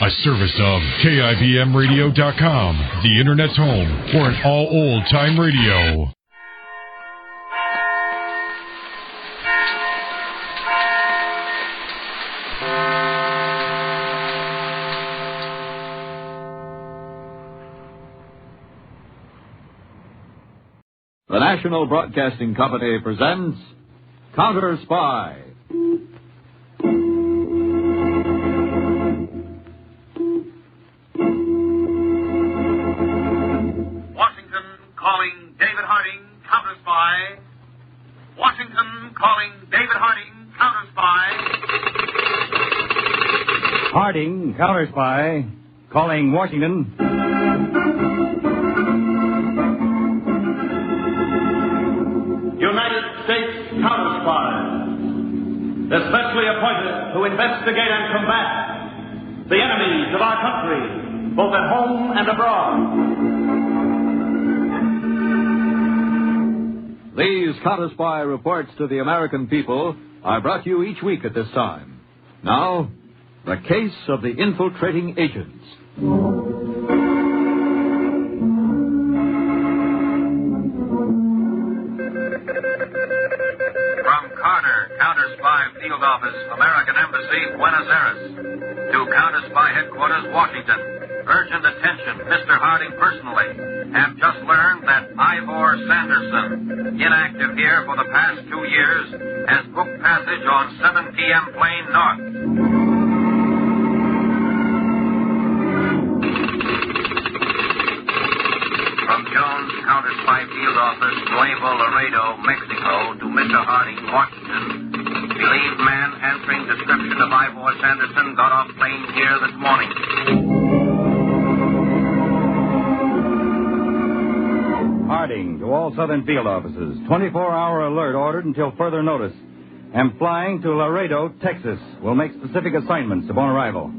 A service of KIBMradio.com, the Internet's home for an all-old-time radio. The National Broadcasting Company presents Counterspy. Calling David Harding, Counterspy. Washington calling David Harding, Counterspy. Harding, Counterspy. Calling Washington. United States Counterspy. Especially appointed to investigate and combat the enemies of our country, both at home and abroad. These Counterspy reports to the American people are brought to you each week at this time. Now, the case of the infiltrating agents. From Carter, Counterspy Field Office, American Embassy, Buenos Aires, to Counterspy Headquarters, Washington. Urgent attention, Mr. Harding personally. Have just learned that Ivor Sanderson, inactive here for the past 2 years, has booked passage on 7 p.m. plane north. From Jones, Counterspy Field Office, Nuevo Laredo, Mexico, to Mr. Harding, Washington. Believed man answering description of Ivor Sanderson got off plane here this morning. Harding, to all Southern Field Offices. 24-hour alert ordered until further notice. Am flying to Laredo, Texas. Will make specific assignments upon arrival.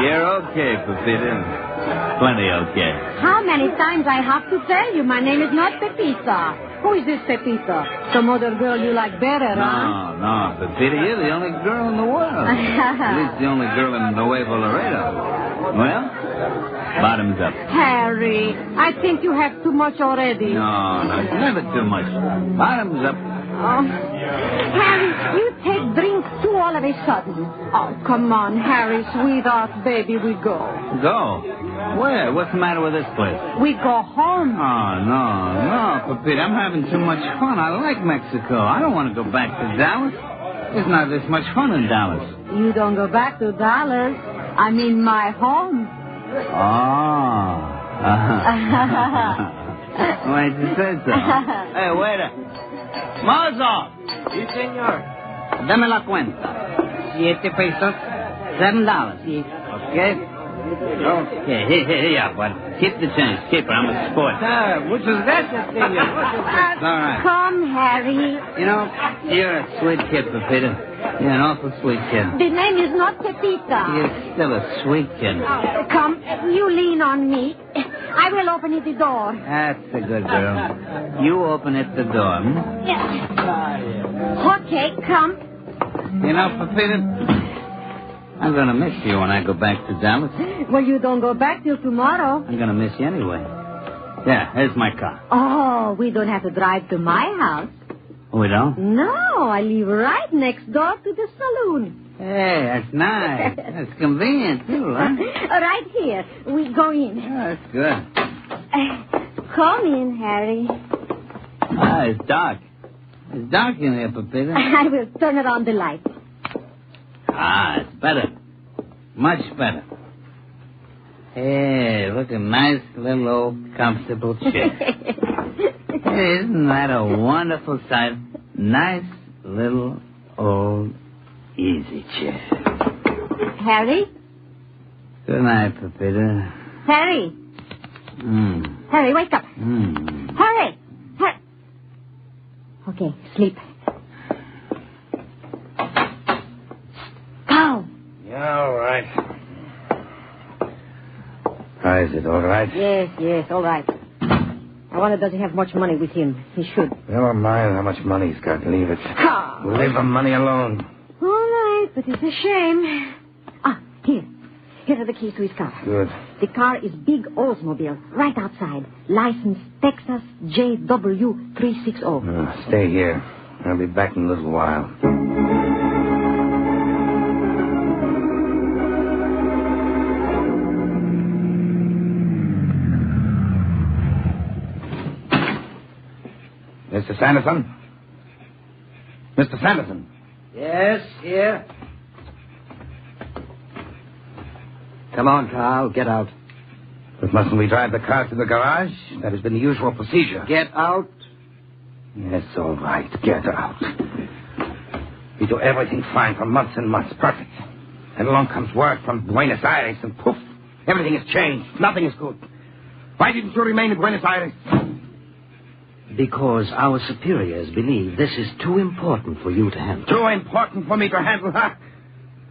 You're okay, Pepita. Plenty okay. How many times I have to tell you my name is not Pepita? Who is this Pepita? Some other girl you like better, huh? No, Pepita, you're the only girl in the world. At least the only girl in Nuevo Laredo. Well, bottoms up. Harry, I think you have too much already. No, never too much. Bottoms up. Oh. Harry, you take drinks too all of a sudden. Oh, come on, Harry, sweetheart, baby, we go. Go? Where? What's the matter with this place? We go home. Oh, no, Pepita, I'm having too much fun. I like Mexico. I don't want to go back to Dallas. There's not this much fun in Dallas. You don't go back to Dallas. I mean my home. Oh. Why'd you say so? Hey, waiter. Mozo! Sí, señor. Dame la cuenta. 7 pesos. $7. Sí. Okay? Okay, here you are, bud. Keep the change. Keep it. I'm a sport. Muchas gracias, señor. It's all right. Come, Harry. You know, you're a sweet kid, Pepita. You're an awful sweet kid. The name is not Pepita. You're still a sweet kid. Come, you lean on me. I will open it the door. That's a good girl. You open it the door. Hmm? Okay, come. You know, Pepita, I'm going to miss you when I go back to Dallas. Well, you don't go back till tomorrow. I'm going to miss you anyway. Yeah, here's my car. Oh, we don't have to drive to my house. We don't? No, I live right next door to the saloon. Hey, that's nice. That's convenient, too, huh? Right here. We go in. Yeah, that's good. Come in, Harry. Ah, it's dark. It's dark in here, Pepita. I will turn on the light. Ah, it's better. Much better. Hey, look, a nice little old comfortable chair. Hey, isn't that a wonderful sight? Nice little old easy chair. Harry? Good night, Pepita. Harry. Harry, wake up. Harry. Okay, sleep. Go. Yeah, all right. Is it all right? Yes, all right. Now, Honor doesn't have much money with him. He should. Never mind how much money he's got. Leave it. Ha! Leave the money alone. All right, but it's a shame. Here. Here are the keys to his car. Good. The car is big Oldsmobile, right outside. License Texas JW360. Stay here. I'll be back in a little while. Mr. Sanderson? Mr. Sanderson? Yes, here. Come on, Carl. Get out. But mustn't we drive the car to the garage? That has been the usual procedure. Get out. Yes, all right. Get out. We do everything fine for months and months. Perfect. And along comes word from Buenos Aires, and poof, everything has changed. Nothing is good. Why didn't you remain in Buenos Aires? Because our superiors believe this is too important for you to handle. Too important for me to handle, huh?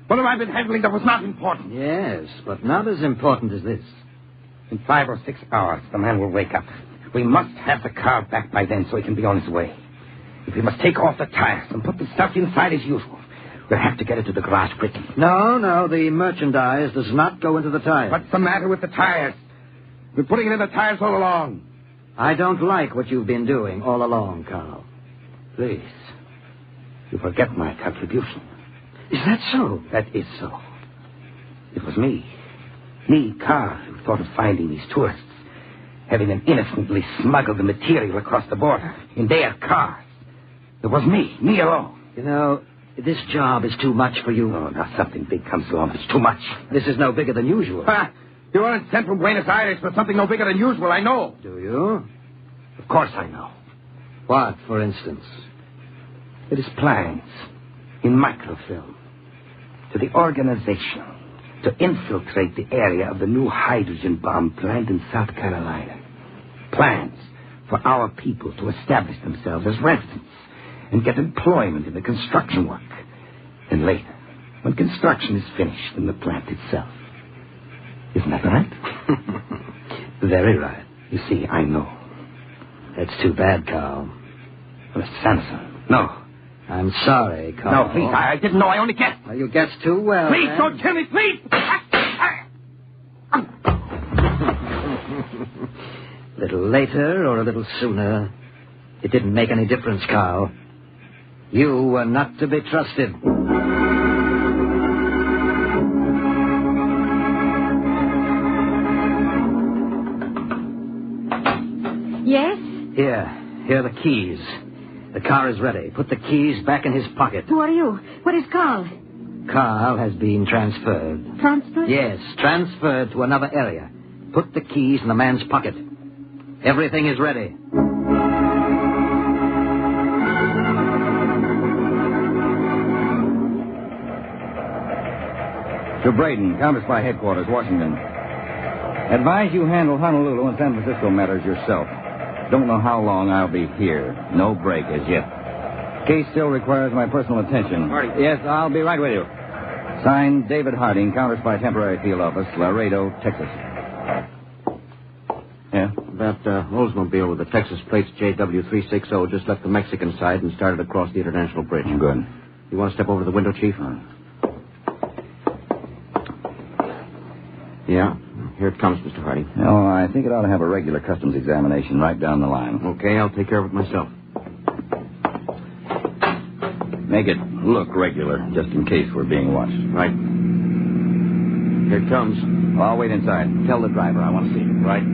What have I been handling that was not important? Yes, but not as important as this. In 5 or 6 hours, the man will wake up. We must have the car back by then so he can be on his way. If we must take off the tires and put the stuff inside as usual, we'll have to get it to the garage quickly. No, the merchandise does not go into the tires. What's the matter with the tires? We're putting it in the tires all along. I don't like what you've been doing all along, Carl. Please, you forget my contribution. Is that so? That is so. It was me, Carl, who thought of finding these tourists, having them innocently smuggle the material across the border in their cars. It was me alone. You know, this job is too much for you. Oh, now something big comes along. It's too much. This is no bigger than usual. You weren't sent from Buenos Aires for something no bigger than usual, I know. Do you? Of course I know. What, for instance? It is plans in microfilm to the organization to infiltrate the area of the new hydrogen bomb plant in South Carolina. Plans for our people to establish themselves as residents and get employment in the construction work. And later, when construction is finished in the plant itself. Isn't that right? Very right. You see, I know. That's too bad, Carl. Mr. Sanderson, no. I'm sorry, Carl. No, please, I didn't know. I only guessed. Well, you guessed too well. Please, then. don't kill me, please! A little later or a little sooner, it didn't make any difference, Carl. You were not to be trusted. Yes? Here are the keys. The car is ready. Put the keys back in his pocket. Who are you? What is Carl? Carl has been transferred. Transferred? Yes, transferred to another area. Put the keys in the man's pocket. Everything is ready. To Braden, Counterspy Headquarters, Washington. Advise you handle Honolulu and San Francisco matters yourself. Don't know how long I'll be here. No break as yet. Case still requires my personal attention. Harding. Yes, I'll be right with you. Signed, David Harding, Counterspy Temporary Field Office, Laredo, Texas. Yeah? That Oldsmobile with the Texas plates JW360 just left the Mexican side and started across the International Bridge. Good. You want to step over to the window, Chief? Yeah. Here it comes, Mr. Harding. No, I think it ought to have a regular customs examination right down the line. Okay, I'll take care of it myself. Make it look regular, just in case we're being watched. Right. Here it comes. Well, I'll wait inside. Tell the driver I want to see him. Right.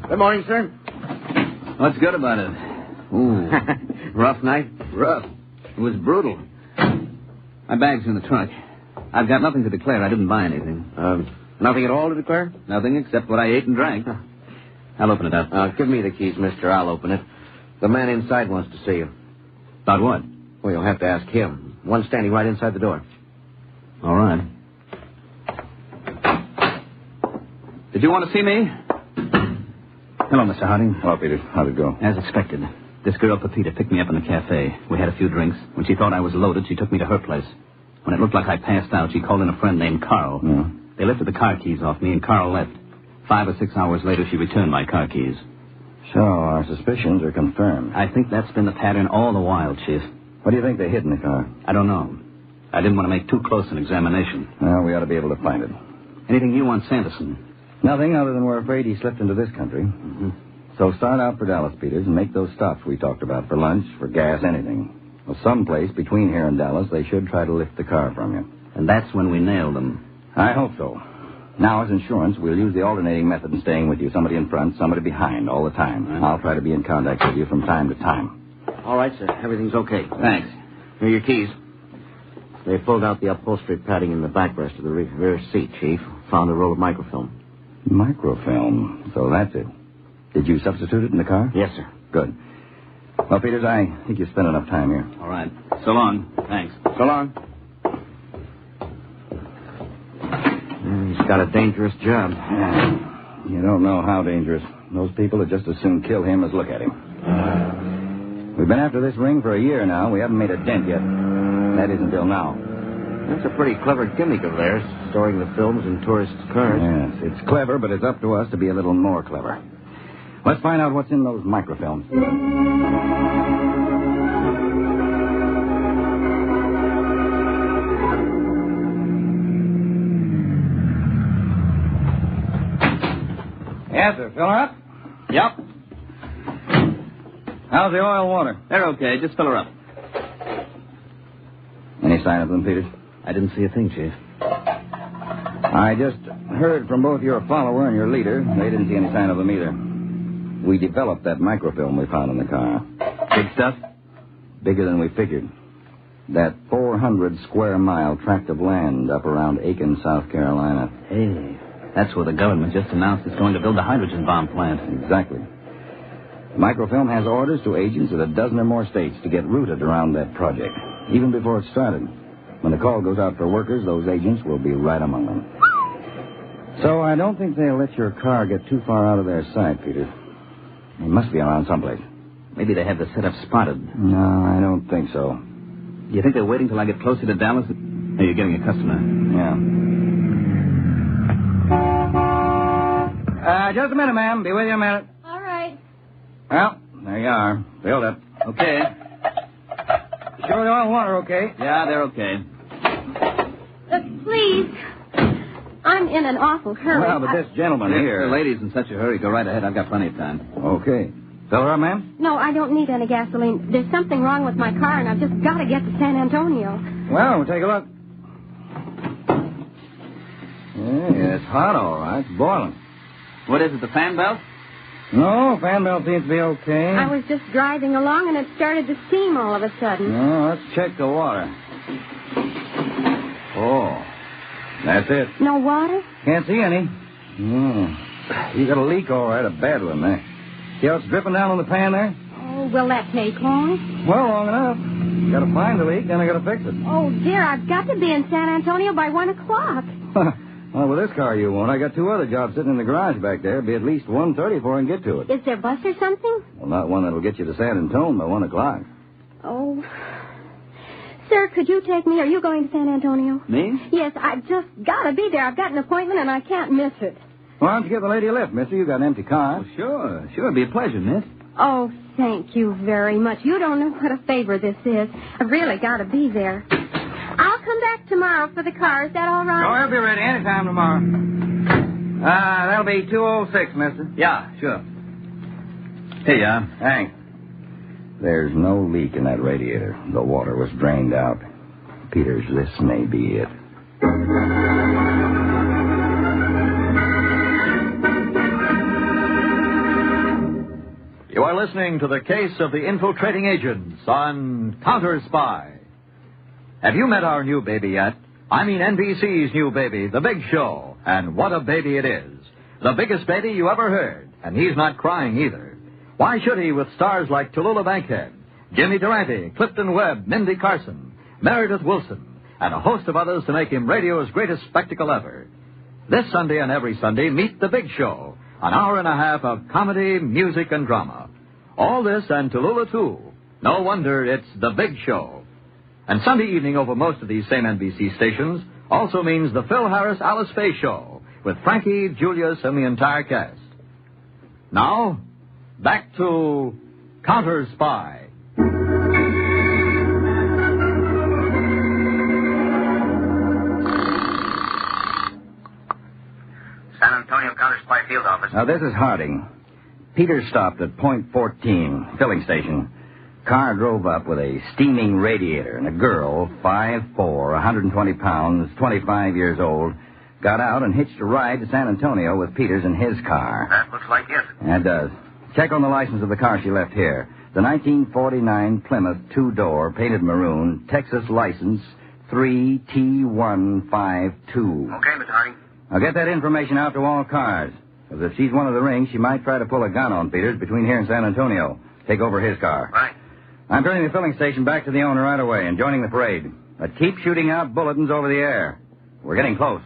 Good morning, sir. What's good about it? Ooh. Rough night? Rough. It was brutal. My bag's in the trunk. I've got nothing to declare. I didn't buy anything. Nothing at all to declare? Nothing except what I ate and drank. I'll open it up. Give me the keys, mister. I'll open it. The man inside wants to see you. About what? Well, you'll have to ask him. One standing right inside the door. All right. Did you want to see me? Hello, Mr. Harding. Hello, Peter. How'd it go? As expected. This girl, Pepita, picked me up in the cafe. We had a few drinks. When she thought I was loaded, she took me to her place. When it looked like I passed out, she called in a friend named Carl. Yeah. They lifted the car keys off me, and Carl left. 5 or 6 hours later, she returned my car keys. So our suspicions are confirmed. I think that's been the pattern all the while, Chief. What do you think they hid in the car? I don't know. I didn't want to make too close an examination. Well, we ought to be able to find it. Anything new on Sanderson? Nothing other than we're afraid he slipped into this country. Mm-hmm. So start out for Dallas, Peters, and make those stops we talked about for lunch, for gas, anything. Well, someplace between here and Dallas, they should try to lift the car from you. And that's when we nail them. I hope so. Now, as insurance, we'll use the alternating method in staying with you. Somebody in front, somebody behind, all the time. Right. I'll try to be in contact with you from time to time. All right, sir. Everything's okay. Thanks. Here are your keys. They pulled out the upholstery padding in the backrest of the rear seat, Chief. Found a roll of microfilm. Microfilm. So that's it. Did you substitute it in the car? Yes, sir. Good. Well, Peters, I think you spent enough time here. All right. So long. Thanks. So long. He's got a dangerous job. Yeah. You don't know how dangerous. Those people would just as soon kill him as look at him. We've been after this ring for a year now. We haven't made a dent yet. That is until now. That's a pretty clever gimmick of theirs, storing the films in tourists' cars. Yes, it's clever, but it's up to us to be a little more clever. Let's find out what's in those microfilms. Yes, sir. Fill her up? Yep. How's the oil and water? They're okay. Just fill her up. Any sign of them, Peters? I didn't see a thing, Chief. I just heard from both your follower and your leader. They didn't see any sign of them either. We developed that microfilm we found in the car. Big stuff? Bigger than we figured. That 400-square-mile tract of land up around Aiken, South Carolina. Hey, that's where the government just announced it's going to build a hydrogen bomb plant. Exactly. Microfilm has orders to agents at a dozen or more states to get rooted around that project, even before it started. When the call goes out for workers, those agents will be right among them. So I don't think they'll let your car get too far out of their sight, Peter. He must be around someplace. Maybe they have the setup spotted. No, I don't think so. Do you think they're waiting till I get closer to Dallas? Hey, you're getting a customer. Yeah. Just a minute, ma'am. Be with you in a minute. All right. Well, there you are. Filled up. Okay. Sure the oil and water okay? Yeah, they're okay. Please. I'm in an awful hurry. Well, but this gentleman If here... the lady's in such a hurry, go right ahead. I've got plenty of time. Okay. Fill her up, ma'am? No, I don't need any gasoline. There's something wrong with my car, and I've just got to get to San Antonio. Well, we'll take a look. Yeah, it's hot, all right. It's boiling. What is it, the fan belt? No, fan belt seems to be okay. I was just driving along, and it started to steam all of a sudden. No, let's check the water. Oh, that's it. No water? Can't see any. Oh, you got a leak, all right, a bad one there. See how it's dripping down on the pan there? Oh, will that take long? Well, long enough. You got to find the leak, then I got to fix it. Oh, dear, I've got to be in San Antonio by 1 o'clock. Well, with this car you won't. I got 2 other jobs sitting in the garage back there. Be at least 1:30 before I can get to it. Is there a bus or something? Well, not one that'll get you to San Antonio by 1 o'clock. Oh. Sir, could you take me? Are you going to San Antonio? Me? Yes, I've just got to be there. I've got an appointment, and I can't miss it. Why don't you give the lady a lift, mister? You got an empty car. Oh, sure. Sure, it'd be a pleasure, miss. Oh, thank you very much. You don't know what a favor this is. I've really got to be there. I'll come back tomorrow for the car. Is that all right? Oh, I'll be ready anytime tomorrow. That'll be 2:06, mister. Yeah, sure. Here you are. Thanks. There's no leak in that radiator. The water was drained out. Peters, this may be it. You are listening to the case of the infiltrating agents on Counterspy. Have you met our new baby yet? I mean NBC's new baby, The Big Show. And what a baby it is. The biggest baby you ever heard. And he's not crying either. Why should he with stars like Tallulah Bankhead, Jimmy Durante, Clifton Webb, Mindy Carson, Meredith Wilson, and a host of others to make him radio's greatest spectacle ever? This Sunday and every Sunday, meet The Big Show. An hour and a half of comedy, music, and drama. All this and Tallulah, too. No wonder it's The Big Show. And Sunday evening over most of these same NBC stations also means the Phil Harris Alice Faye Show, with Frankie, Julius, and the entire cast. Now, back to Counterspy. San Antonio Counterspy Field Office. Now, this is Harding. Peter stopped at point 14, filling station. Car drove up with a steaming radiator, and a girl, 5'4", 120 pounds, 25 years old, got out and hitched a ride to San Antonio with Peters in his car. That looks like it. It does. Check on the license of the car she left here. The 1949 Plymouth two-door, painted maroon, Texas license 3T152. Okay, Mr. Harding. Now get that information out to all cars. Because if she's one of the ring, she might try to pull a gun on Peters between here and San Antonio. Take over his car. Right. I'm turning the filling station back to the owner right away and joining the parade. But keep shooting out bulletins over the air. We're getting close.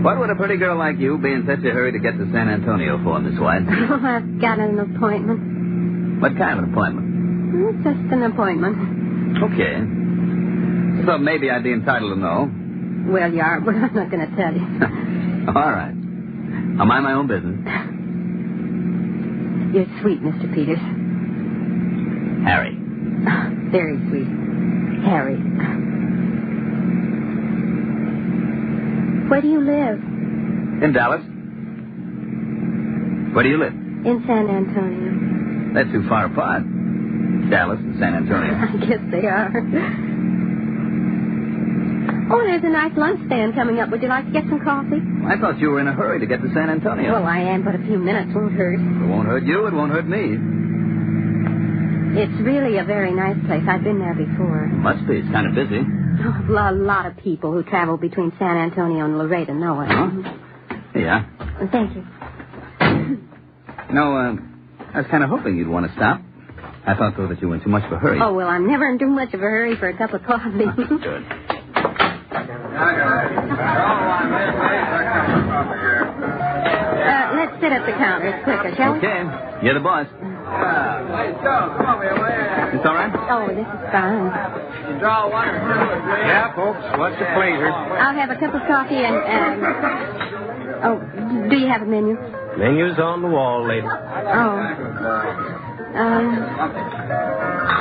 What would a pretty girl like you be in such a hurry to get to San Antonio for, Miss White? Oh, I've got an appointment. What kind of an appointment? It's just an appointment. Okay. So maybe I'd be entitled to know. Well, you are, but I'm not going to tell you. All right. I'll mind my own business. You're sweet, Mr. Peters. Harry. Very sweet. Harry. Where do you live? In Dallas. Where do you live? In San Antonio. They're too far apart. Dallas and San Antonio. I guess they are. Oh, there's a nice lunch stand coming up. Would you like to get some coffee? I thought you were in a hurry to get to San Antonio. Well, I am, but a few minutes won't hurt. It won't hurt you. It won't hurt me. It's really a very nice place. I've been there before. Must be. It's kind of busy. Oh, a lot of people who travel between San Antonio and Laredo know it. Huh? Yeah. Thank you. You know, I was kind of hoping you'd want to stop. I thought, though, that you were in too much of a hurry. Oh, well, I'm never in too much of a hurry for a cup of coffee. Good. Let's sit at the counter. It's quicker, shall we? Okay. You're the boss. It's all right? Oh, this is fine. Yeah, folks. What's the pleasure? I'll have a cup of coffee and... Oh, do you have a menu? Menu's on the wall, lady. Oh.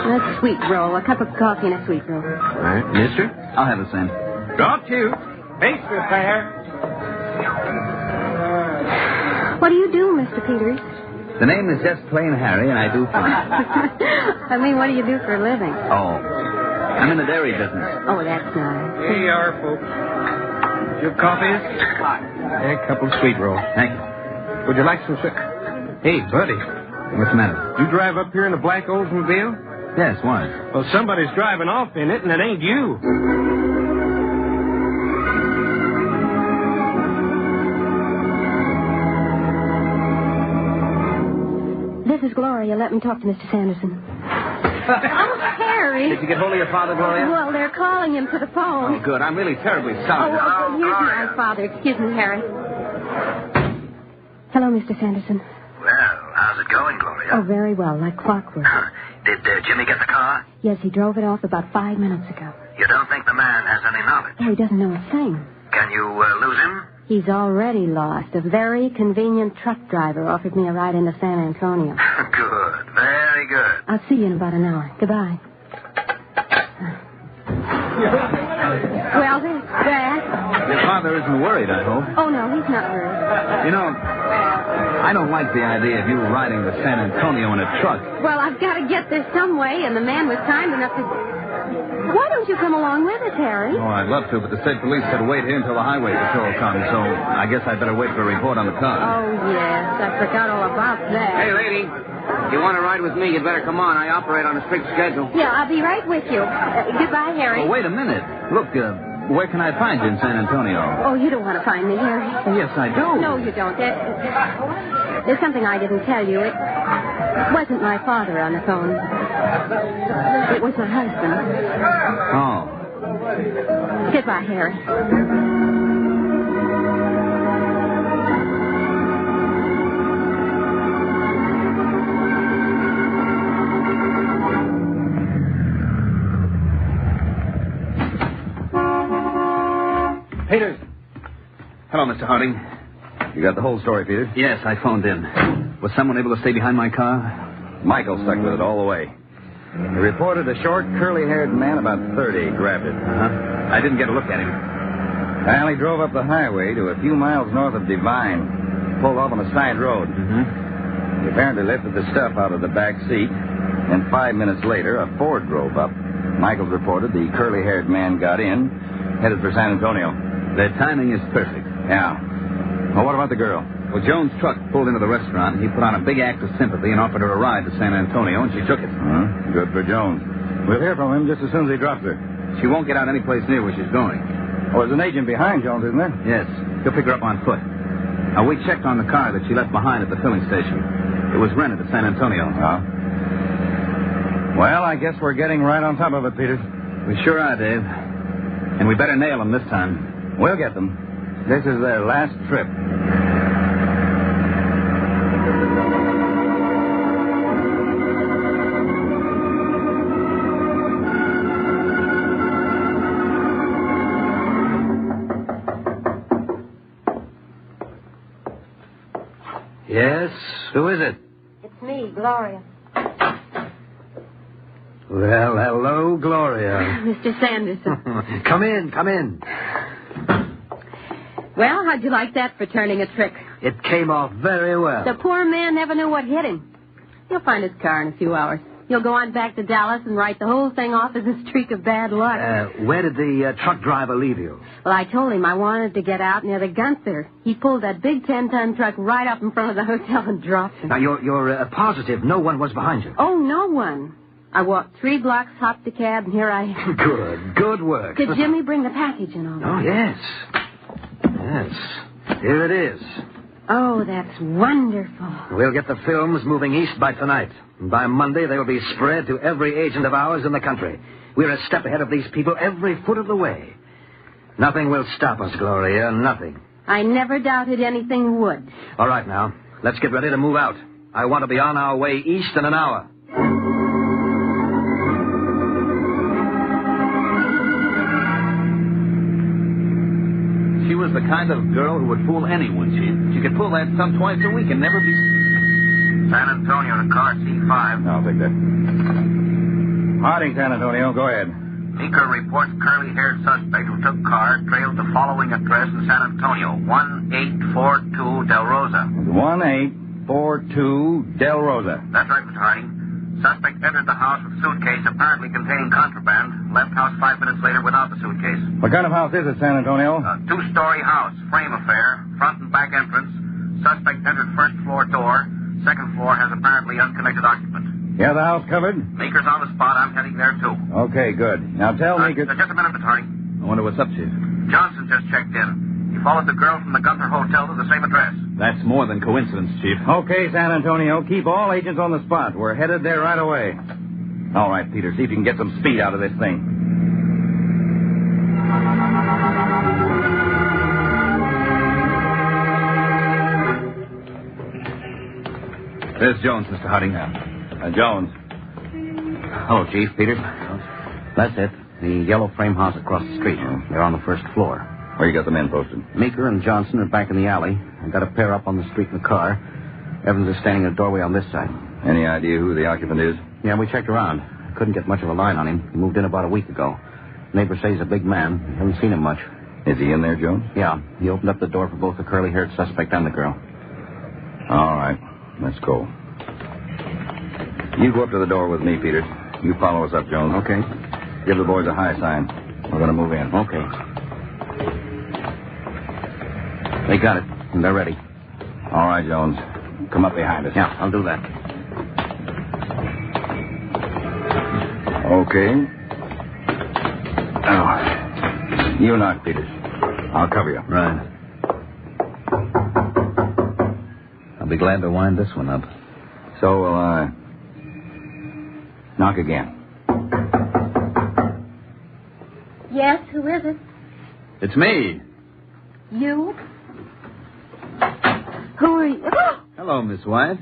A sweet roll. A cup of coffee and a sweet roll. All right. Mister? I'll have the same. Got you. Pastry fair. What do you do, Mr. Peters? The name is just plain Harry, and I do fine. I mean, what do you do for a living? Oh. I'm in the dairy business. Oh, that's nice. Here you are, folks. Your coffee? And a couple of sweet rolls. Thank you. Would you like some sweet? Hey, buddy. What's the matter? You drive up here in a black Oldsmobile? Yes, why? Well, somebody's driving off in it, and it ain't you. This is Gloria. Let me talk to Mr. Sanderson. Oh, Harry. Did you get hold of your father, Gloria? Well, they're calling him to the phone. Oh, good. I'm really terribly sorry. Oh, here's my father. Excuse me, Harry. Hello, Mr. Sanderson. Well, how's it going, Gloria? Oh, very well, like clockwork. Did Jimmy get the car? Yes, he drove it off about 5 minutes ago. You don't think the man has any knowledge? Oh, he doesn't know a thing. Can you lose him? He's already lost. A very convenient truck driver offered me a ride into San Antonio. Good. Very good. I'll see you in about an hour. Goodbye. Well, there's that. Your father isn't worried, I hope. Oh, no, he's not worried. You know, I don't like the idea of you riding to San Antonio in a truck. Well, I've got to get there some way, and the man was kind enough to... Why don't you come along with us, Harry? Oh, I'd love to, but the state police said wait here until the highway patrol comes, so I guess I'd better wait for a report on the car. Oh, yes. I forgot all about that. Hey, lady. If you want to ride with me, you'd better come on. I operate on a strict schedule. Yeah, I'll be right with you. Goodbye, Harry. Oh, wait a minute. Look, where can I find you in San Antonio? Oh, you don't want to find me, Harry. Oh, yes, I do. No, you don't. There's something I didn't tell you. It wasn't my father on the phone. It was my husband. Oh. Goodbye, Harry. Peters. Hello, Mr. Harding. You got the whole story, Peters? Yes, I phoned in. Was someone able to stay behind my car? Michael stuck with it all the way. He reported a short, curly-haired man about 30 grabbed it. I didn't get a look at him. Well, he drove up the highway to a few miles north of Divine, pulled off on a side road. He apparently lifted the stuff out of the back seat, and 5 minutes later, a Ford drove up. Michaels reported the curly-haired man got in, headed for San Antonio. The timing is perfect. Yeah. Well, what about the girl? Well, Jones' truck pulled into the restaurant, and he put on a big act of sympathy and offered her a ride to San Antonio, and she took it. Good for Jones. We'll hear from him just as soon as he drops her. She won't get out any place near where she's going. Oh, there's an agent behind Jones, isn't there? Yes. He'll pick her up on foot. Now, we checked on the car that she left behind at the filling station. It was rented at San Antonio. Oh. Well, I guess we're getting right on top of it, Peters. We sure are, Dave. And we better nail them this time. We'll get them. This is their last trip. Yes? Who is it? It's me, Gloria. Well, hello, Gloria. Mr. Sanderson. Come in. Well, how'd you like that for turning a trick? It came off very well. The poor man never knew what hit him. He'll find his car in a few hours. He'll go on back to Dallas and write the whole thing off as a streak of bad luck. Where did the truck driver leave you? Well, I told him I wanted to get out near the Gunther. He pulled that big 10-ton truck right up in front of the hotel and dropped it. Now, you're positive no one was behind you? Oh, no one. I walked 3 blocks, hopped the cab, and here I am. Good work. Did Jimmy bring the package and all that? Oh, yes. Here it is. Oh, that's wonderful. We'll get the films moving east by tonight. And by Monday, they'll be spread to every agent of ours in the country. We're a step ahead of these people every foot of the way. Nothing will stop us, Gloria, nothing. I never doubted anything would. All right, now, let's get ready to move out. I want to be on our way east in an hour. She was the kind of girl who would fool anyone. She could pull that stuff twice a week and never be... San Antonio to car C5. I'll take that. Harding, San Antonio. Go ahead. Meeker reports curly-haired suspect who took car trailed the following address in San Antonio. 1842 Del Rosa. 1842 Del Rosa. That's right, Mr. Harding. Suspect entered the house with suitcase apparently containing contraband. Left house 5 minutes later without the suitcase. What kind of house is it, San Antonio? A 2-story house, frame affair, front and back entrance. Suspect entered first floor door. Second floor has apparently unconnected occupant. You have the house covered? Meeker's on the spot. I'm heading there, too. Okay, good. Now tell Meeker... Just a minute, Mr. Harding. I wonder what's up, Chief. Johnson just checked in. He followed the girl from the Gunther Hotel to the same address. That's more than coincidence, Chief. Okay, San Antonio. Keep all agents on the spot. We're headed there right away. All right, Peter. See if you can get some speed out of this thing. There's Jones, Mr. Harding. Jones. Hello, Chief. Peter. That's it. The yellow frame house across the street. They're on the first floor. Where you got the men posted? Meeker and Johnson are back in the alley. I got a pair up on the street in the car. Evans is standing in a doorway on this side. Any idea who the occupant is? Yeah, we checked around. Couldn't get much of a line on him. He moved in about a week ago. Neighbors say he's a big man. We haven't seen him much. Is he in there, Jones? Yeah. He opened up the door for both the curly-haired suspect and the girl. All right. Let's go. You go up to the door with me, Peter. You follow us up, Jones. Okay. Give the boys a high sign. We're going to move in. Okay. They got it, and they're ready. All right, Jones. Come up behind us. Yeah, I'll do that. Okay. Now, you knock, Peters. I'll cover you. Right. I'll be glad to wind this one up. So will I. Knock again. Yes, who is it? It's me. You? Who are you? Oh! Hello, Miss White.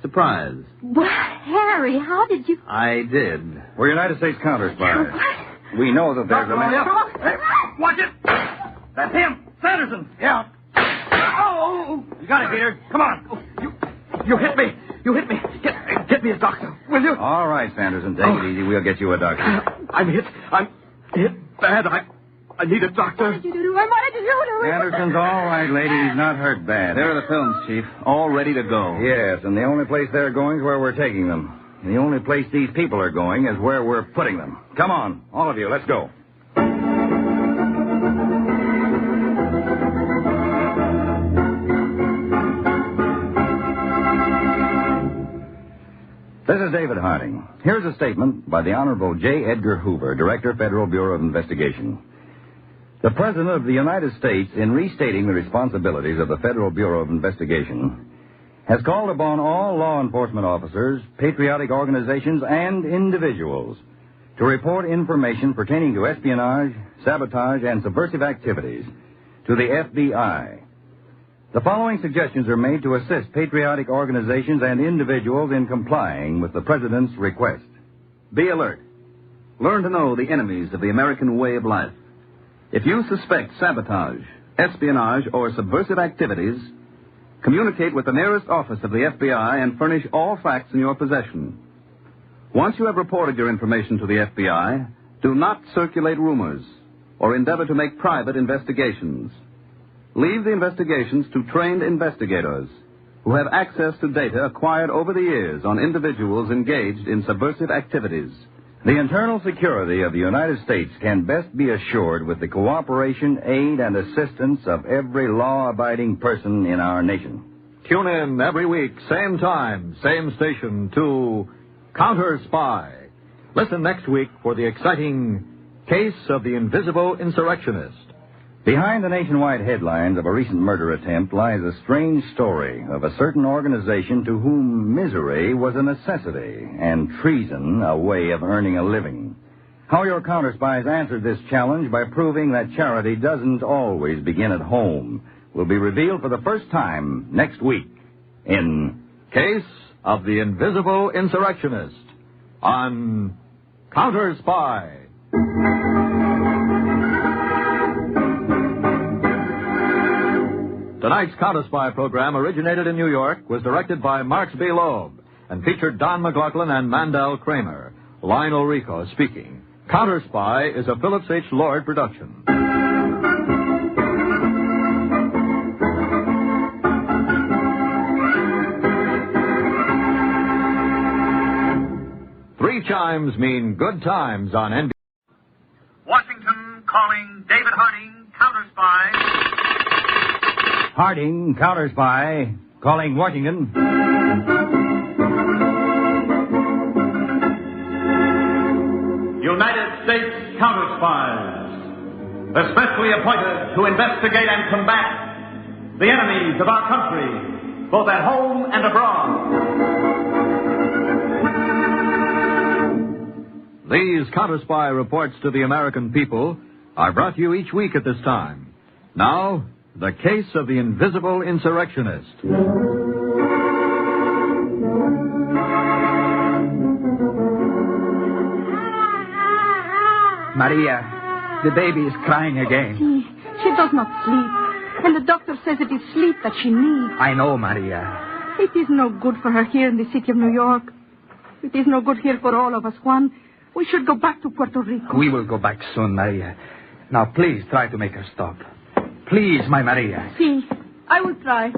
Surprise. Well, Harry, how did you... I did. We're United States Counterspy. What? We know that there's a man... Hey, watch it! That's him. Sanderson. Yeah. Oh! You got it, Peter. Come on. You hit me. You hit me. Get me a doctor, will you? All right, Sanderson. Take it easy. We'll get you a doctor. I'm hit. I'm hit bad. I need a doctor. What did you do to him? What did you do to him? Sanderson's all right, lady. He's not hurt bad. There are the films, Chief. All ready to go. Yes, and the only place they're going is where we're taking them. And the only place these people are going is where we're putting them. Come on, all of you, let's go. This is David Harding. Here's a statement by the Honorable J. Edgar Hoover, Director, Federal Bureau of Investigation. The President of the United States, in restating the responsibilities of the Federal Bureau of Investigation, has called upon all law enforcement officers, patriotic organizations, and individuals to report information pertaining to espionage, sabotage, and subversive activities to the FBI. The following suggestions are made to assist patriotic organizations and individuals in complying with the President's request. Be alert. Learn to know the enemies of the American way of life. If you suspect sabotage, espionage, or subversive activities, communicate with the nearest office of the FBI and furnish all facts in your possession. Once you have reported your information to the FBI, do not circulate rumors or endeavor to make private investigations. Leave the investigations to trained investigators who have access to data acquired over the years on individuals engaged in subversive activities. The internal security of the United States can best be assured with the cooperation, aid, and assistance of every law-abiding person in our nation. Tune in every week, same time, same station, to Counterspy. Listen next week for the exciting Case of the Invisible Insurrectionist. Behind the nationwide headlines of a recent murder attempt lies a strange story of a certain organization to whom misery was a necessity and treason a way of earning a living. How your counterspies answered this challenge by proving that charity doesn't always begin at home will be revealed for the first time next week in Case of the Invisible Insurrectionist on Counterspy. Tonight's Counterspy program originated in New York, was directed by Marks B. Loeb, and featured Don McLaughlin and Mandel Kramer. Lionel Rico speaking. Counterspy is a Phillips H. Lord production. Three chimes mean good times on NBC. Washington calling David Harding, Counterspy. Harding, Counterspy, calling Washington. United States Counterspies, especially appointed to investigate and combat the enemies of our country, both at home and abroad. These Counterspy reports to the American people are brought to you each week at this time. Now, the Case of the Invisible Insurrectionist. Maria, the baby is crying again. She does not sleep. And the doctor says it is sleep that she needs. I know, Maria. It is no good for her here in the city of New York. It is no good here for all of us, Juan. We should go back to Puerto Rico. We will go back soon, Maria. Now, please try to make her stop. Please, my Maria. See, I will try.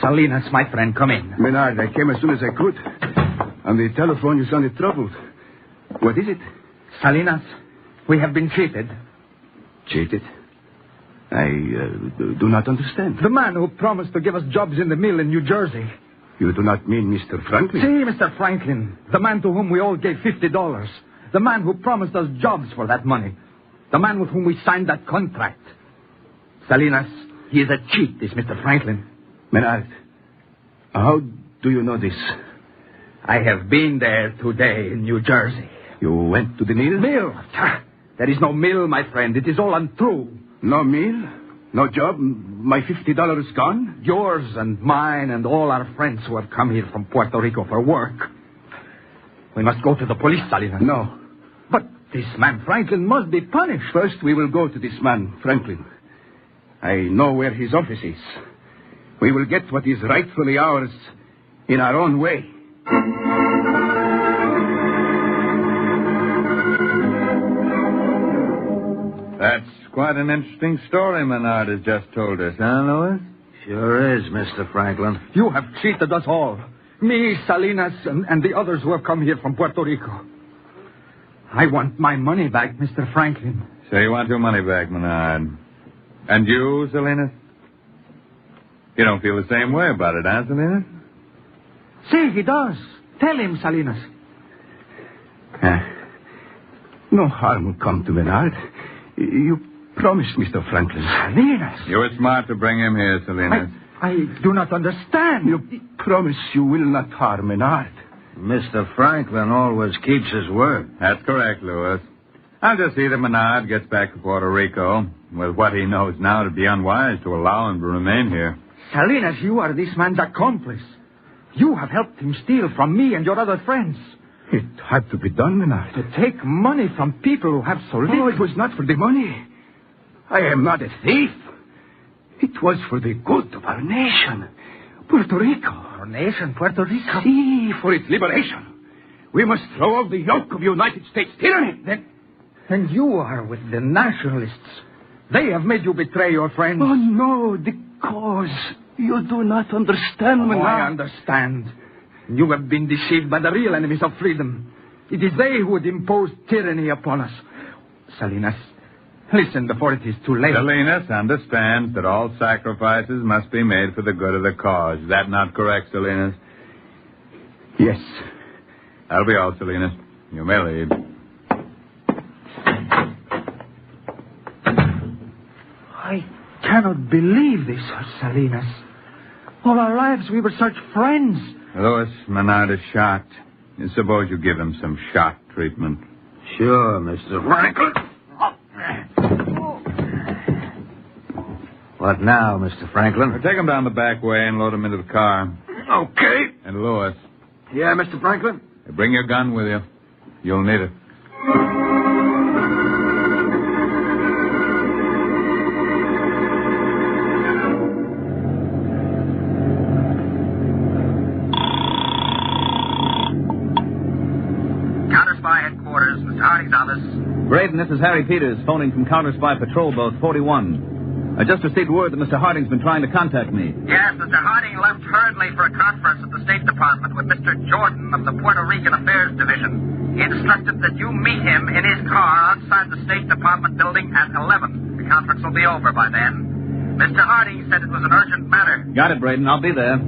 Salinas, my friend, come in. Menard, I came as soon as I could. On the telephone, you sounded troubled. What is it? Salinas, we have been cheated. Cheated? I do not understand. The man who promised to give us jobs in the mill in New Jersey. You do not mean Mr. Franklin? See, Mr. Franklin, the man to whom we all gave $50. The man who promised us jobs for that money. The man with whom we signed that contract. Salinas, he is a cheat, this Mr. Franklin. Menard, how do you know this? I have been there today in New Jersey. You went to the mill? Mill? There is no mill, my friend. It is all untrue. No mill? No job? My $50 gone? Yours and mine and all our friends who have come here from Puerto Rico for work. We must go to the police, Salinas. No. But this man Franklin must be punished. First, we will go to this man, Franklin. I know where his office is. We will get what is rightfully ours in our own way. That's quite an interesting story Menard has just told us, huh, Louis? Sure is, Mr. Franklin. You have cheated us all. Me, Salinas, and the others who have come here from Puerto Rico. I want my money back, Mr. Franklin. So you want your money back, Menard. And you, Salinas? You don't feel the same way about it, huh, Salinas? See, he does. Tell him, Salinas. No harm will come to Menard. You promised, Mr. Franklin. Salinas. You were smart to bring him here, Salinas. I do not understand. You promise you will not harm Menard. Mr. Franklin always keeps his word. That's correct, Louis. I'll just see that Menard gets back to Puerto Rico. With what he knows now, it'd be unwise to allow him to remain here. Salinas, you are this man's accomplice. You have helped him steal from me and your other friends. It had to be done, Menard. To take money from people who have so little. No, it was not for the money. I am not a thief. It was for the good of our nation, Puerto Rico. Our nation, Puerto Rico? See, for its liberation. We must throw off the yoke of United States tyranny. Then you are with the nationalists. They have made you betray your friends. Oh, no, the cause. You do not understand, Menard. I understand. You have been deceived by the real enemies of freedom. It is they who would impose tyranny upon us. Salinas, listen before it is too late. Salinas understands that all sacrifices must be made for the good of the cause. Is that not correct, Salinas? Yes. That'll be all, Salinas. You may leave. I cannot believe this, Salinas. All our lives we were such friends. Louis, Menard is shot. Suppose you give him some shock treatment. Sure, Mr. Franklin. What now, Mr. Franklin? Well, take him down the back way and load him into the car. Okay. And Louis. Yeah, Mr. Franklin? Bring your gun with you. You'll need it. Counterspy headquarters, Mr. Harding's office. Braden, this is Harry Peters, phoning from Counterspy Patrol Boat 41. I just received word that Mr. Harding's been trying to contact me. Yes, Mr. Harding left hurriedly for a conference at the State Department with Mr. Jordan of the Puerto Rican Affairs Division. He instructed that you meet him in his car outside the State Department building at 11. The conference will be over by then. Mr. Harding said it was an urgent matter. Got it, Braden. I'll be there.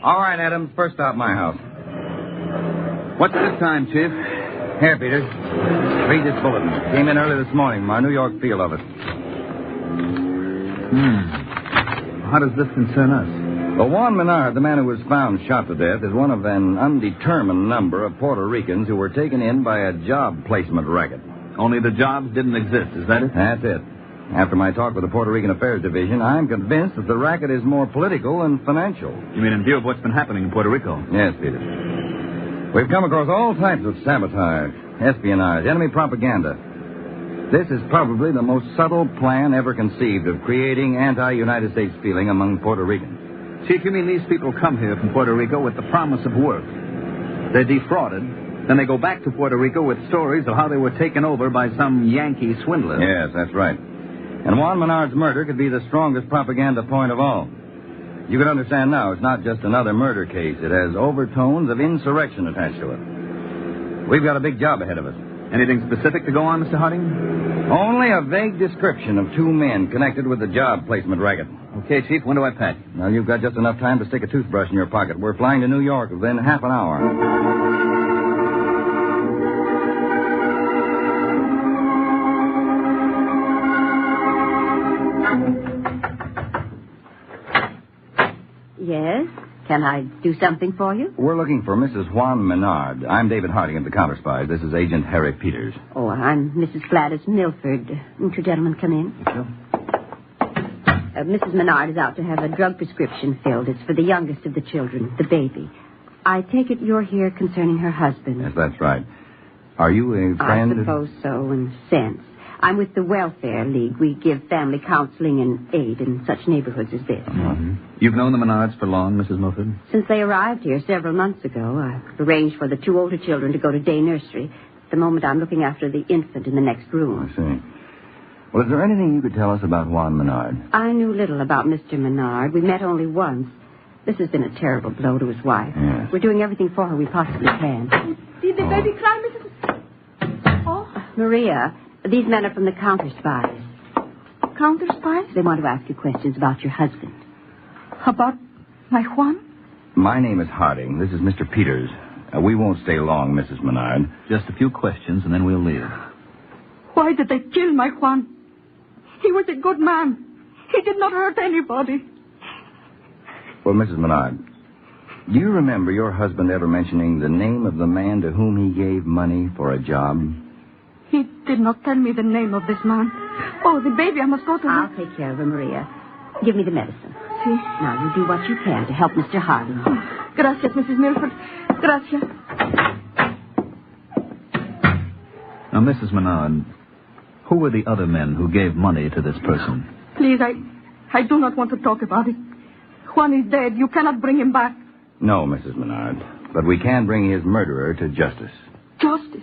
All right, Adams. First stop, my house. What's this time, Chief? Here, Peters. Read this bulletin. Came in early this morning from our New York field office. How does this concern us? Well, Juan Menard, the man who was found shot to death, is one of an undetermined number of Puerto Ricans who were taken in by a job placement racket. Only the jobs didn't exist, is that it? That's it. After my talk with the Puerto Rican Affairs Division, I'm convinced that the racket is more political than financial. You mean in view of what's been happening in Puerto Rico? Yes, Peter. We've come across all types of sabotage, espionage, enemy propaganda. This is probably the most subtle plan ever conceived of creating anti-United States feeling among Puerto Ricans. Chief, you mean these people come here from Puerto Rico with the promise of work? They're defrauded. Then they go back to Puerto Rico with stories of how they were taken over by some Yankee swindler. Yes, that's right. And Juan Menard's murder could be the strongest propaganda point of all. You can understand now it's not just another murder case. It has overtones of insurrection attached to it. We've got a big job ahead of us. Anything specific to go on, Mr. Harding? Only a vague description of two men connected with the job placement racket. Okay, Chief, when do I pack? Now, you've got just enough time to stick a toothbrush in your pocket. We're flying to New York within half an hour. Yes? Can I do something for you? We're looking for Mrs. Juan Menard. I'm David Harding of the Counterspy. This is Agent Harry Peters. Oh, I'm Mrs. Gladys Milford. Won't you gentlemen come in? Sure. Mrs. Menard is out to have a drug prescription filled. It's for the youngest of the children, the baby. I take it you're here concerning her husband. Yes, that's right. Are you a friend? I suppose so, in a sense. I'm with the Welfare League. We give family counseling and aid in such neighborhoods as this. Mm-hmm. You've known the Menards for long, Mrs. Milford? Since they arrived here several months ago, I've arranged for the 2 older children to go to day nursery. At the moment, I'm looking after the infant in the next room. I see. Well, is there anything you could tell us about Juan Menard? I knew little about Mr. Menard. We met only once. This has been a terrible blow to his wife. Yes. We're doing everything for her we possibly can. Did the baby cry, Mrs. Oh? Maria, these men are from the Counterspies. Counterspies? They want to ask you questions about your husband. About my Juan? My name is Harding. This is Mr. Peters. We won't stay long, Mrs. Menard. Just a few questions, and then we'll leave. Why did they kill my Juan? He was a good man. He did not hurt anybody. Well, Mrs. Menard, do you remember your husband ever mentioning the name of the man to whom he gave money for a job? He did not tell me the name of this man. Oh, the baby, I must go to him. I'll take care of her, Maria. Give me the medicine. See? Now, you do what you can to help Mr. Harding. Oh, gracias, Mrs. Milford. Gracias. Now, Mrs. Menard, who were the other men who gave money to this person? Please, I do not want to talk about it. Juan is dead. You cannot bring him back. No, Mrs. Menard. But we can bring his murderer to justice. Justice?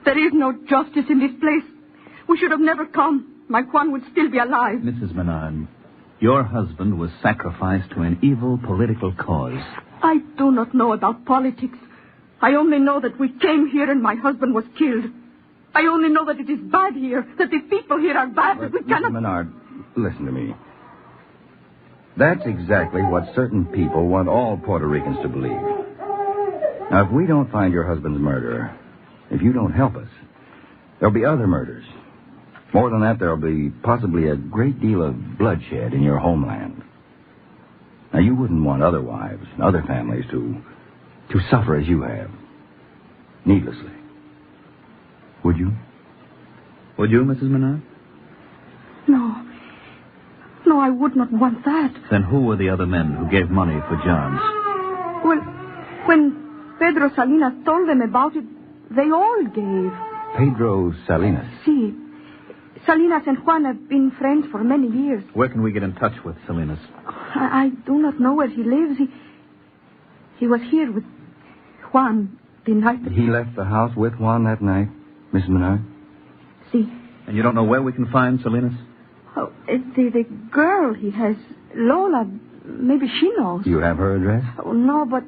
There is no justice in this place. We should have never come. My Juan would still be alive. Mrs. Menard, your husband was sacrificed to an evil political cause. I do not know about politics. I only know that we came here and my husband was killed. I only know that it is bad here, that the people here are bad, that we cannot... Mrs. Menard, listen to me. That's exactly what certain people want all Puerto Ricans to believe. Now, if we don't find your husband's murderer, if you don't help us, there'll be other murders. More than that, there'll be possibly a great deal of bloodshed in your homeland. Now, you wouldn't want other wives and other families to suffer as you have, needlessly. Would you? Would you, Mrs. Menard? No. No, I would not want that. Then who were the other men who gave money for jobs? Well, when Pedro Salinas told them about it, they all gave. Pedro Salinas? See, Salinas and Juan have been friends for many years. Where can we get in touch with Salinas? I do not know where he lives. He was here with Juan the night... He left the house with Juan that night, Miss Menard? See. And you don't know where we can find Salinas? Oh, the girl he has, Lola, maybe she knows. You have her address? Oh, no, but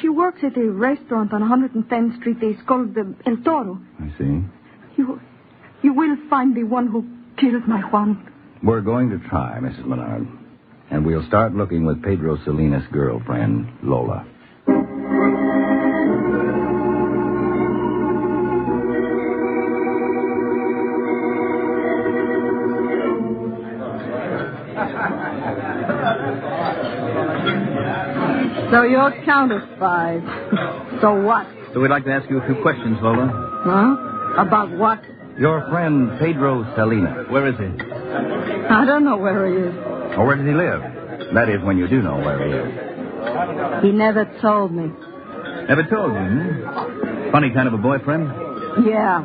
she works at a restaurant on 110th Street. It's called the El Toro. I see. You will find the one who killed my Juan. We're going to try, Mrs. Menard. And we'll start looking with Pedro Salinas' girlfriend, Lola. So you're Counterspies. So what? So we'd like to ask you a few questions, Lola. Huh? About what? Your friend, Pedro Salinas. Where is he? I don't know where he is. Or where does he live? That is, when you do know where he is. He never told me. Never told you, hmm? Funny kind of a boyfriend? Yeah.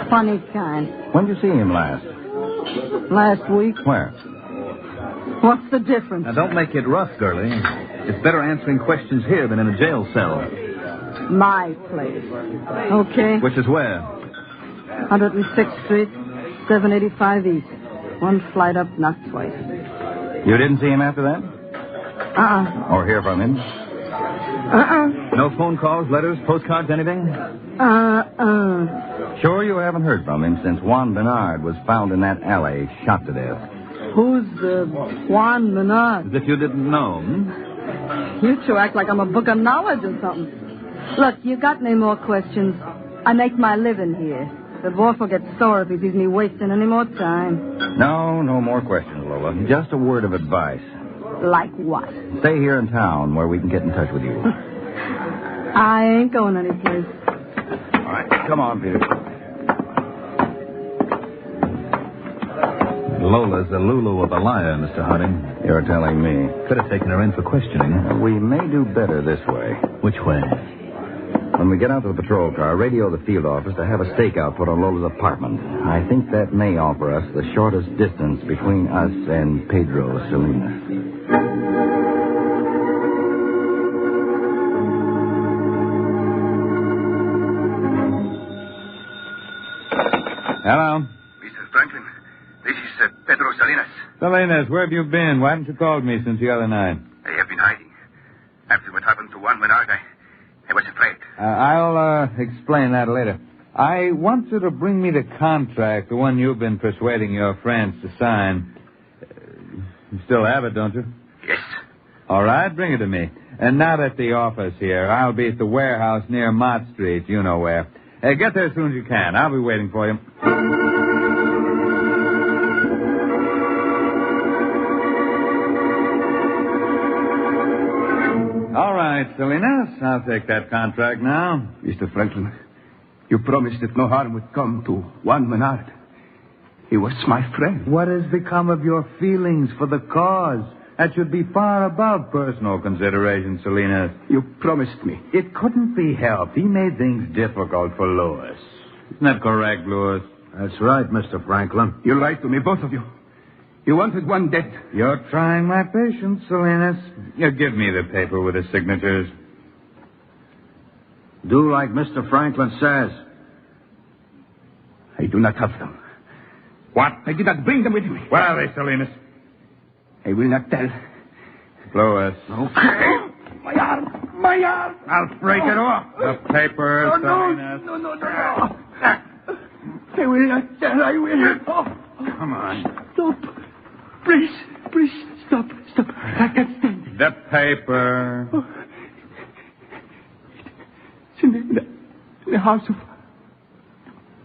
Funny kind. When did you see him last? Last week. Where? What's the difference? Now, don't make it rough, girlie. It's better answering questions here than in a jail cell. My place. Okay. Which is where? 106th Street, 785 East. One flight up, not twice. You didn't see him after that? Uh-uh. Or hear from him? Uh-uh. No phone calls, letters, postcards, anything? Sure you haven't heard from him since Juan Menard was found in that alley, shot to death. Who's Juan Menard? As if you didn't know, You two act like I'm a book of knowledge or something. Look, you got any more questions? I make my living here. The boss will get sore if he sees me wasting any more time. No more questions, Lola. Just a word of advice. Like what? Stay here in town where we can get in touch with you. I ain't going anyplace. All right, come on, Peter. Lola's the Lulu of the liar, Mr. Harding. You're telling me. Could have taken her in for questioning. We may do better this way. Which way? When we get out to the patrol car, radio the field office to have a stakeout put on Lola's apartment. I think that may offer us the shortest distance between us and Pedro Salinas. Hello. Mrs. Franklin, this is Pedro Salinas. Salinas, where have you been? Why haven't you called me since the other night? I have been hiding. After what happened to Juan Menard, I was afraid. I'll explain that later. I want you to bring me the contract, the one you've been persuading your friends to sign. You still have it, don't you? Yes. All right, bring it to me. And not at the office here. I'll be at the warehouse near Mott Street. You know where. Hey, get there as soon as you can. I'll be waiting for you. All right, Salinas. I'll take that contract now. Mr. Franklin, you promised that no harm would come to Juan Menard. He was my friend. What has become of your feelings for the cause? That should be far above personal consideration, Salinas. You promised me. It couldn't be helped. He made things difficult for Lewis. Isn't that correct, Lewis? That's right, Mr. Franklin. You lied to me, both of you. You wanted one dead. You're trying my patience, Salinas. You give me the paper with the signatures. Do like Mr. Franklin says. I do not have them. What? I did not bring them with me. Where are they, Salinas? I will not tell. Lewis. Okay. My arm. My arm. I'll break it off. The paper, Salinas. No. I will not tell. I will. Come on. Stop. Please, stop. I can't stand it. The paper. It's in the house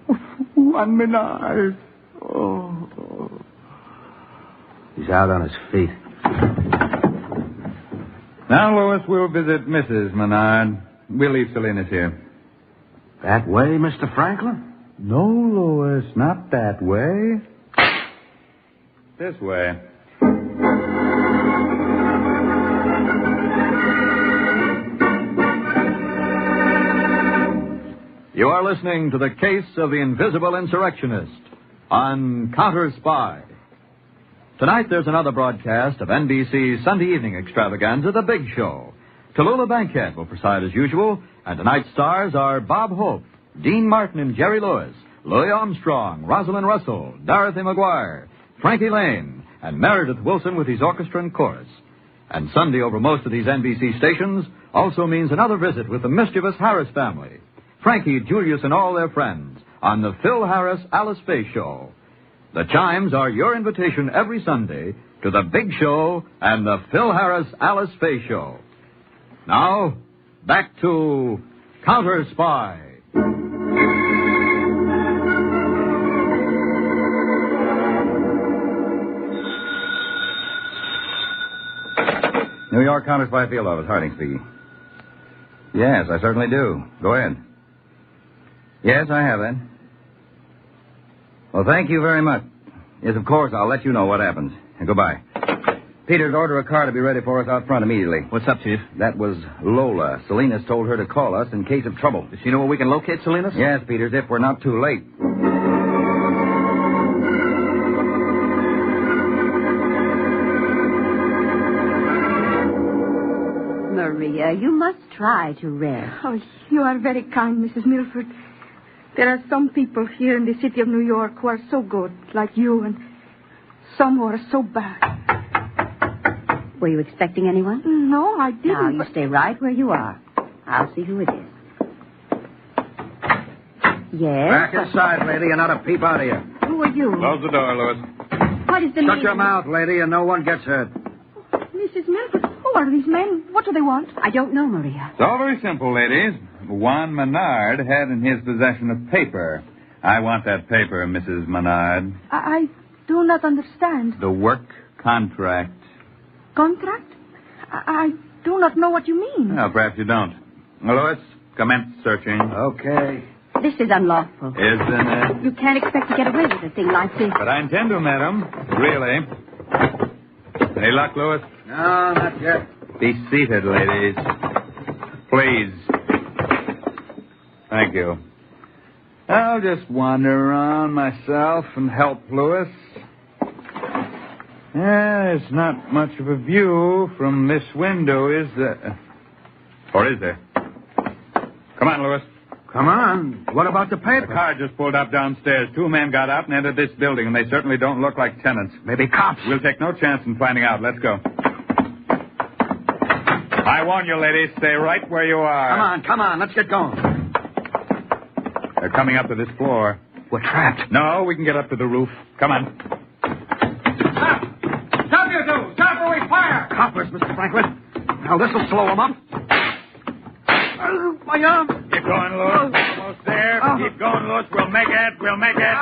of Juan Menard. Oh. He's out on his feet. Now, Lewis, we'll visit Mrs. Menard. We'll leave Salinas here. That way, Mr. Franklin? No, Lewis, not that way. This way. You are listening to the case of the invisible insurrectionist on Counterspy. Tonight there's another broadcast of NBC's Sunday evening extravaganza, The Big Show. Tallulah Bankhead will preside as usual, and tonight's stars are Bob Hope, Dean Martin and Jerry Lewis, Louis Armstrong, Rosalind Russell, Dorothy McGuire, Frankie Lane, and Meredith Wilson with his orchestra and chorus. And Sunday over most of these NBC stations also means another visit with the mischievous Harris family. Frankie, Julius, and all their friends on the Phil Harris Alice Faye Show. The chimes are your invitation every Sunday to the Big Show and the Phil Harris Alice Faye Show. Now, back to Counterspy. New York Counterspy Field Office, Harding speaking. Yes, I certainly do. Go ahead. Yes, I have that. Well, thank you very much. Yes, of course, I'll let you know what happens. And goodbye. Peters, order a car to be ready for us out front immediately. What's up, Chief? That was Lola. Salinas told her to call us in case of trouble. Does she know where we can locate Salinas? Yes, Peters, if we're not too late. Maria, you must try to rest. Oh, you are very kind, Mrs. Milford. There are some people here in the city of New York who are so good, like you, and some who are so bad. Were you expecting anyone? No, I didn't. Now, you stay right where you are. I'll see who it is. Yes? Back inside, lady, and not a peep out of you. Who are you? Close the door, Lewis. What is the Shut meaning? your mouth, lady, and no one gets hurt. Mrs. Milford, who are these men? What do they want? I don't know, Maria. It's all very simple, ladies. Juan Menard had in his possession a paper. I want that paper, Mrs. Menard. I do not understand. The work contract. Contract? I do not know what you mean. Well, perhaps you don't. Lewis, commence searching. Okay. This is unlawful. Isn't it? You can't expect to get away with a thing like this. But I intend to, madam. Really. Any luck, Lewis? No, not yet. Be seated, ladies. Please. Thank you. I'll just wander around myself and help Lewis. Yeah, there's not much of a view from this window, is there? Or is there? Come on, Lewis. Come on. What about the paper? The car just pulled up downstairs. 2 men got out and entered this building, and they certainly don't look like tenants. Maybe cops. We'll take no chance in finding out. Let's go. I warn you, ladies, stay right where you are. Come on. Let's get going. They're coming up to this floor. We're trapped. No, we can get up to the roof. Come on. Stop, you two! Stop or we fire! Coppers, Mr. Franklin. Now, this'll slow them up. My arm. Keep going, Lewis. Almost there. Keep going, Lewis. We'll make it. We'll make it.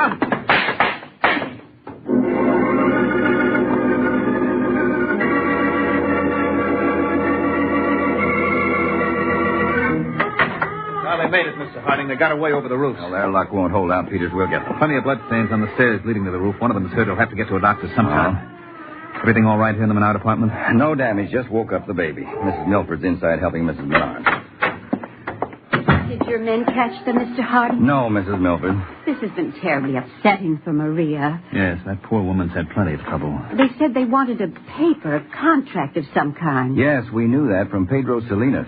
They made it, Mr. Harding. They got away over the roof. Well, their luck won't hold out, Peters. We'll get them. Plenty of bloodstains on the stairs leading to the roof. One of them's hurt. He'll have to get to a doctor sometime. Everything all right here in the Menard apartment? No damage. Just woke up the baby. Mrs. Milford's inside helping Mrs. Menard. Did your men catch them, Mr. Harding? No, Mrs. Milford. This has been terribly upsetting for Maria. Yes, that poor woman's had plenty of trouble. They said they wanted a paper, a contract of some kind. Yes, we knew that from Pedro Salinas.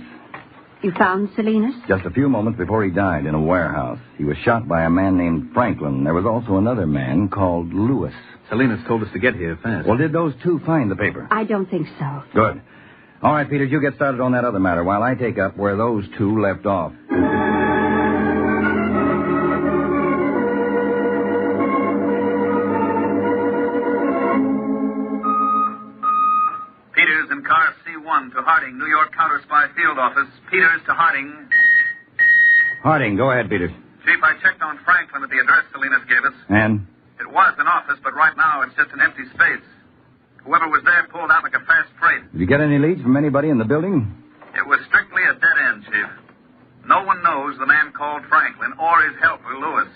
You found Salinas? Just a few moments before he died in a warehouse. He was shot by a man named Franklin. There was also another man called Lewis. Salinas told us to get here fast. Well, did those two find the paper? I don't think so. Good. All right, Peters, you get started on that other matter while I take up where those two left off. Peters in car C1 to Harding, New York Counterspy Field Office. Peters to Harding. Harding, go ahead, Peters. Chief, I checked on Franklin at the address Salinas gave us. And? It was an office, but right now it's just an empty space. Whoever was there pulled out like a fast freight. Did you get any leads from anybody in the building? It was strictly a dead end, Chief. No one knows the man called Franklin or his helper, Lewis.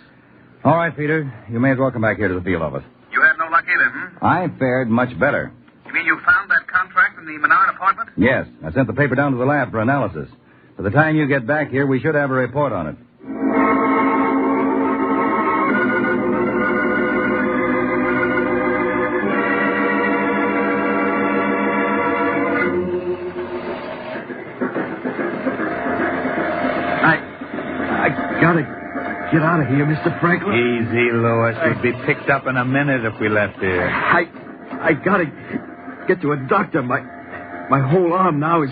All right, Peter. You may as well come back here to the field office. You had no luck either, I fared much better. You mean you found that contract in the Menard apartment? Yes. I sent the paper down to the lab for analysis. By the time you get back here, we should have a report on it. I gotta get out of here, Mr. Franklin. Easy, Lewis. We'd be picked up in a minute if we left here. I gotta get to a doctor. My whole arm now is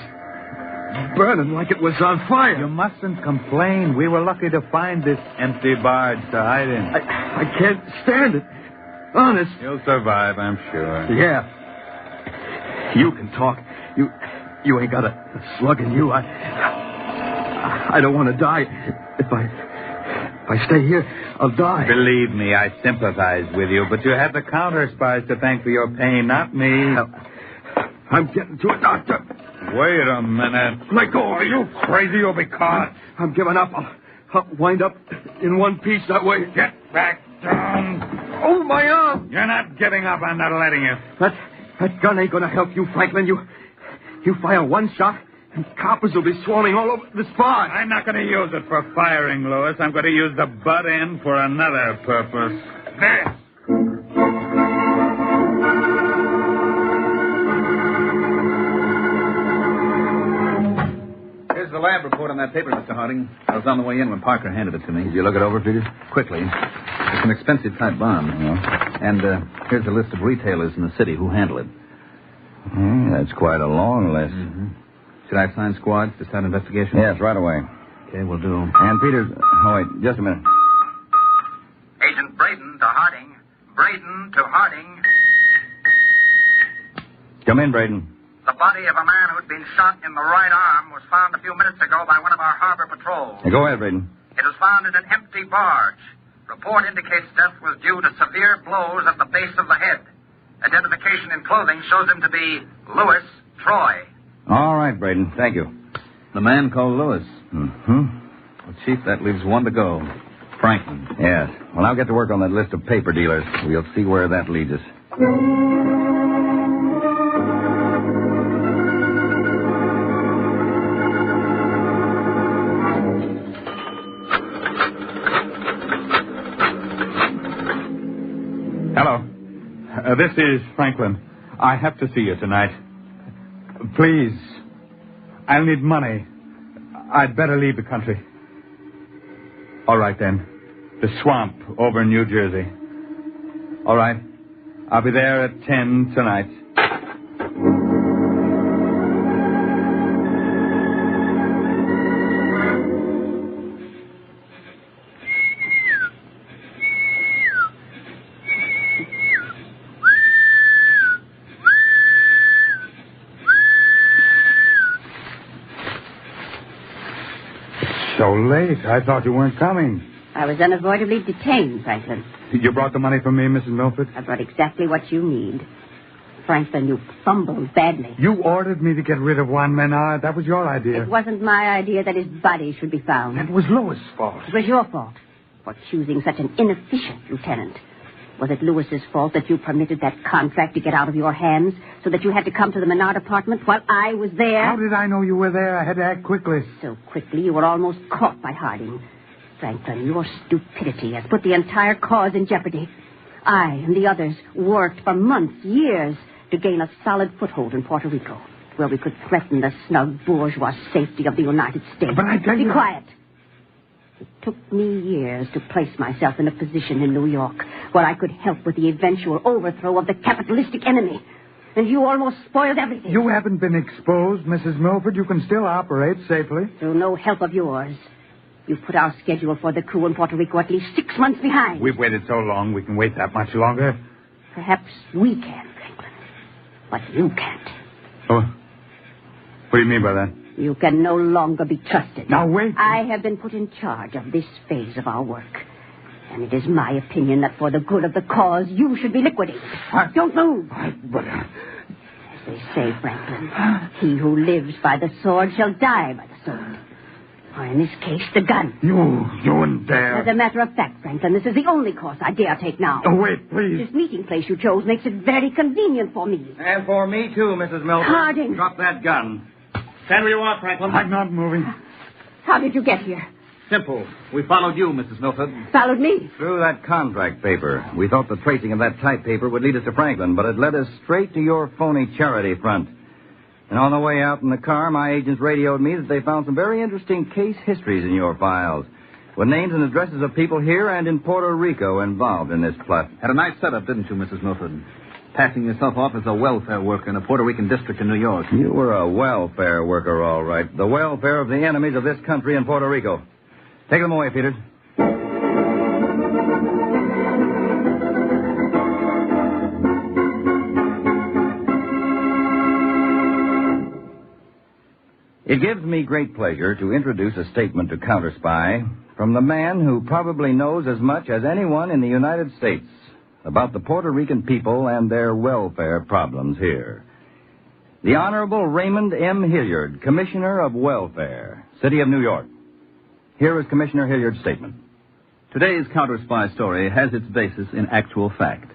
burning like it was on fire. You mustn't complain. We were lucky to find this empty barge to hide in. I can't stand it. Honest. You'll survive, I'm sure. Yeah. You can talk. You ain't got a slug in you. I don't want to die. If I stay here, I'll die. Believe me, I sympathize with you, but you have the counterspies to thank for your pain, not me. I'm getting to a doctor. Wait a minute. Let go. Are you crazy? You'll be caught. I'm giving up. I'll wind up in one piece that way. Get back down. Oh, my arm. You're not giving up. I'm not letting you. That gun ain't going to help you, Franklin. You fire one shot, and coppers will be swarming all over this barge. I'm not going to use it for firing, Lewis. I'm going to use the butt end for another purpose. This. Here's the lab report on that paper, Mr. Harding. I was on the way in when Parker handed it to me. Did you look it over, Peter? Quickly. It's an expensive type bomb. Yeah. And here's a list of retailers in the city who handle it. That's quite a long list. Mm-hmm. Should I assign squads to start investigation? Yes, right away. Okay, we'll do. And Peter... Oh, wait, just a minute. Agent Braden to Harding. Braden to Harding. Come in, Braden. The body of a man who'd been shot in the right arm was found a few minutes ago by one of our harbor patrols. Hey, go ahead, Braden. It was found in an empty barge. Report indicates death was due to severe blows at the base of the head. Identification in clothing shows him to be Lewis, Troy. All right, Braden. Thank you. The man called Lewis. Mm-hmm. Well, Chief, that leaves one to go. Franklin. Yes. Well, I'll get to work on that list of paper dealers. We'll see where that leads us. Hello. This is Franklin. I have to see you tonight. Please. I'll need money. I'd better leave the country. All right, then. The swamp over in New Jersey. All right. I'll be there at 10 tonight. So late. I thought you weren't coming. I was unavoidably detained, Franklin. You brought the money for me, Mrs. Milford? I brought exactly what you need. Franklin, you fumbled badly. You ordered me to get rid of Juan Menard. That was your idea. It wasn't my idea that his body should be found. That was Louis' fault. It was your fault for choosing such an inefficient lieutenant. Was it Lewis's fault that you permitted that contract to get out of your hands so that you had to come to the Menard apartment while I was there? How did I know you were there? I had to act quickly. So quickly you were almost caught by Harding. Franklin, your stupidity has put the entire cause in jeopardy. I and the others worked for months, years, to gain a solid foothold in Puerto Rico, where we could threaten the snug bourgeois safety of the United States. But I tell you... Be quiet. It took me years to place myself in a position in New York where I could help with the eventual overthrow of the capitalistic enemy. And you almost spoiled everything. You haven't been exposed, Mrs. Milford. You can still operate safely. Through no help of yours. You put our schedule for the coup in Puerto Rico at least 6 months behind. We've waited so long, we can wait that much longer. Perhaps we can, Franklin. But you can't. Oh, what do you mean by that? You can no longer be trusted. Now, wait. I have been put in charge of this phase of our work. And it is my opinion that for the good of the cause, you should be liquidated. Don't move. But... As they say, Franklin, he who lives by the sword shall die by the sword. Or in this case, the gun. You wouldn't dare. As a matter of fact, Franklin, this is the only course I dare take now. Oh, wait, please. This meeting place you chose makes it very convenient for me. And for me, too, Mrs. Milford. Harding. Drop that gun. Stand where you are, Franklin. I'm not moving. How did you get here? Simple. We followed you, Mrs. Milford. Followed me. Through that contract paper. We thought the tracing of that type paper would lead us to Franklin, but it led us straight to your phony charity front. And on the way out in the car, my agents radioed me that they found some very interesting case histories in your files, with names and addresses of people here and in Puerto Rico involved in this plot. Had a nice setup, didn't you, Mrs. Milford? Passing yourself off as a welfare worker in a Puerto Rican district in New York. You were a welfare worker, all right. The welfare of the enemies of this country and Puerto Rico. Take them away, Peters. It gives me great pleasure to introduce a statement to Counterspy from the man who probably knows as much as anyone in the United States about the Puerto Rican people and their welfare problems here. The Honorable Raymond M. Hilliard, Commissioner of Welfare, City of New York. Here is Commissioner Hilliard's statement. Today's Counterspy story has its basis in actual fact.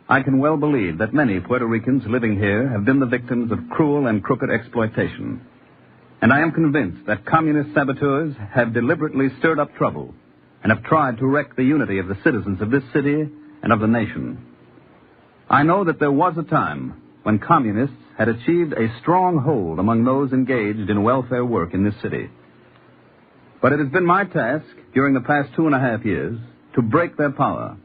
I can well believe that many Puerto Ricans living here have been the victims of cruel and crooked exploitation. And I am convinced that communist saboteurs have deliberately stirred up trouble and have tried to wreck the unity of the citizens of this city and of the nation. I know that there was a time when communists had achieved a strong hold among those engaged in welfare work in this city. But it has been my task during the past 2.5 years to break their power,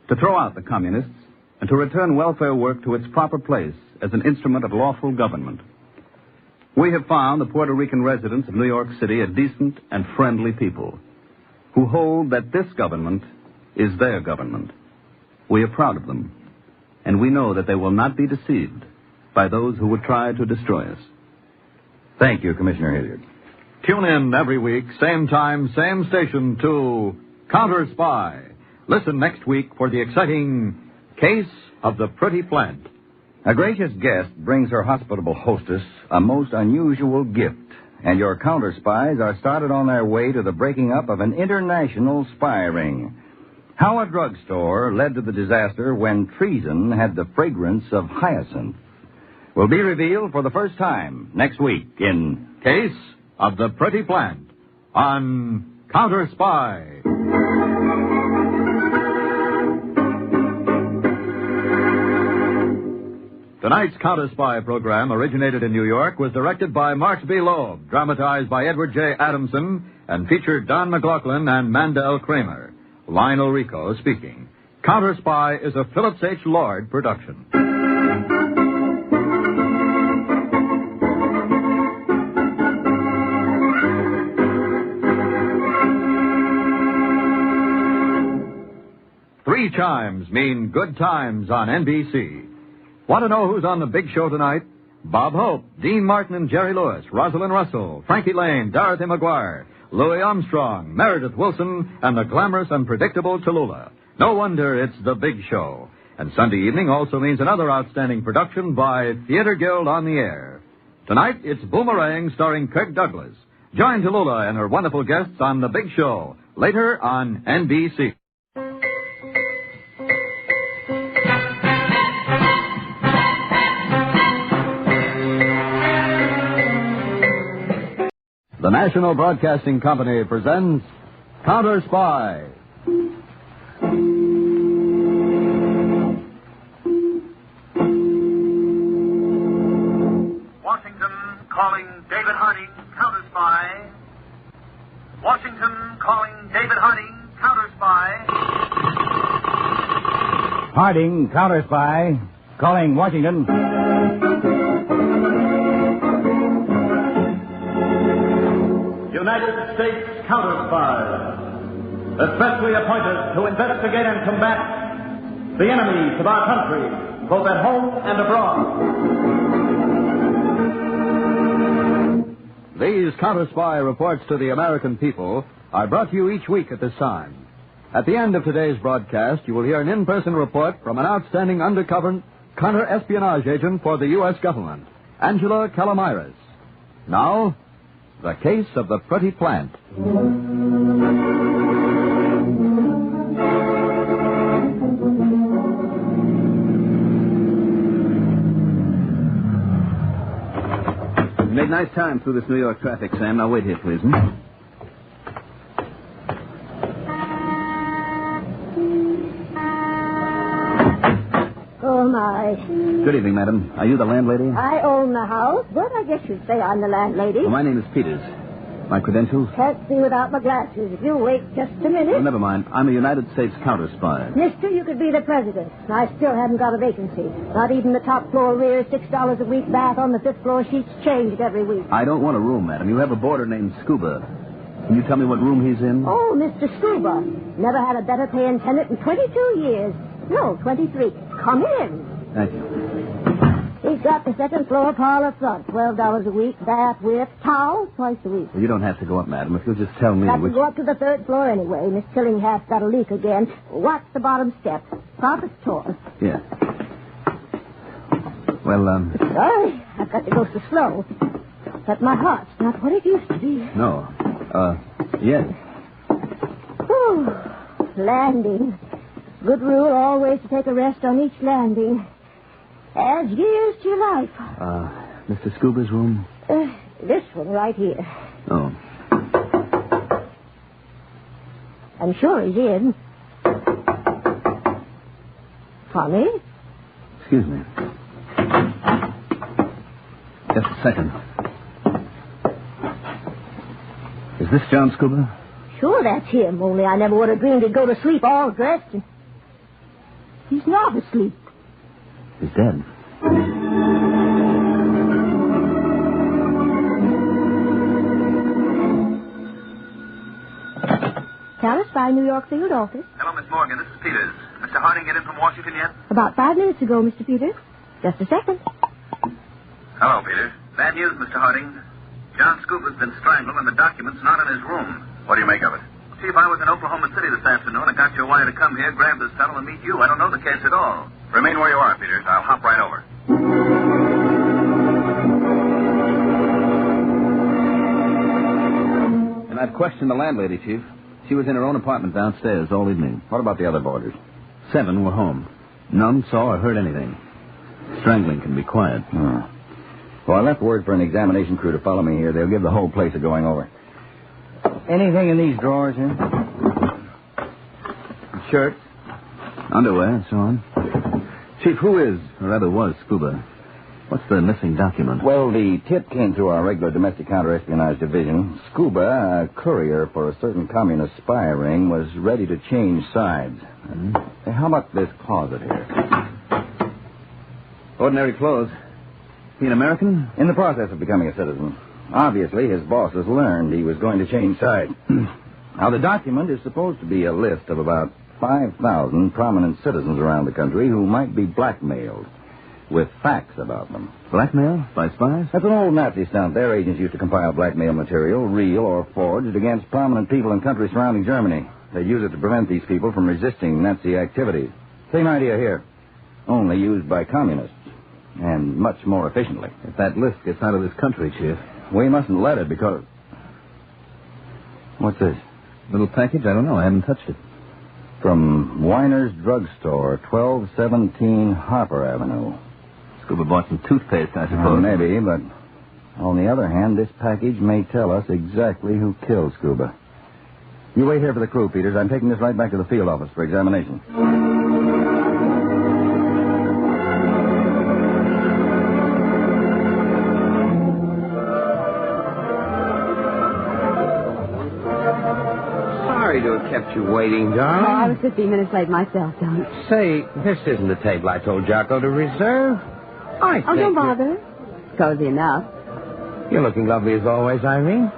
to throw out the communists, and to return welfare work to its proper place as an instrument of lawful government. We have found the Puerto Rican residents of New York City a decent and friendly people who hold that this government is their government. We are proud of them, and we know that they will not be deceived by those who would try to destroy us. Thank you, Commissioner Hilliard. Tune in every week, same time, same station, to Counterspy. Listen next week for the exciting Case of the Pretty Plant. A gracious guest brings her hospitable hostess a most unusual gift, and your counterspies are started on their way to the breaking up of an international spy ring. How a drugstore led to the disaster when treason had the fragrance of hyacinth will be revealed for the first time next week in Case of the Pretty Plant on Counterspy. Tonight's Counterspy program, originated in New York, was directed by Mark B. Loeb, dramatized by Edward J. Adamson, and featured Don McLaughlin and Manda L. Kramer. Lionel Rico speaking. Counterspy is a Phillips H. Lord production. Three chimes mean good times on NBC. Want to know who's on the big show tonight? Bob Hope, Dean Martin and Jerry Lewis, Rosalind Russell, Frankie Lane, Dorothy McGuire, Louis Armstrong, Meredith Wilson, and the glamorous and predictable Tallulah. No wonder it's the big show. And Sunday evening also means another outstanding production by Theater Guild on the Air. Tonight, it's Boomerang starring Kirk Douglas. Join Tallulah and her wonderful guests on the big show, later on NBC. The National Broadcasting Company presents Counterspy. Washington calling David Harding, Counterspy. Washington calling David Harding, Counterspy. Harding, Counterspy, calling Washington. United States Counterspies, especially appointed to investigate and combat the enemies of our country, both at home and abroad. These Counterspy reports to the American people are brought to you each week at this time. At the end of today's broadcast, you will hear an in-person report from an outstanding undercover counter-espionage agent for the U.S. government, Angela Calamiris. Now, the Case of the Pretty Plant. Made nice time through this New York traffic, Sam. Now wait here, please. Oh, my. Good evening, madam. Are you the landlady? I own the house, but I guess you'd say I'm the landlady. Well, my name is Peters. My credentials? Can't see without my glasses. If you'll wait just a minute. Well, never mind. I'm a United States counter-spy. Mister, you could be the president. I still haven't got a vacancy. Not even the top floor rear, $6 a week bath on the fifth floor sheets changed every week. I don't want a room, madam. You have a boarder named Scuba. Can you tell me what room he's in? Oh, Mr. Scuba. Never had a better paying tenant in 22 years. No, 23. Come in. Thank you. He's got the second floor parlor front, $12 a week, bath with towel twice a week. Well, you don't have to go up, madam. If you'll just tell me Got to which... go up to the third floor anyway. Miss Tillinghaft's got a leak again. Watch the bottom step. Prophet's tour. Yeah. Well, Sorry, I've got to go so slow. But my heart's not what it used to be. No. Yes. Whew. Landing. Good rule always to take a rest on each landing. Adds years to your life. Mr. Scuba's room? This one right here. Oh. I'm sure he's in. Tommy? Excuse me. Just a second. Is this John Scuba? Sure, that's him, only I never would have dreamed he'd go to sleep all dressed. And... He's not asleep. He's dead. Counterspy, New York field office. Hello, Miss Morgan. This is Peters. Mr. Harding get in from Washington yet? About 5 minutes ago, Mr. Peters. Just a second. Hello, Peters. Bad news, Mr. Harding. John Scuba's been strangled and the document's not in his room. What do you make of it? See, if I was in Oklahoma City this afternoon and got your wire to come here, grab this fellow, and meet you, I don't know the case at all. Remain where you are, Peters. I'll hop right over. questioned the landlady, Chief. She was in her own apartment downstairs all evening. What about the other boarders? 7 were home. None saw or heard anything. Strangling can be quiet. Oh. Well, I left word for an examination crew to follow me here. They'll give the whole place a going over. Anything in these drawers here? Shirts, underwear, and so on. Chief, who is, or rather was, Scuba? What's the missing document? Well, the tip came through our regular domestic counter-espionage division. Scuba, a courier for a certain communist spy ring, was ready to change sides. Hey, how about this closet here? Ordinary clothes. He an American? In the process of becoming a citizen. Obviously, his bosses learned he was going to change sides. Now, the document is supposed to be a list of about 5,000 prominent citizens around the country who might be blackmailed with facts about them. Blackmail? By spies? That's an old Nazi stunt. Their agents used to compile blackmail material, real or forged, against prominent people in countries surrounding Germany. They use it to prevent these people from resisting Nazi activities. Same idea here, only used by communists, and much more efficiently. If that list gets out of this country, Chief. We mustn't let it because... What's this? Little package? I don't know. I haven't touched it. From Weiner's Drugstore, 1217 Harper Avenue. Scuba bought some toothpaste, I suppose. Maybe, but on the other hand, this package may tell us exactly who killed Scuba. You wait here for the crew, Peters. I'm taking this right back to the field office for examination. Sorry to have kept you waiting, darling. I was 15 minutes late myself, Don. Say, this isn't the table I told Jocko to reserve. Don't bother. Cozy enough. You're looking lovely as always, Irene.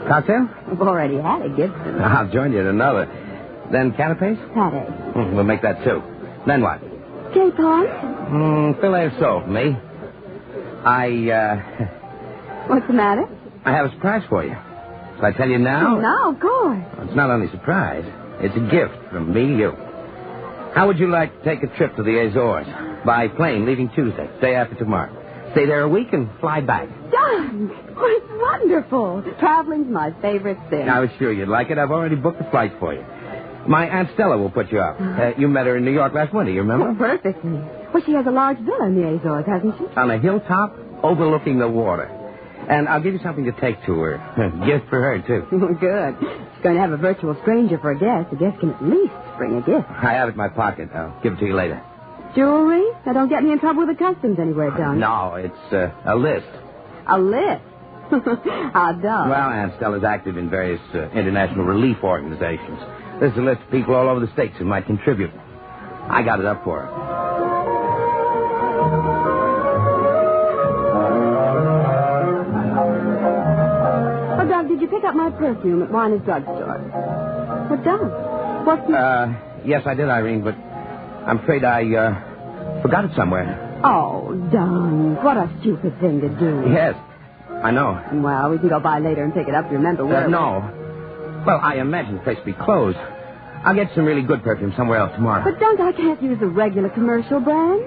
Cocktail? I've already had a Gibson. I'll join you in another. Then canapes? Pate. We'll make that too. Then what? J-Pons? Filet of soul for me. What's the matter? I have a surprise for you. Shall I tell you now? No, of course. It's not only a surprise. It's a gift from me to you. How would you like to take a trip to the Azores? By plane, leaving Tuesday, day after tomorrow. Stay there a week and fly back. Don! Oh, it's wonderful. Traveling's my favorite thing. I was sure you'd like it. I've already booked the flight for you. My Aunt Stella will put you up. You met her in New York last winter, you remember? Oh, perfectly. Well, she has a large villa in the Azores, hasn't she? On a hilltop overlooking the water. And I'll give you something to take to her. Gift for her, too. Good. She's going to have a virtual stranger for a guest. A guest can at least bring a gift. I have it in my pocket. I'll give it to you later. Jewelry? Now, don't get me in trouble with the customs anywhere, Don. No, it's a list. A list? How dumb. Well, Aunt Stella's active in various international relief organizations. This is a list of people all over the states who might contribute. I got it up for her. Oh, Doug, did you pick up my perfume at Weiner's Drugstore? Well, Doug, what's the... Yes, I did, Irene, but I'm afraid I forgot it somewhere. Oh, Don, what a stupid thing to do. Yes, I know. Well, we can go by later and pick it up. Remember where... No. Well, I imagine the place will be closed. I'll get some really good perfume somewhere else tomorrow. But, Dunk, I can't use the regular commercial brand.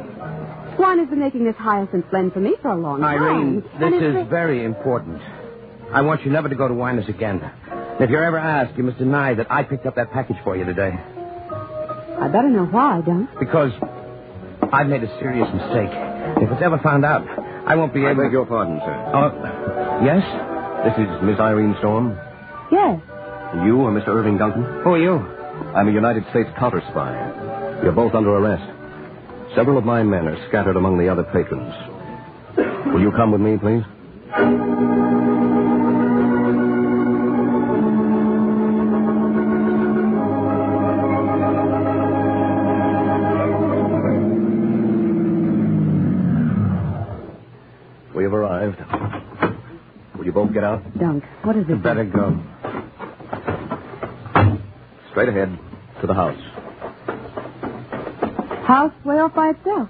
Weiner's been making this hyacinth blend for me for a long time. Irene, this is very important. I want you never to go to Weiner's again. And if you're ever asked, you must deny that I picked up that package for you today. I better know why, Dunk. Because I've made a serious mistake. If it's ever found out, I won't be able... I beg your pardon, sir. Yes? This is Miss Irene Storm? Yes. You are Mr. Irving Duncan? Who are you? I'm a United States counterspy. You're both under arrest. Several of my men are scattered among the other patrons. Will you come with me, please? We have arrived. Will you both get out? Dunk, what is it? You better go. Straight ahead to the house. House way off by itself.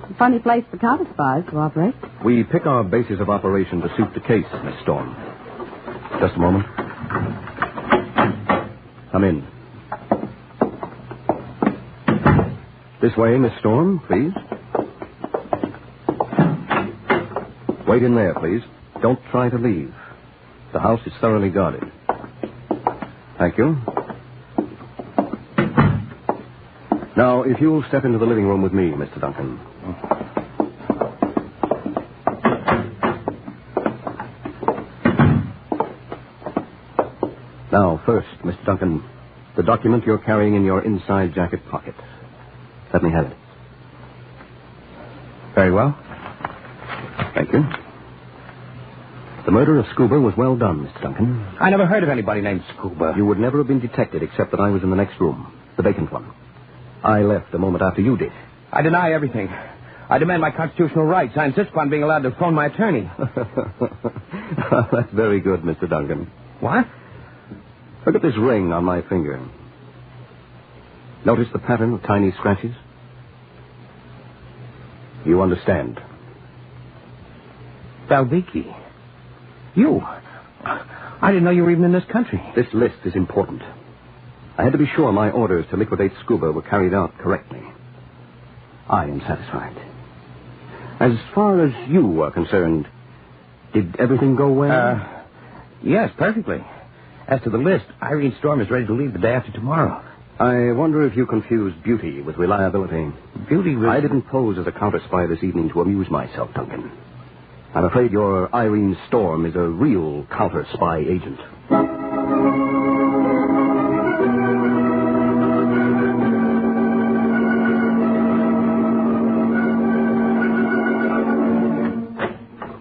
A funny place for counter-spies to operate. We pick our bases of operation to suit the case, Miss Storm. Just a moment. Come in. This way, Miss Storm, please. Wait in there, please. Don't try to leave. The house is thoroughly guarded. Thank you. Now, if you'll step into the living room with me, Mr. Duncan. Now, first, Mr. Duncan, the document you're carrying in your inside jacket pocket. Let me have it. Very well. Thank you. The murder of Scuba was well done, Mr. Duncan. I never heard of anybody named Scuba. You would never have been detected except that I was in the next room, the vacant one. I left a moment after you did. I deny everything. I demand my constitutional rights. I insist upon being allowed to phone my attorney. That's very good, Mr. Duncan. What? Look at this ring on my finger. Notice the pattern of tiny scratches? You understand. Valviki. You. I didn't know you were even in this country. This list is important. I had to be sure my orders to liquidate Scuba were carried out correctly. I am satisfied. As far as you are concerned, did everything go well? Yes, perfectly. As to the list, Irene Storm is ready to leave the day after tomorrow. I wonder if you confuse beauty with reliability. Beauty was... I didn't pose as a counterspy this evening to amuse myself, Duncan. I'm afraid your Irene Storm is a real counter-spy agent.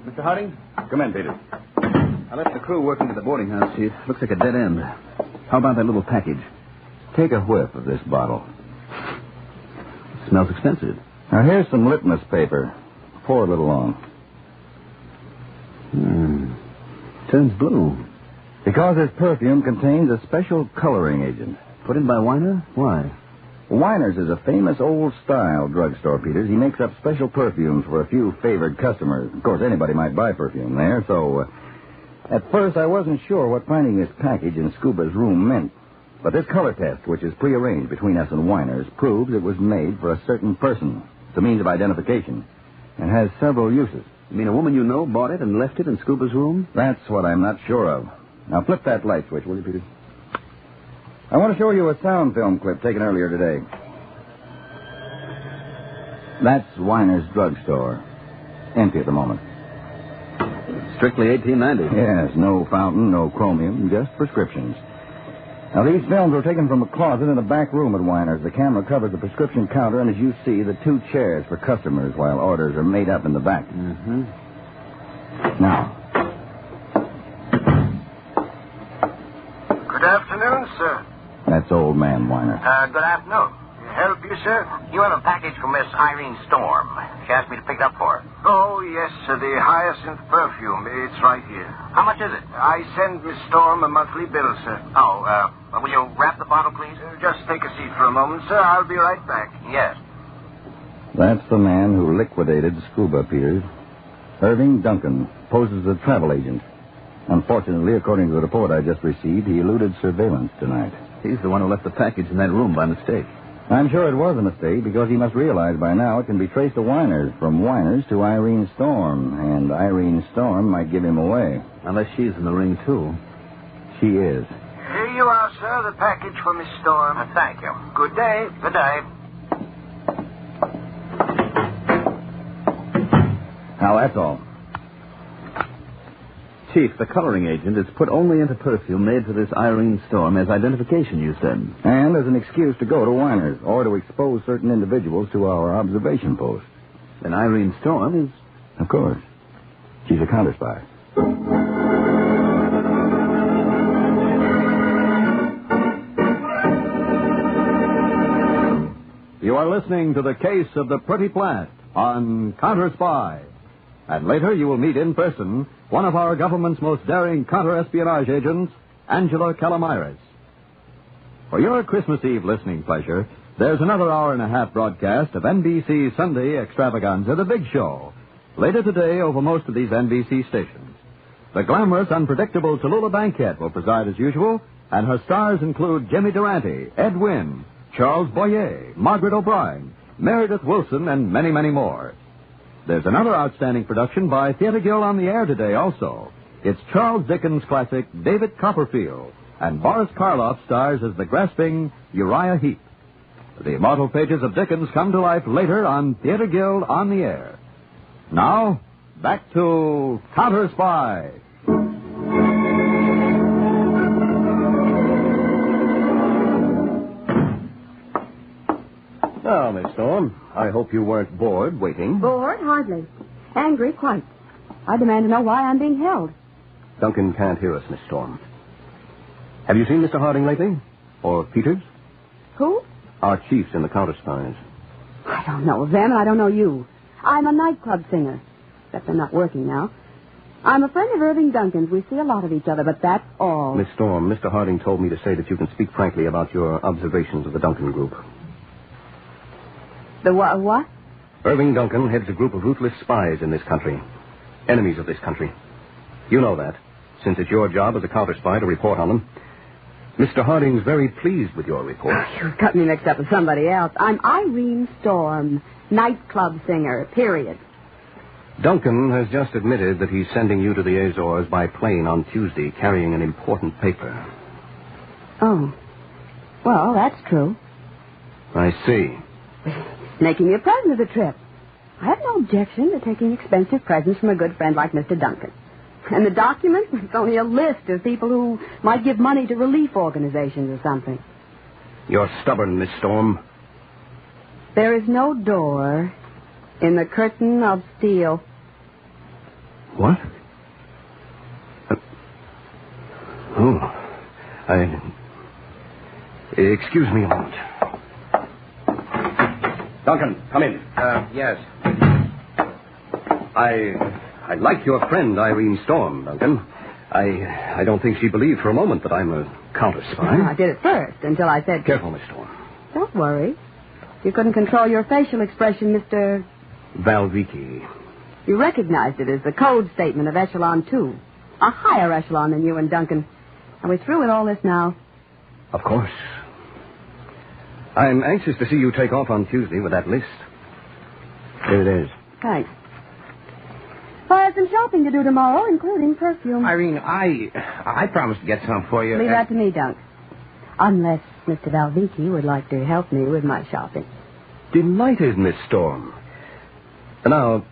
Mr. Harding? Come in, Peter. I left the crew working at the boarding house, Chief. Looks like a dead end. How about that little package? Take a whiff of this bottle. Smells expensive. Now, here's some litmus paper. Pour a little on. Turns blue. Because this perfume contains a special coloring agent. Put in by Weiner? Why? Weiner's is a famous old-style drugstore, Peters. He makes up special perfumes for a few favored customers. Of course, anybody might buy perfume there, so... At first, I wasn't sure what finding this package in Scuba's room meant. But this color test, which is prearranged between us and Weiner's, proves it was made for a certain person. It's a means of identification. And has several uses. You mean a woman you know bought it and left it in Scuba's room? That's what I'm not sure of. Now, flip that light switch, will you, Peter? I want to show you a sound film clip taken earlier today. That's Weiner's drugstore. Empty at the moment. Strictly 1890. Yes, no fountain, no chromium, just prescriptions. Now, these films were taken from a closet in the back room at Weiner's. The camera covers the prescription counter, and as you see, the 2 chairs for customers while orders are made up in the back. Mm-hmm. Now. Good afternoon, sir. That's old man Weiner. Good afternoon. Help you, sir? You have a package from Miss Irene Storm. She asked me to pick it up for her. Oh, yes, sir. The hyacinth perfume. It's right here. How much is it? I send Miss Storm a monthly bill, sir. Oh, will you wrap the bottle, please? Just take a seat for a moment, sir. I'll be right back. Yes. That's the man who liquidated Scuba, Peters. Irving Duncan poses as a travel agent. Unfortunately, according to the report I just received, he eluded surveillance tonight. He's the one who left the package in that room by mistake. I'm sure it was a mistake because he must realize by now it can be traced to Weiner's, from Weiner's to Irene Storm, and Irene Storm might give him away. Unless she's in the ring, too. She is. Here you are, sir, the package for Miss Storm. Thank you. Good day. Good day. Now, that's all. Chief, the coloring agent is put only into perfume made for this Irene Storm as identification, you said. And as an excuse to go to Weiner's, or to expose certain individuals to our observation post. Then Irene Storm is... Of course. She's a counterspy. You are listening to the case of the Pretty Plant on Counterspy. And later you will meet in person one of our government's most daring counter-espionage agents, Angela Calamiris. For your Christmas Eve listening pleasure, there's another 1.5 hour broadcast of NBC's Sunday extravaganza, The Big Show, later today over most of these NBC stations. The glamorous, unpredictable Tallulah Bankhead will preside as usual, and her stars include Jimmy Durante, Ed Wynn, Charles Boyer, Margaret O'Brien, Meredith Wilson, and many, many more. There's another outstanding production by Theatre Guild on the air today also. It's Charles Dickens' classic David Copperfield, and Boris Karloff stars as the grasping Uriah Heep. The immortal pages of Dickens come to life later on Theater Guild on the Air. Now, back to Counterspy. Now, Miss Storm, I hope you weren't bored waiting. Bored? Hardly. Angry? Quite. I demand to know why I'm being held. Duncan can't hear us, Miss Storm. Have you seen Mr. Harding lately? Or Peters? Who? Our chiefs in the Counterspies. I don't know them, and I don't know you. I'm a nightclub singer. Except I'm not working now. I'm a friend of Irving Duncan's. We see a lot of each other, but that's all. Miss Storm, Mr. Harding told me to say that you can speak frankly about your observations of the Duncan group. The what? Irving Duncan heads a group of ruthless spies in this country. Enemies of this country. You know that, since it's your job as a counterspy to report on them. Mr. Harding's very pleased with your report. You've got me mixed up with somebody else. I'm Irene Storm, nightclub singer, period. Duncan has just admitted that he's sending you to the Azores by plane on Tuesday, carrying an important paper. Oh. Well, that's true. I see. Making me a present of the trip. I have no objection to taking expensive presents from a good friend like Mr. Duncan. And the document? It's only a list of people who might give money to relief organizations or something. You're stubborn, Miss Storm. There is no door in the curtain of steel. What? Excuse me a moment. Duncan, come in. Yes. I like your friend, Irene Storm, Duncan. I don't think she believed for a moment that I'm a counterspy. I did it first, until I said... Careful, Miss Storm. Don't worry. You couldn't control your facial expression, Mr... Valviki. You recognized it as the code statement of Echelon 2. A higher echelon than you and Duncan. Are we through with all this now? Of course. I'm anxious to see you take off on Tuesday with that list. Here it is. Thanks. I have some shopping to do tomorrow, including perfume. Irene, I promised to get some for you. Leave that to me, Dunk. Unless Mr. Valviki would like to help me with my shopping. Delighted, Miss Storm. Now,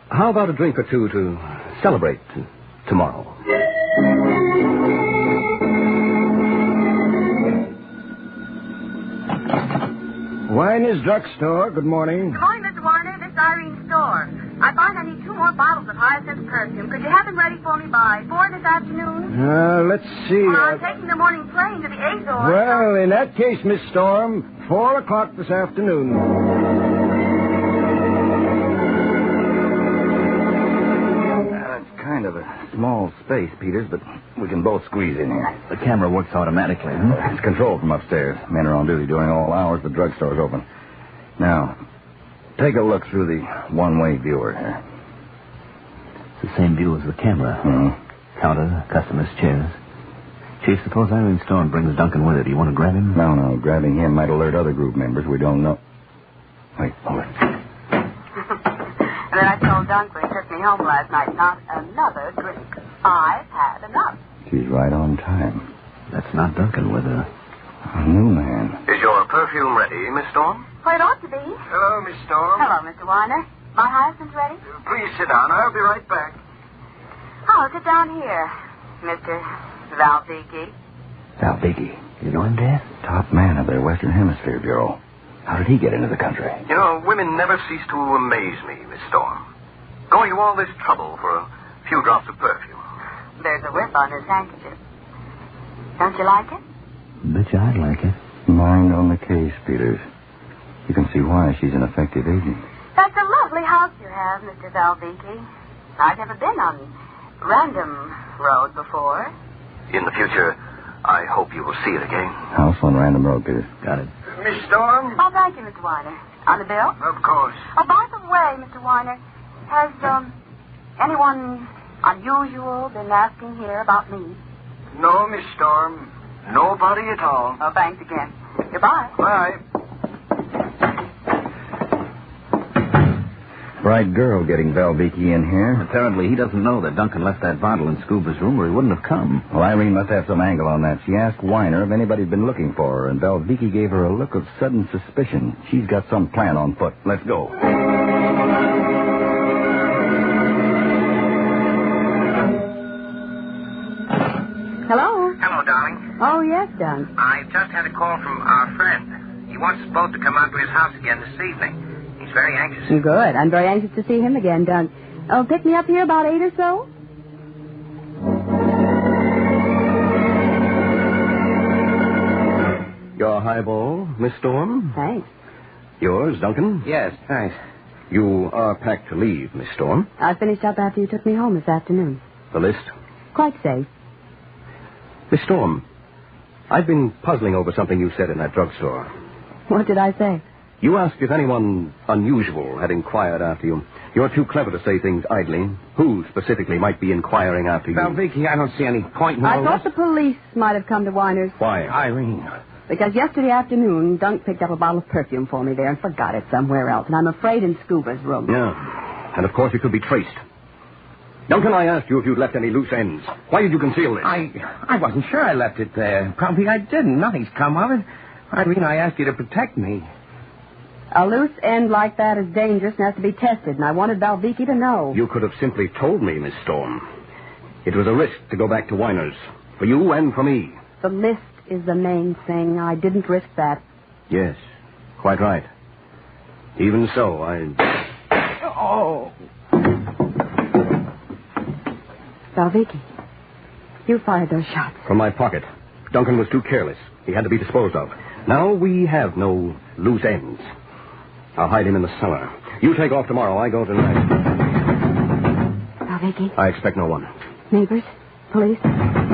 how about a drink or two to celebrate tomorrow? Winer's Drugstore, good morning. Good morning, Mr. Warner. This is Irene Store. I find I need 2 more bottles of hyacinth perfume. Could you have them ready for me by 4 this afternoon? Let's see. I'm taking the morning plane to the Azores. Well, in that case, Miss Storm, 4 o'clock this afternoon. It's kind of a small space, Peters, but we can both squeeze in here. The camera works automatically, huh? It's controlled from upstairs. Men are on duty during all hours. The drugstore's open. Now, take a look through the one-way viewer here. It's the same view as the camera. Mm-hmm. Counter, customers, chairs. Chief, suppose Irene Storm brings Duncan with her. Do you want to grab him? No. Grabbing him might alert other group members. We don't know. Wait, hold it. And then I told Duncan he took me home last night. Not another drink. I've had enough. She's right on time. That's not Duncan with her. A new man. Is your perfume ready, Miss Storm? Well, it ought to be. Hello, Miss Storm. Hello, Mr. Weiner. My hyacinth's ready? Please sit down. I'll be right back. Oh, sit down here, Mr. Valviki. Valviki. You know him, Dad? Top man of their Western Hemisphere Bureau. How did he get into the country? You know, women never cease to amaze me, Miss Storm. Going to all this trouble for a few drops of perfume. There's a whip on his handkerchief. Don't you like it? Bet you I'd like it. Mind on the case, Peters. You can see why she's an effective agent. That's a lovely house you have, Mr. Valviki. I've never been on Random Road before. In the future, I hope you will see it again. House on Random Road, Peters. Got it. Miss Storm? Oh, thank you, Mr. Weiner. On the bill? Of course. Oh, by the way, Mr. Weiner, has anyone unusual been asking here about me? No, Miss Storm. Nobody at all. Oh, thanks again. Goodbye. Bye. bright girl getting Valviki in here. Apparently, he doesn't know that Duncan left that bottle in Scuba's room or he wouldn't have come. Well, Irene must have some angle on that. She asked Weiner if anybody'd been looking for her, and Valviki gave her a look of sudden suspicion. She's got some plan on foot. Let's go. Hello? Hello, darling. Oh, yes, Don. I just had a call from our friend. He wants us both to come out to his house again this evening. He's very anxious. Good. I'm very anxious to see him again, Don. Oh, pick me up here about 8 or so? Your highball, Miss Storm? Thanks. Yours, Duncan? Yes, thanks. You are packed to leave, Miss Storm. I finished up after you took me home this afternoon. The list? Quite safe. Miss Storm, I've been puzzling over something you said in that drugstore. What did I say? You asked if anyone unusual had inquired after you. You're too clever to say things idly. Who specifically might be inquiring after you? Valviki, I don't see any point in all I thought this. the police might have come to Weiner's. Why? Irene. Because yesterday afternoon, Dunk picked up a bottle of perfume for me there and forgot it somewhere else. And I'm afraid in Scuba's room. Yeah. And of course it could be traced. Duncan, I asked you if you'd left any loose ends. Why did you conceal this? I wasn't sure I left it there. Probably I didn't. Nothing's come of it. Irene, I asked you to protect me. A loose end like that is dangerous and has to be tested, and I wanted Valviki to know. You could have simply told me, Miss Storm. It was a risk to go back to Weiner's. For you and for me. The list is the main thing. I didn't risk that. Yes, quite right. Even so, Oh. Valviki, you fired those shots. From my pocket. Duncan was too careless. He had to be disposed of. Now we have no loose ends. I'll hide him in the cellar. You take off tomorrow. I go tonight. Valviki? I expect no one. Neighbors? Police?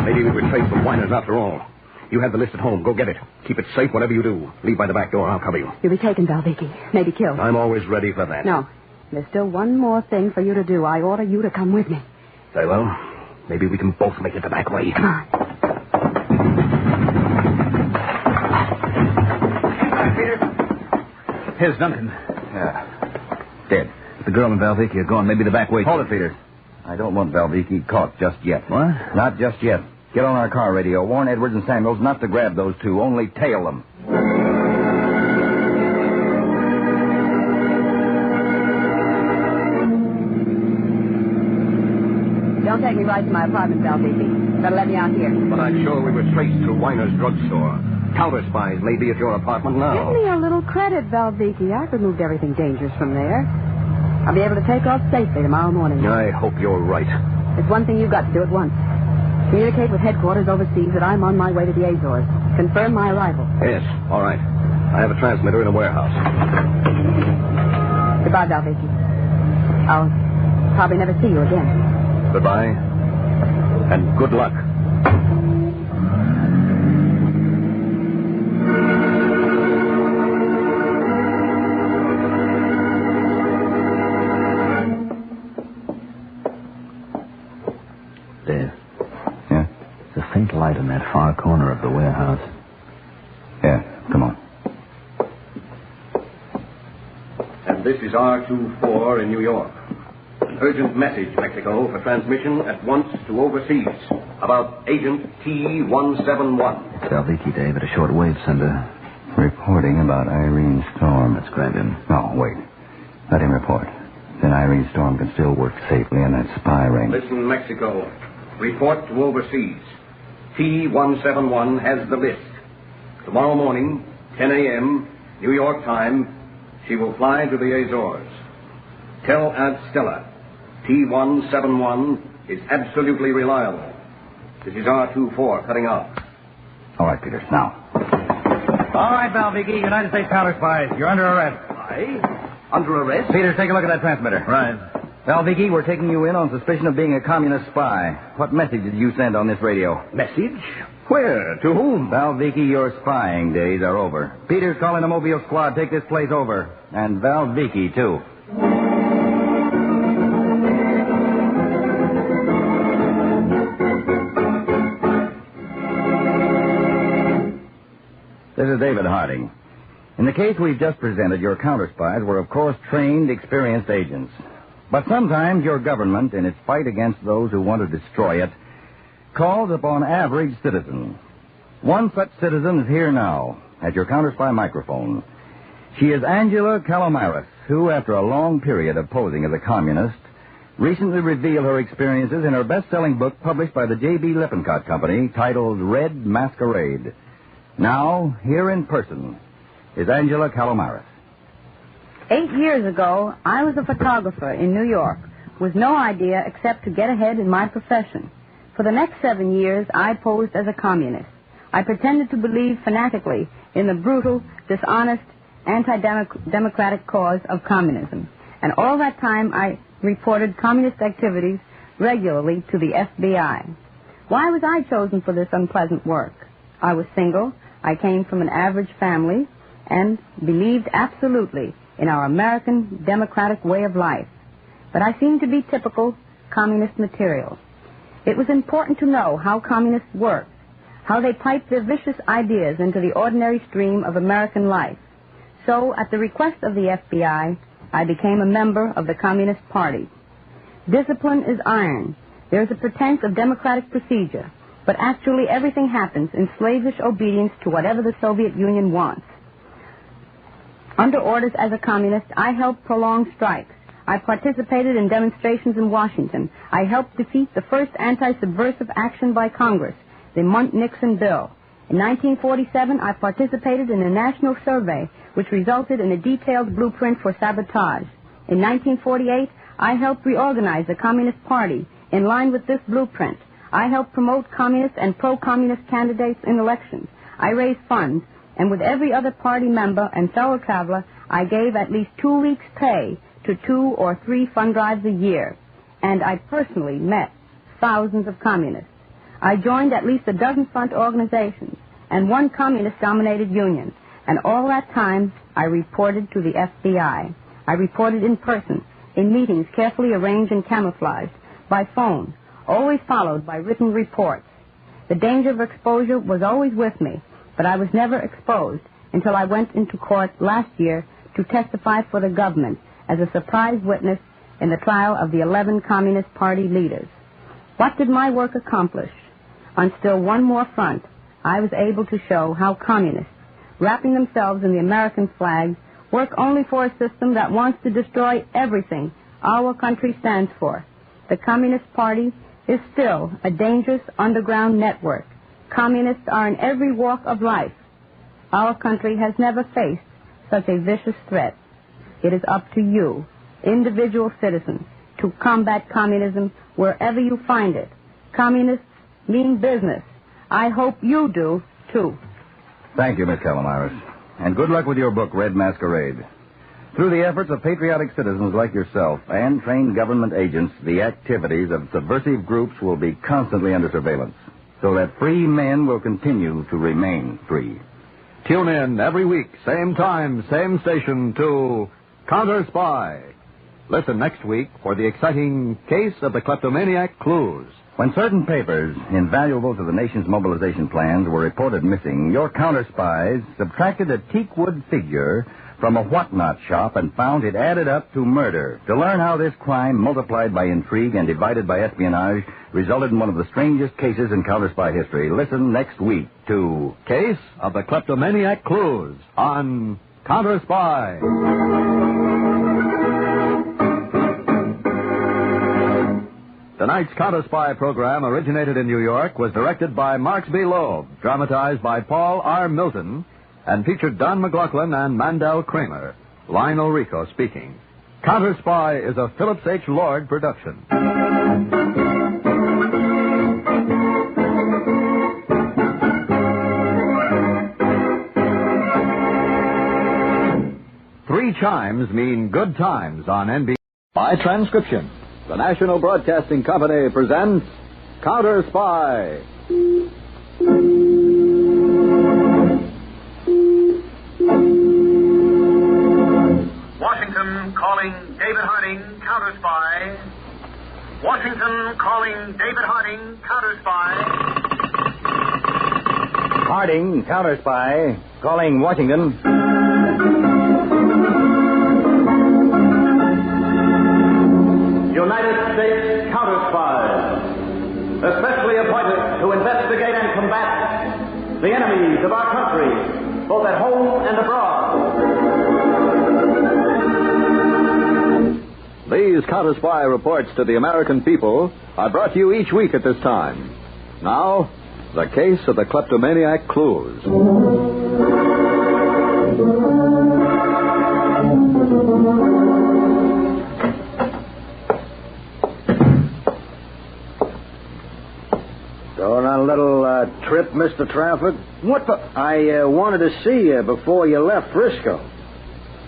Maybe we were traced from Weiner's after all. You have the list at home. Go get it. Keep it safe whatever you do. Leave by the back door. I'll cover you. You'll be taken, Valviki. Maybe killed. I'm always ready for that. No. There's still one more thing for you to do. I order you to come with me. Very well. Maybe we can both make it the back way. Come on. Here's Duncan. Yeah. Dead. The girl and Valviki are gone. Maybe the back way. Hold it, Peter. I don't want Valviki caught just yet. What? Not just yet. Get on our car radio. Warn Edwards and Samuels not to grab those two. Only tail them. Don't take me right to my apartment, Valviki. Better let me out here. But I'm sure we were traced through Weiner's drugstore. Counterspies may be at your apartment now. Give me a little credit, Valviki. I've removed everything dangerous from there. I'll be able to take off safely tomorrow morning. I hope you're right. There's one thing you've got to do at once. Communicate with headquarters overseas that I'm on my way to the Azores. Confirm my arrival. Yes, all right. I have a transmitter in a warehouse. Goodbye, Valviki. I'll probably never see you again. Goodbye. And good luck. Dave. Yeah? There's a faint light in that far corner of the warehouse. Yeah, come on. And this is R24 in New York. An urgent message, Mexico, for transmission at once to overseas about Agent T-171. Valviki, Dave, at a short-wave sender. Reporting about Irene Storm. Let's grab him. No, wait. Let him report. Then Irene Storm can still work safely in that spy ring. Listen, Mexico. Report to overseas. T-171 has the list. Tomorrow morning, 10 a.m., New York time, she will fly to the Azores. Tell Aunt Stella, T-171 is absolutely reliable. This is R24 cutting out. All right, Peter. Now. All right, Valviki, United States Counterspy. You're under arrest. I? Under arrest? Peter, take a look at that transmitter. Right. Valviki, we're taking you in on suspicion of being a communist spy. What message did you send on this radio? Message? Where? To whom? Valviki, your spying days are over. Peter's calling the mobile squad. Take this place over. And Valviki, too. This is David Harding. In the case we've just presented, your counterspies were, of course, trained, experienced agents. But sometimes your government, in its fight against those who want to destroy it, calls upon average citizens. One such citizen is here now, at your counterspy microphone. She is Angela Calomaris, who, after a long period of posing as a communist, recently revealed her experiences in her best-selling book published by the J.B. Lippincott Company, titled Red Masquerade. Now, here in person, is Angela Calomaris. 8 years ago, I was a photographer in New York with no idea except to get ahead in my profession. For the next 7 years, I posed as a communist. I pretended to believe fanatically in the brutal, dishonest, anti-democratic cause of communism. And all that time, I reported communist activities regularly to the FBI. Why was I chosen for this unpleasant work? I was single, I came from an average family, and believed absolutely in our American democratic way of life. But I seemed to be typical communist material. It was important to know how communists worked, how they piped their vicious ideas into the ordinary stream of American life. So, at the request of the FBI, I became a member of the Communist Party. Discipline is iron. There is a pretense of democratic procedure, but actually everything happens in slavish obedience to whatever the Soviet Union wants. Under orders as a communist, I helped prolong strikes. I participated in demonstrations in Washington. I helped defeat the first anti-subversive action by Congress, the Munt-Nixon bill. In 1947, I participated in a national survey which resulted in a detailed blueprint for sabotage. In 1948, I helped reorganize the Communist Party in line with this blueprint. I helped promote communist and pro-communist candidates in elections. I raised funds, and with every other party member and fellow traveler, I gave at least 2 weeks' pay to 2 or 3 fund drives a year. And I personally met thousands of communists. I joined at least a dozen front organizations and 1 communist-dominated union. And all that time, I reported to the FBI. I reported in person, in meetings carefully arranged and camouflaged, by phone, always followed by written reports. The danger of exposure was always with me, but I was never exposed until I went into court last year to testify for the government as a surprise witness in the trial of the 11 Communist Party leaders. What did my work accomplish? On still one more front, I was able to show how communists, wrapping themselves in the American flag, work only for a system that wants to destroy everything our country stands for. The Communist Party is still a dangerous underground network. Communists are in every walk of life. Our country has never faced such a vicious threat. It is up to you, individual citizens, to combat communism wherever you find it. Communists mean business. I hope you do, too. Thank you, Miss Calomaris. And good luck with your book, Red Masquerade. Through the efforts of patriotic citizens like yourself and trained government agents, the activities of subversive groups will be constantly under surveillance, so that free men will continue to remain free. Tune in every week, same time, same station, to Counterspy. Listen next week for the exciting case of the Kleptomaniac clues. When certain papers, invaluable to the nation's mobilization plans, were reported missing, your counterspies subtracted a teakwood figure from a whatnot shop and found it added up to murder. To learn how this crime, multiplied by intrigue and divided by espionage, resulted in one of the strangest cases in counterspy history, listen next week to Case of the Kleptomaniac Clues on Counterspy. Tonight's Counterspy program originated in New York, was directed by Marks B. Loeb, dramatized by Paul R. Milton, and featured Don McLaughlin and Mandel Kramer. Lionel Rico speaking. Counterspy is a Phillips H. Lord production. Three chimes mean good times on NBC. By transcription, the National Broadcasting Company presents Counterspy. Washington calling David Harding, Counterspy. Washington calling David Harding, Counterspy. Harding, Counterspy, calling Washington. United States Counterspies, especially appointed to investigate and combat the enemies of our country, both at home and abroad. These Counterspy reports to the American people are brought to you each week at this time. Now, the case of the Kleptomaniac clues. Going on a little trip, Mr. Trafford? What the? I wanted to see you before you left Frisco.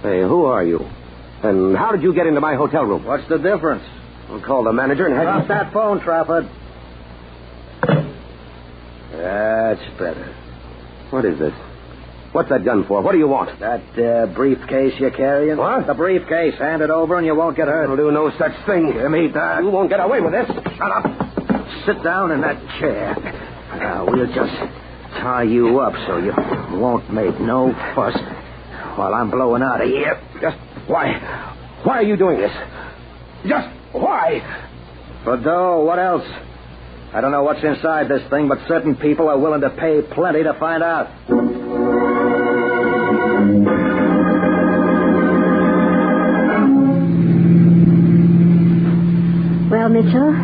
Hey, who are you? And how did you get into my hotel room? What's the difference? I'll call the manager and have Drop that phone, Trafford. That's better. What is this? What's that gun for? What do you want? That briefcase you're carrying? What? The briefcase. Hand it over and you won't get hurt. I'll do no such thing. Give me that. You won't get away with this. Shut up. Sit down in that chair. Now, we'll just tie you up so you won't make no fuss while I'm blowing out of here. Just why? Why are you doing this? Just why? For dough. What else? I don't know what's inside this thing, but certain people are willing to pay plenty to find out. Well, Mitchell,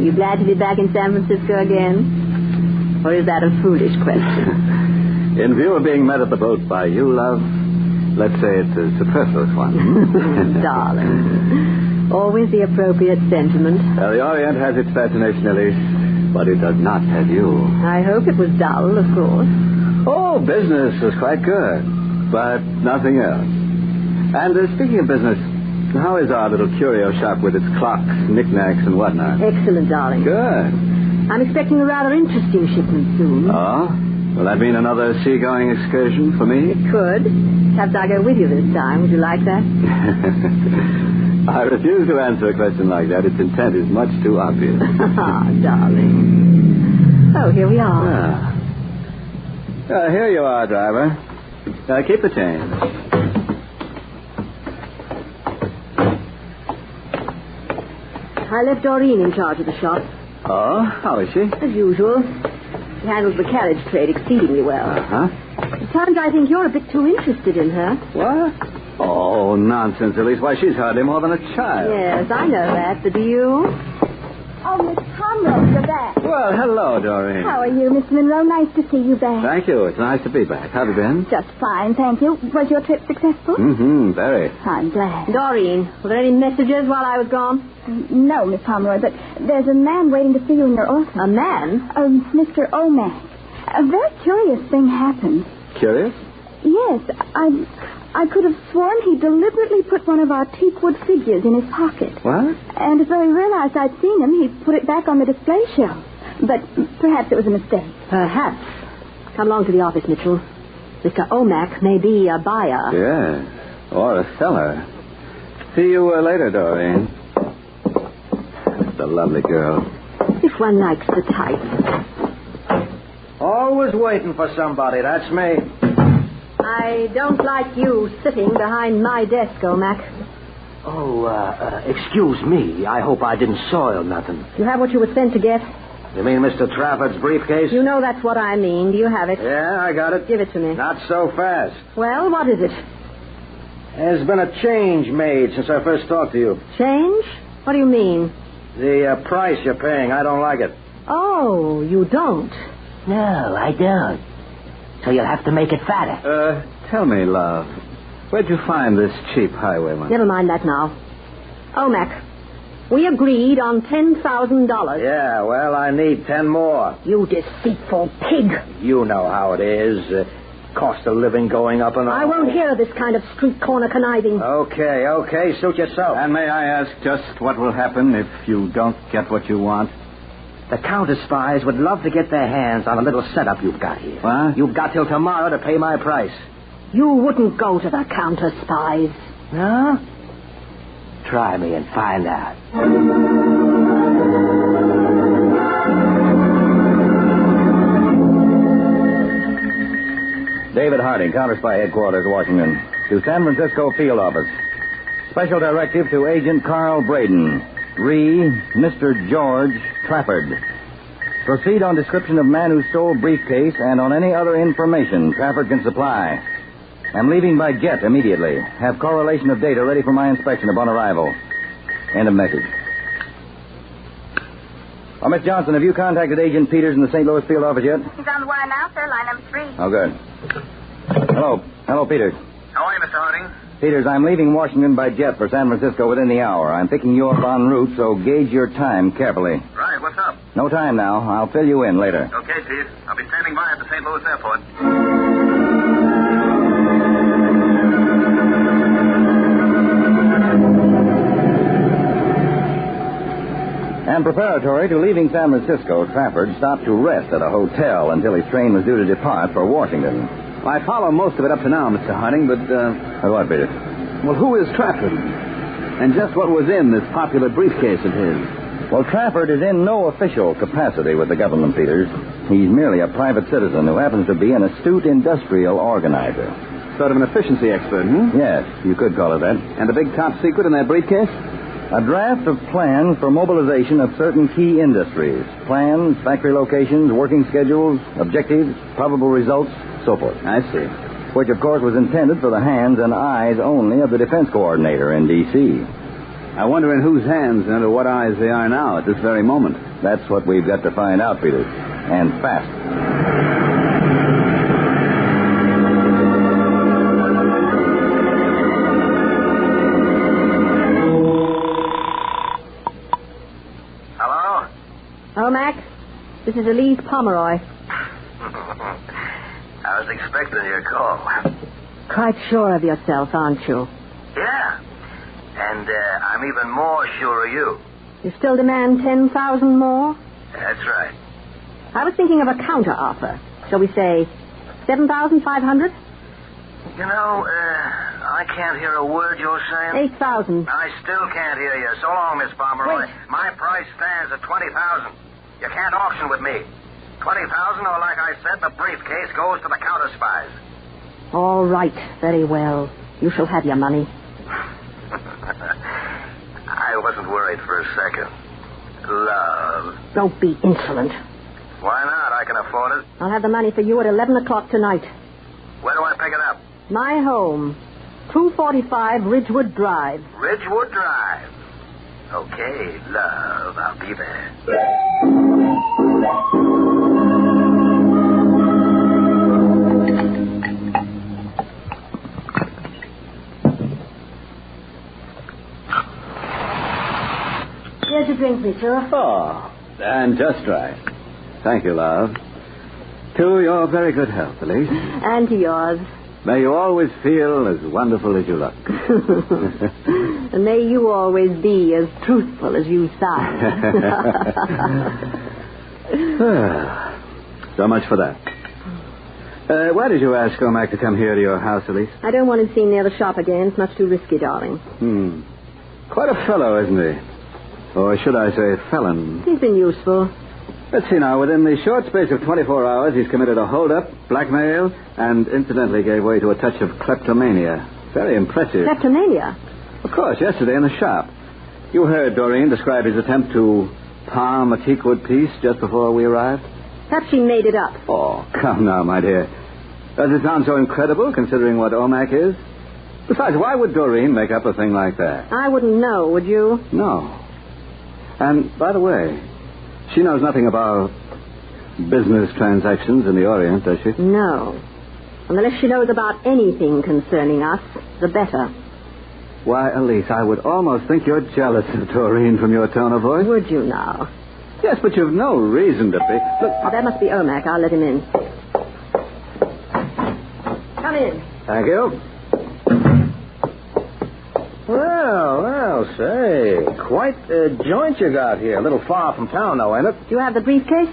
you glad to be back in San Francisco again? Or is that a foolish question? In view of being met at the boat by you, love, let's say it's a superfluous one. Darling. Always the appropriate sentiment. Well, the Orient has its fascination, Elise, but it does not have you. I hope it was dull, of course. Oh, business was quite good, but nothing else. And speaking of business, how is our little curio shop with its clocks, knickknacks, and whatnot? Excellent, darling. Good. I'm expecting a rather interesting shipment soon. Oh? Will that mean another seagoing excursion for me? It could. Perhaps I'll go with you this time. Would you like that? I refuse to answer a question like that. Its intent is much too obvious. Ah, darling. Oh, here we are. Here you are, driver. Keep the change. I left Doreen in charge of the shop. Oh? How is she? As usual. She handles the carriage trade exceedingly well. Uh-huh. At times I think you're a bit too interested in her. What? Oh, nonsense, Elise. Why, she's hardly more than a child. Yes, I know that, but do you? Oh, Miss Conrad, you're back. Well, hello, Doreen. How are you, Mr. Monroe? Nice to see you back. Thank you. It's nice to be back. How have you been? Just fine, thank you. Was your trip successful? Mm-hmm, very. I'm glad. Doreen, were there any messages while I was gone? No, Miss Pomeroy, but there's a man waiting to see you in your office. A man? Mr. O'Mac. A very curious thing happened. Curious? Yes, I could have sworn he deliberately put one of our teakwood figures in his pocket. What? And as though he realized I'd seen him, he put it back on the display shelf. But perhaps it was a mistake. Perhaps. Come along to the office, Mitchell. Mr. O'Mac may be a buyer. Yes, or a seller. See you later, Doreen. That's a lovely girl. If one likes the type. Always waiting for somebody. That's me. I don't like you sitting behind my desk, O'Mac. Oh, excuse me. I hope I didn't soil nothing. You have what you were sent to get? You mean Mr. Trafford's briefcase? You know that's what I mean. Do you have it? Yeah, I got it. Give it to me. Not so fast. Well, what is it? There's been a change made since I first talked to you. Change? What do you mean? The price you're paying. I don't like it. Oh, you don't? No, I don't. So you'll have to make it fatter. Tell me, love, where'd you find this cheap highwayman? Never mind that now. O'Mac, we agreed on $10,000. Yeah, well, I need 10 more. You deceitful pig. You know how it is. Cost of living going up and up. I won't hear this kind of street corner conniving. Okay, suit yourself. And may I ask just what will happen if you don't get what you want? The Counterspies would love to get their hands on a little setup you've got here. What? You've got till tomorrow to pay my price. You wouldn't go to the Counterspies. No? Try me and find out. David Harding, Counterspy Headquarters, Washington. To San Francisco Field Office. Special directive to Agent Carl Braden. Re, Mr. George Trafford. Proceed on description of man who stole briefcase and on any other information Trafford can supply. I'm leaving by jet immediately. Have correlation of data ready for my inspection upon arrival. End of message. Oh, Miss Johnson, have you contacted Agent Peters in the St. Louis field office yet? He's on the wire now, sir. Line number 3. Oh, good. Hello, Peters. How are you, Mr. Harding? Peters, I'm leaving Washington by jet for San Francisco within the hour. I'm picking you up en route, so gauge your time carefully. Right, what's up? No time now. I'll fill you in later. Okay, Chief. I'll be standing by at the St. Louis airport. And preparatory to leaving San Francisco, Trafford stopped to rest at a hotel until his train was due to depart for Washington. I follow most of it up to now, Mr. Harding, but, What, Peter? Well, who is Trafford? And just what was in this popular briefcase of his? Well, Trafford is in no official capacity with the government, Peters. He's merely a private citizen who happens to be an astute industrial organizer. Sort of an efficiency expert, Yes, you could call it that. And the big top secret in that briefcase? A draft of plans for mobilization of certain key industries. Plans, factory locations, working schedules, objectives, probable results, so forth. I see. Which, of course, was intended for the hands and eyes only of the defense coordinator in D.C. I wonder in whose hands and under what eyes they are now at this very moment. That's what we've got to find out, Peters. And fast. Hello, Mac. This is Elise Pomeroy. I was expecting your call. Quite sure of yourself, aren't you? Yeah. And I'm even more sure of you. You still demand 10,000 more? That's right. I was thinking of a counter-offer. Shall we say 7,500? You know, I can't hear a word you're saying. 8,000. I still can't hear you. So long, Miss Pomeroy. Wait. My price stands at 20,000. You can't auction with me. 20,000, or like I said, the briefcase goes to the counterspies. All right. Very well. You shall have your money. I wasn't worried for a second. Love. Don't be insolent. Why not? I can afford it. I'll have the money for you at 11 o'clock tonight. Where do I pick it up? My home. 245 Ridgewood Drive. Ridgewood Drive. Okay, love. I'll be there. Here's your drink, Mitchell. Oh, and just right. Thank you, love. To your very good health, Elise. And to yours. May you always feel as wonderful as you look. And may you always be as truthful as you sound. So much for that. Why did you ask Omac to come here to your house, Elise? I don't want him seen near the shop again. It's much too risky, darling. Quite a fellow, isn't he? Or should I say felon? He's been useful. Let's see now. Within the short space of 24 hours, he's committed a hold-up, blackmail, and incidentally gave way to a touch of kleptomania. Very impressive. Kleptomania? Of course, yesterday in the shop. You heard Doreen describe his attempt to palm a teakwood piece just before we arrived? Perhaps she made it up. Oh, come now, my dear. Does it sound so incredible, considering what Omac is? Besides, why would Doreen make up a thing like that? I wouldn't know, would you? No. And, by the way, she knows nothing about business transactions in the Orient, does she? No. Unless she knows about anything concerning us, the better. Why, Elise, I would almost think you're jealous of Doreen from your tone of voice. Would you now? Yes, but you've no reason to be. Look. Oh, that must be Omac. I'll let him in. Come in. Thank you. Well, say, quite a joint you got here. A little far from town, though, ain't it? Do you have the briefcase?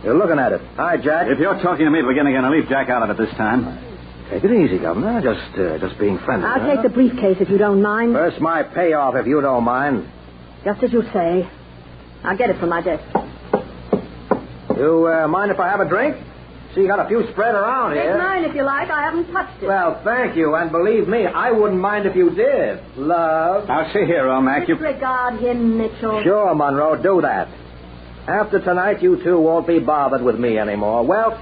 You're looking at it. Hi, Jack. If you're talking to me, begin again. I'll leave Jack out of it this time. Take it easy, Governor. Just being friendly. I'll take the briefcase if you don't mind. First, my payoff, if you don't mind. Just as you say. I'll get it from my desk. You mind if I have a drink? See, you got a few spread around Take here. mine if you like. I haven't touched it. Well, thank you, and believe me, I wouldn't mind if you did. Love. Now, see here, O'Mac. Disregard him, Mitchell. Sure, Monroe, do that. After tonight, you two won't be bothered with me anymore. Well,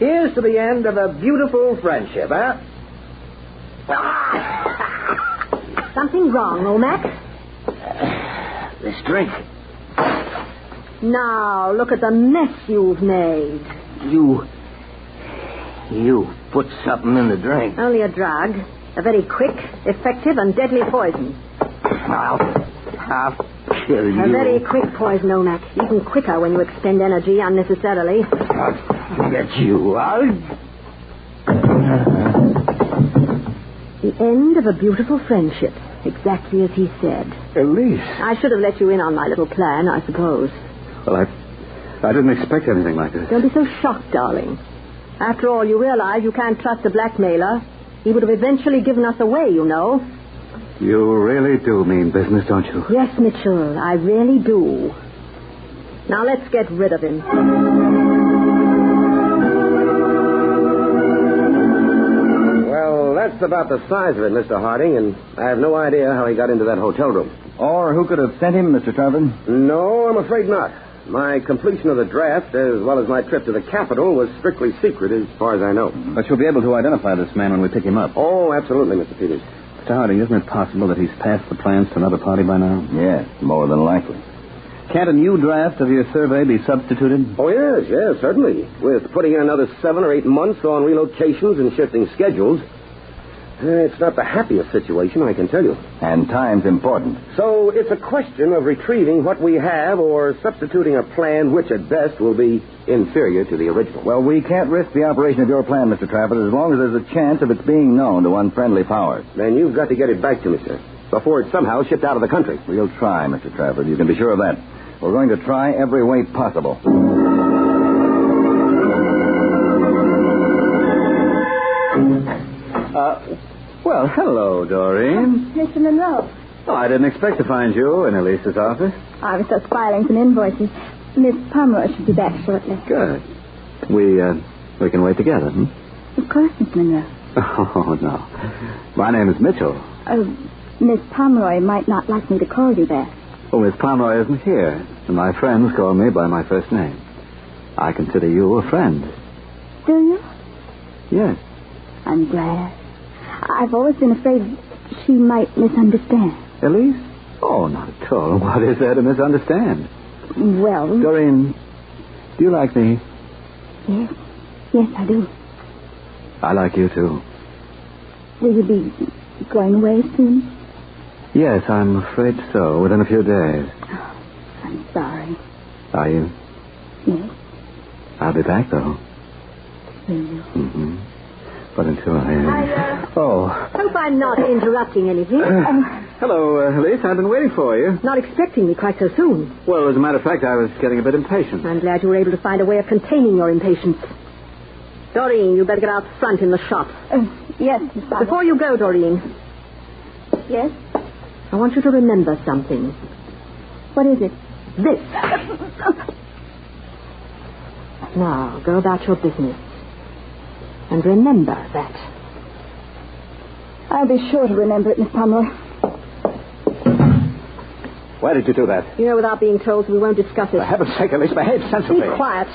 here's to the end of a beautiful friendship, huh? Something wrong, O'Mac? This drink. Now, look at the mess you've made. You put something in the drink. Only a drug. A very quick, effective, and deadly poison. I'll kill you. A very quick poison, O'Mac. Even quicker when you expend energy unnecessarily. I'll get you. The end of a beautiful friendship. Exactly as he said. Elise. I should have let you in on my little plan, I suppose. Well, I didn't expect anything like this. Don't be so shocked, darling. After all, you realize you can't trust a blackmailer. He would have eventually given us away, you know. You really do mean business, don't you? Yes, Mitchell, I really do. Now let's get rid of him. Well, that's about the size of it, Mr. Harding, and I have no idea how he got into that hotel room. Or who could have sent him, Mr. Tarvin? No, I'm afraid not. My completion of the draft, as well as my trip to the capital, was strictly secret as far as I know. But you'll be able to identify this man when we pick him up. Oh, absolutely, Mr. Peters. Mr. Harding, isn't it possible that he's passed the plans to another party by now? Yes, more than likely. Can't a new draft of your survey be substituted? Oh, yes, certainly. With putting in another 7 or 8 months on relocations and shifting schedules. It's not the happiest situation, I can tell you. And time's important. So it's a question of retrieving what we have or substituting a plan which at best will be inferior to the original. Well, we can't risk the operation of your plan, Mr. Trafford, as long as there's a chance of its being known to unfriendly powers. Then you've got to get it back to me, sir, before it's somehow shipped out of the country. We'll try, Mr. Trafford. You can be sure of that. We're going to try every way possible. Well, hello, Doreen. Mr. Monroe. Oh, I didn't expect to find you in Elise's office. I was just filing some invoices. Miss Pomeroy should be back shortly. Good. We can wait together, hmm? Of course, Miss Monroe. Oh, no. My name is Mitchell. Miss Pomeroy might not like me to call you that. Oh, Miss Pomeroy isn't here, and my friends call me by my first name. I consider you a friend. Do you? Yes. I'm glad. I've always been afraid she might misunderstand. Elise? Oh, not at all. What is there to misunderstand? Well... Doreen, do you like me? Yes. Yes, I do. I like you, too. Will you be going away soon? Yes, I'm afraid so, within a few days. Oh, I'm sorry. Are you? Yes. I'll be back, though. Will you? Mm-hmm. But until I... Hope I'm not interrupting anything. Hello, Elise. I've been waiting for you. Not expecting me quite so soon. Well, as a matter of fact, I was getting a bit impatient. I'm glad you were able to find a way of containing your impatience. Doreen, you better get out front in the shop. Yes, Miss Pomeroy. Before you go, Doreen. Yes? I want you to remember something. What is it? This. Now, go about your business. And remember that. I'll be sure to remember it, Miss Pomeroy. Why did you do that? You know, without being told, so we won't discuss it. For heaven's sake, Elise, behave sensibly. Be quiet.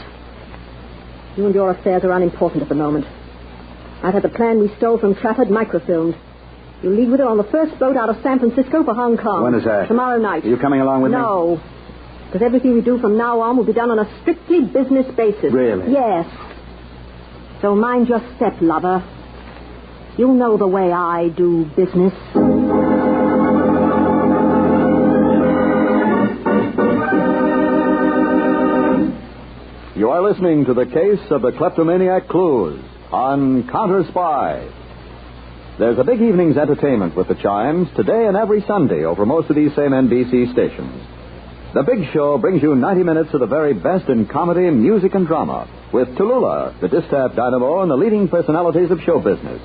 You and your affairs are unimportant at the moment. I've had the plan we stole from Trafford microfilmed. You leave with it on the first boat out of San Francisco for Hong Kong. When is that? Tomorrow night. Are you coming along with me? No. Because everything we do from now on will be done on a strictly business basis. Really? Yes. So mind your step, lover. You know the way I do business. You are listening to the case of the Kleptomaniac Clues on Counterspy. There's a big evening's entertainment with the chimes today and every Sunday over most of these same NBC stations. The Big Show brings you 90 minutes of the very best in comedy, music, and drama with Tallulah, the distaff dynamo, and the leading personalities of show business.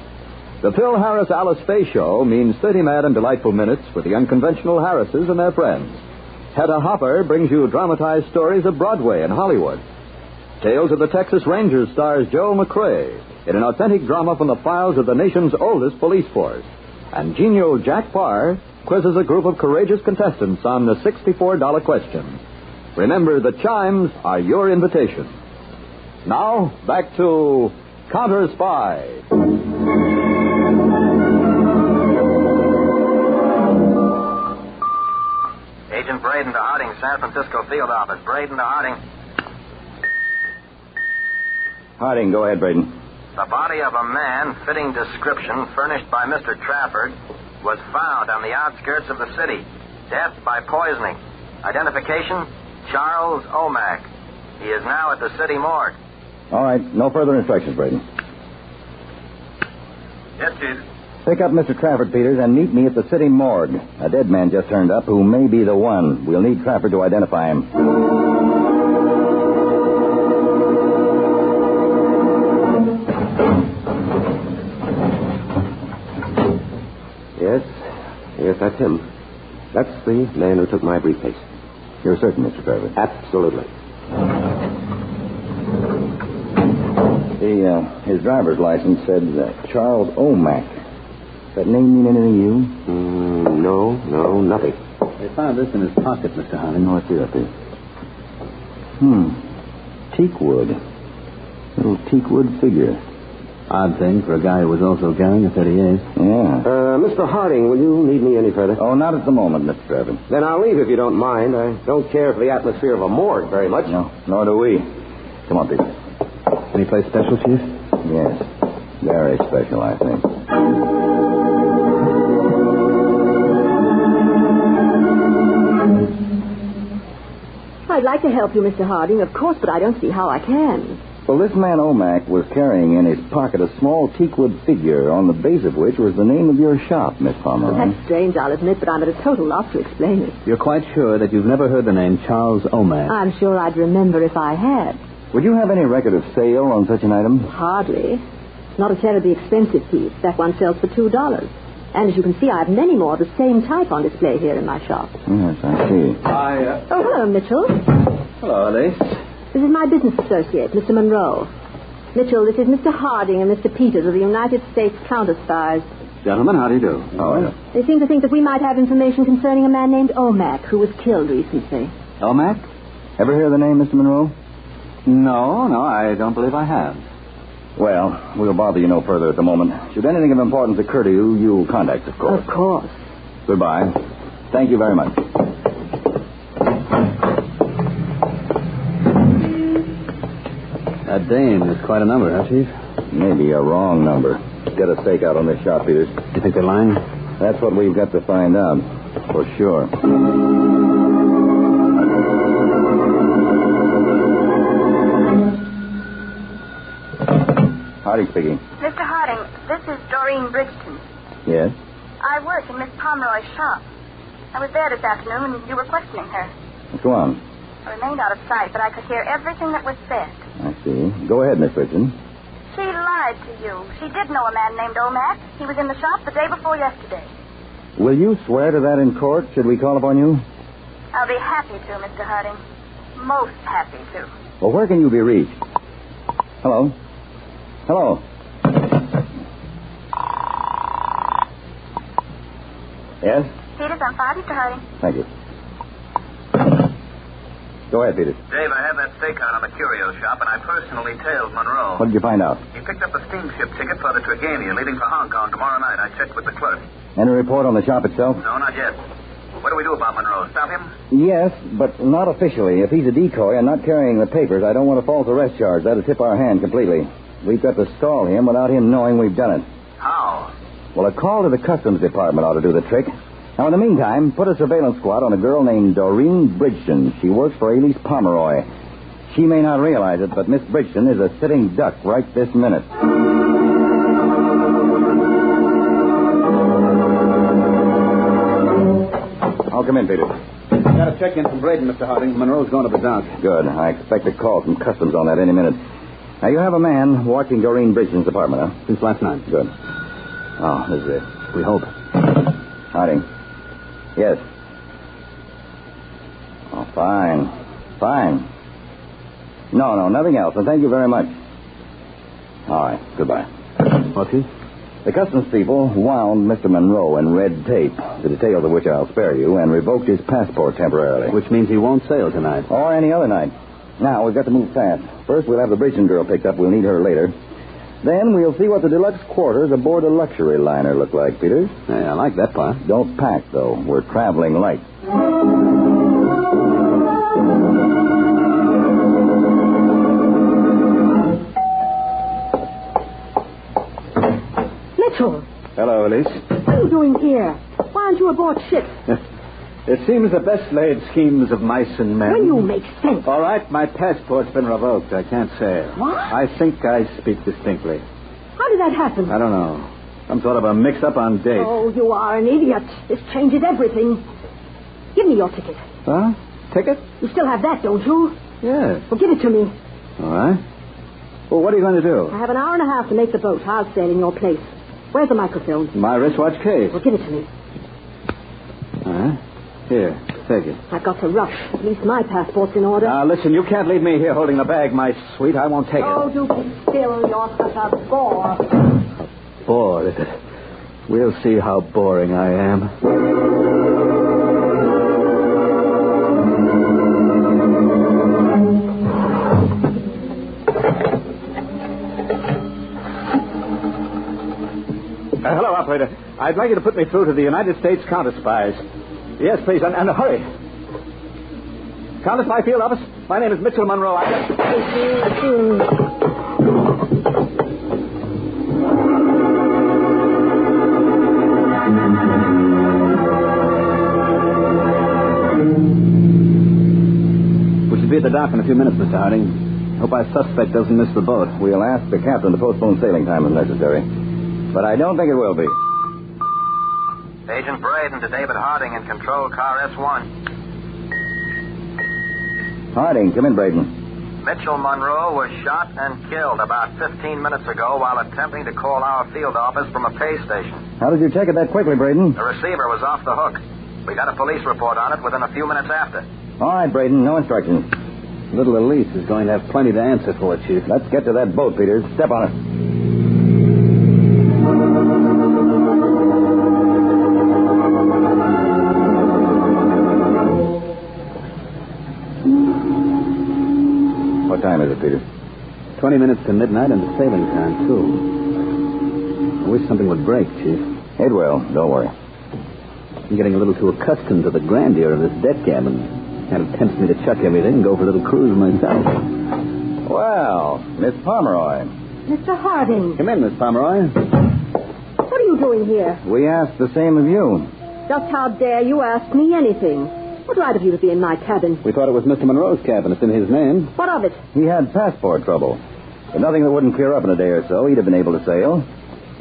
The Phil Harris-Alice Faye Show means 30 mad and delightful minutes with the unconventional Harrises and their friends. Hedda Hopper brings you dramatized stories of Broadway and Hollywood. Tales of the Texas Rangers stars Joel McCrae in an authentic drama from the files of the nation's oldest police force. And genial Jack Parr quizzes a group of courageous contestants on the $64 question. Remember, the chimes are your invitation. Now, back to Counterspy. Agent Braden to Harding, San Francisco field office. Braden to Harding. Harding, go ahead, Braden. The body of a man fitting description furnished by Mr. Trafford was found on the outskirts of the city. Death by poisoning. Identification, Charles O'Mac. He is now at the city morgue. All right, no further instructions, Braden. Yes, Chief. Pick up Mr. Trafford, Peters, and meet me at the city morgue. A dead man just turned up who may be the one. We'll need Trafford to identify him. Yes, that's him. That's the man who took my briefcase. You're certain, Mr. Trafford? Absolutely. His driver's license said Charles O'Mac. Does that name mean anything to you? No, nothing. They found this in his pocket, Mr. Harding. Oh, I see that there. Teakwood. Little teakwood figure. Odd thing for a guy who was also carrying a 38. Yeah. Mr. Harding, will you need me any further? Oh, not at the moment, Mr. Trafford. Then I'll leave if you don't mind. I don't care for the atmosphere of a morgue very much. No, nor do we. Come on, Peter. Any place special, Chief? Yes. Very special, I think. I'd like to help you, Mr. Harding, of course, but I don't see how I can. Well, this man O'Mac was carrying in his pocket a small teakwood figure on the base of which was the name of your shop, Miss Pomeroy. Well, that's strange, I'll admit, but I'm at a total loss to explain it. You're quite sure that you've never heard the name Charles O'Mac? I'm sure I'd remember if I had. Would you have any record of sale on such an item? Hardly. It's not a terribly expensive piece. That one sells for $2. And as you can see, I have many more of the same type on display here in my shop. Yes, I see. Oh, hello, Mitchell. Hello, Alice. This is my business associate, Mr. Monroe. Mitchell, this is Mr. Harding and Mr. Peters of the United States Counterspies. Gentlemen, how do you do? Oh, They seem to think that we might have information concerning a man named O'Mac who was killed recently. O'Mac? Ever hear the name, Mr. Monroe? No, I don't believe I have. Well, we'll bother you no further at the moment. Should anything of importance occur to you, you'll contact us, of course. Of course. Goodbye. Thank you very much. That dame is quite a number, huh, Chief? Maybe a wrong number. Get a stakeout on this shot, Peters. You think they're lying? That's what we've got to find out, for sure. Harding speaking. Mr. Harding, this is Doreen Bridgeton. Yes? I work in Miss Pomeroy's shop. I was there this afternoon when you were questioning her. Go on. I remained out of sight, but I could hear everything that was said. I see. Go ahead, Miss Bridgeton. She lied to you. She did know a man named O'Mac. He was in the shop the day before yesterday. Will you swear to that in court, should we call upon you? I'll be happy to, Mr. Harding. Most happy to. Well, where can you be reached? Hello? Hello? Yes? Peters, I'm fine, Mr. Harding. Thank you. Go ahead, Peters. Dave, I have that stakeout on the curio shop, and I personally tailed Monroe. What did you find out? He picked up a steamship ticket for the Trigania leaving for Hong Kong tomorrow night. I checked with the clerk. Any report on the shop itself? No, not yet. What do we do about Monroe? Stop him? Yes, but not officially. If he's a decoy and not carrying the papers, I don't want a false arrest charge. That'll tip our hand completely. We've got to stall him without him knowing we've done it. How? Well, a call to the Customs Department ought to do the trick. Now, in the meantime, put a surveillance squad on a girl named Doreen Bridgeton. She works for Elise Pomeroy. She may not realize it, but Miss Bridgeton is a sitting duck right this minute. I'll come in, Peter. Got a check in from Braden, Mr. Harding. Monroe's going to the dock. Good. I expect a call from Customs on that any minute. Now, you have a man watching Doreen Bridgeton's apartment, huh? Since last night. Good. Oh, this is it. We hope. Harding. Yes. Oh, fine. Fine. No, nothing else. And thank you very much. All right, goodbye. What's he? The customs people wound Mr. Monroe in red tape, the details of which I'll spare you, and revoked his passport temporarily. Which means he won't sail tonight. Or any other night. Now, we've got to move fast. First, we'll have the Bridgeton girl picked up. We'll need her later. Then we'll see what the deluxe quarters aboard a luxury liner look like, Peters. Hey, I like that part. Don't pack, though. We're traveling light. Mitchell, Hello, Elise. what are you doing here? Why aren't you aboard ship? It seems the best laid schemes of mice and men. Will you make sense? All right, my passport's been revoked. I can't sail. What? I think I speak distinctly. How did that happen? I don't know. Some sort of a mix-up on dates. Oh, you are an idiot. This changes everything. Give me your ticket. Huh? Ticket? You still have that, don't you? Yes. Well, give it to me. All right. Well, what are you going to do? I have an hour and a half to make the boat. I'll sail in your place. Where's the microfilm? My wristwatch case. Well, give it to me. All right. Here, take it. I've got to rush. At least my passport's in order. Now, listen, you can't leave me here holding the bag, my sweet. I won't take Oh, it. do be still. You're such a bore. Bore, is it? We'll see how boring I am. Hello, operator. I'd like you to put me through to the United States Counterspies. Yes, please, and hurry. Counterspy field office. My name is Mitchell Monroe. We should be at the dock in a few minutes, Mr. Harding. Hope our suspect doesn't miss the boat. We'll ask the captain to postpone sailing time if necessary. But I don't think it will be. Agent Braden to David Harding in control car S1. Harding, come in, Braden. Mitchell Monroe was shot and killed about 15 minutes ago while attempting to call our field office from a pay station. How did you take it that quickly, Braden? The receiver was off the hook. We got a police report on it within a few minutes after. All right, Braden, no instructions. Little Elise is going to have plenty to answer for, Chief. Let's get to that boat, Peters. Step on it. What time is it, Peter? 20 minutes to midnight and the sailing time, too. I wish something would break, Chief. It will. Don't worry. I'm getting a little too accustomed to the grandeur of this deck cabin. Kind of tempts me to chuck everything and go for a little cruise myself. Well, Miss Pomeroy. Mr. Harding. Come in, Miss Pomeroy. What are you doing here? We asked the same of you. Just how dare you ask me anything? What right have you to be in my cabin? We thought it was Mr. Monroe's cabin. It's in his name. What of it? He had passport trouble. But nothing that wouldn't clear up in a day or so. He'd have been able to sail.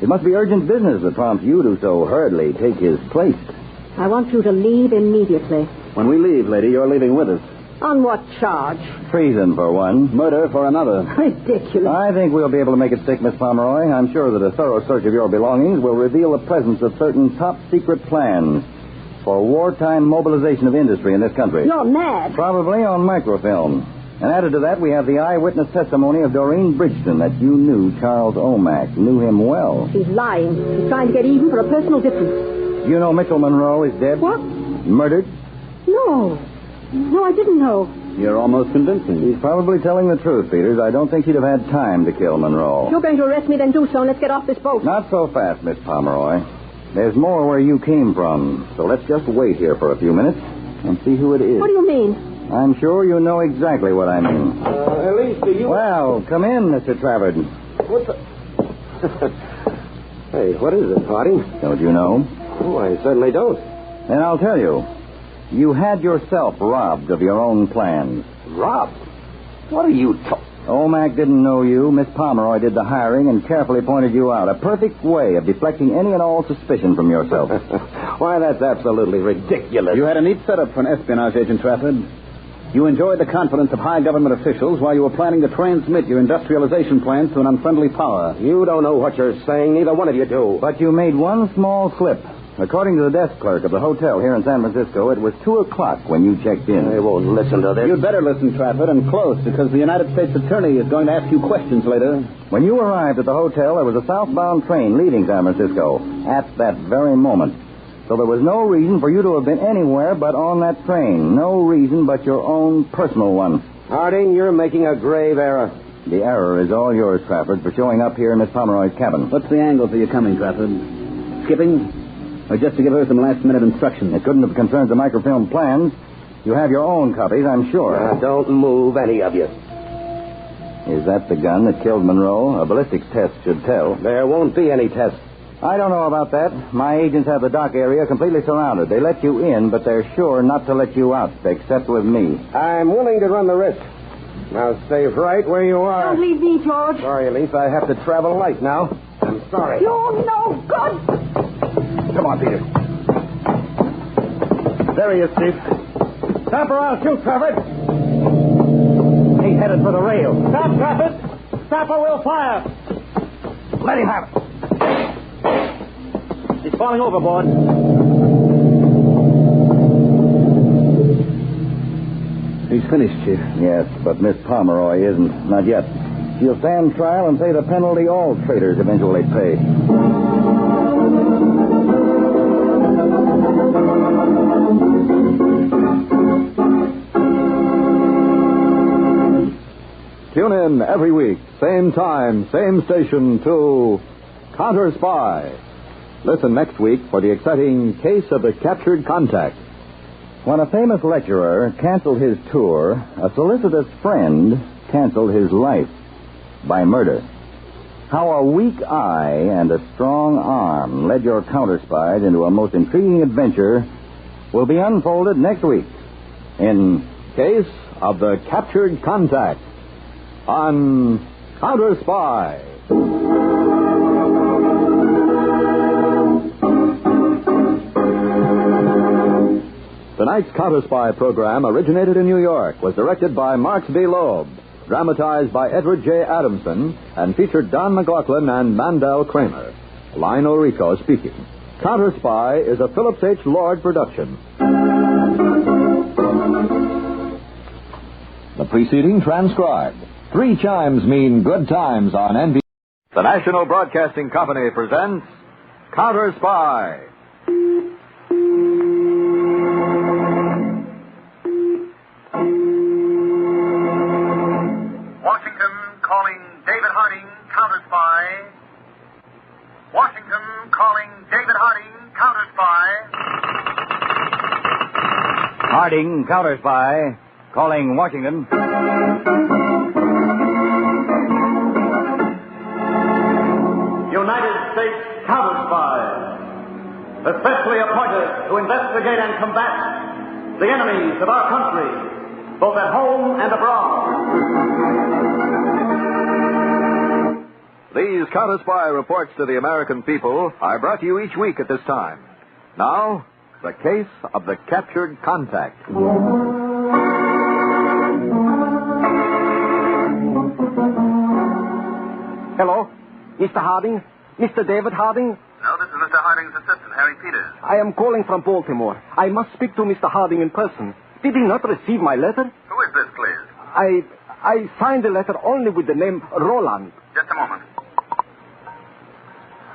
It must be urgent business that prompts you to so hurriedly take his place. I want you to leave immediately. When we leave, lady, you're leaving with us. On what charge? Treason for one. Murder for another. Ridiculous. I think we'll be able to make it stick, Miss Pomeroy. I'm sure that a thorough search of your belongings will reveal the presence of certain top-secret plans for wartime mobilization of industry in this country. You're mad. Probably on microfilm. And added to that, we have the eyewitness testimony of Doreen Bridgeton that you knew Charles Omack, knew him well. He's lying. He's trying to get even for a personal difference. You know Mitchell Monroe is dead? What? Murdered? No. No, I didn't know. You're almost convincing. He's probably telling the truth, Peters. I don't think he'd have had time to kill Monroe. If you're going to arrest me, then do so, and let's get off this boat. Not so fast, Miss Pomeroy. There's more where you came from, so let's just wait here for a few minutes and see who it is. What do you mean? I'm sure you know exactly what I mean. Elise, do you... Well, come in, Mr. Travers. What the... Hey, what is it, Harding? Don't you know? Oh, I certainly don't. Then I'll tell you. You had yourself robbed of your own plans. Robbed? What are you talking... Omack didn't know you. Miss Pomeroy did the hiring and carefully pointed you out. A perfect way of deflecting any and all suspicion from yourself. Why, that's absolutely ridiculous. You had a neat setup for an espionage agent, Trafford. You enjoyed the confidence of high government officials while you were planning to transmit your industrialization plans to an unfriendly power. You don't know what you're saying. Neither one of you do. But you made one small slip. According to the desk clerk of the hotel here in San Francisco, it was 2 o'clock when you checked in. They won't listen to this. You'd better listen, Trafford, and close, because the United States Attorney is going to ask you questions later. When you arrived at the hotel, there was a southbound train leaving San Francisco at that very moment. So there was no reason for you to have been anywhere but on that train. No reason but your own personal one. Harding, you're making a grave error. The error is all yours, Trafford, for showing up here in Miss Pomeroy's cabin. What's the angle for your coming, Trafford? Skipping? Or just to give her some last-minute instructions? It couldn't have concerned the microfilm plans. You have your own copies, I'm sure. Now, don't move, any of you. Is that the gun that killed Monroe? A ballistics test should tell. There won't be any test. I don't know about that. My agents have the dock area completely surrounded. They let you in, but they're sure not to let you out, except with me. I'm willing to run the risk. Now, stay right where you are. Don't leave me, George. Sorry, Elise. I have to travel light now. I'm sorry. You're no good. Come on, Peter. There he is, Steve. Stop or I'll shoot, Trafford. He's headed for the rail. Stop, Trafford. Stop or we'll fire. Let him have it. He's falling overboard. He's finished, Chief. Yes, but Miss Pomeroy isn't. Not yet. She'll stand trial and pay the penalty all traitors eventually pay. Tune in every week, same time, same station, to Counterspy. Listen next week for the exciting Case of the Captured Contact. When a famous lecturer canceled his tour, a solicitous friend canceled his life by murder. How a weak eye and a strong arm led your counterspies into a most intriguing adventure will be unfolded next week in Case of the Captured Contact on Counterspy. Tonight's Counterspy program originated in New York, was directed by Marks B. Loeb, dramatized by Edward J. Adamson, and featured Don McLaughlin and Mandel Kramer. Lionel Rico speaking. Counterspy is a Phillips H. Lord production. The preceding transcribed. 3 chimes mean good times on NBC. The National Broadcasting Company presents Counterspy. Washington calling David Harding, Counterspy. Washington calling David Harding, Counterspy. Harding, Counterspy, calling Washington. United States Counterspy, especially appointed to investigate and combat the enemies of our country, both at home and abroad. These Counterspy reports to the American people are brought to you each week at this time. Now, the Case of the Captured Contact. Hello? Mr. Harding? Mr. David Harding? No, this is Mr. Harding's assistant, Harry Peters. I am calling from Baltimore. I must speak to Mr. Harding in person. Did he not receive my letter? Who is this, please? I signed the letter only with the name Roland. Just a moment.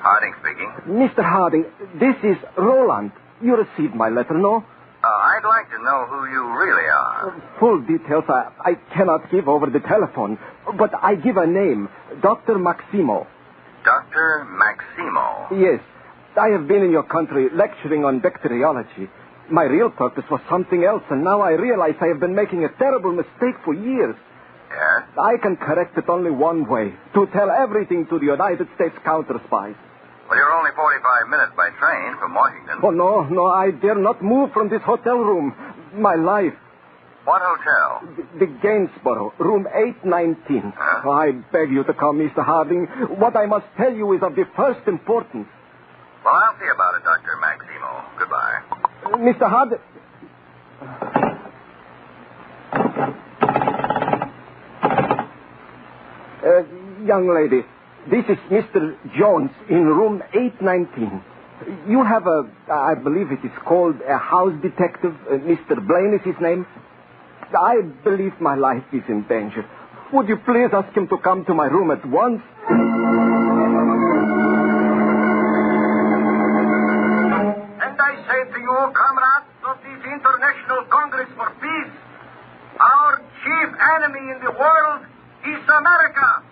Harding speaking. Mr. Harding, this is Roland. You received my letter, no? I'd like to know who you really are. Full details I cannot give over the telephone, but I give a name, Dr. Maximo. Dr. Maximo? Yes. I have been in your country lecturing on bacteriology. My real purpose was something else, and now I realize I have been making a terrible mistake for years. Yes? I can correct it only one way, to tell everything to the United States counterspies. Well, you're only 45 minutes by train from Washington. Oh, no, I dare not move from this hotel room. My life. What hotel? The Gainsborough, room 819. Huh? I beg you to come, Mr. Harding. What I must tell you is of the first importance. Well, I'll see about it, Dr. Maximo. Goodbye. Mr. Harding... young lady, this is Mr. Jones in room 819. You have I believe it is called a house detective. Mr. Blaine is his name. I believe my life is in danger. Would you please ask him to come to my room at once? And I say to you, comrades of this International Congress for Peace, our chief enemy in the world is America.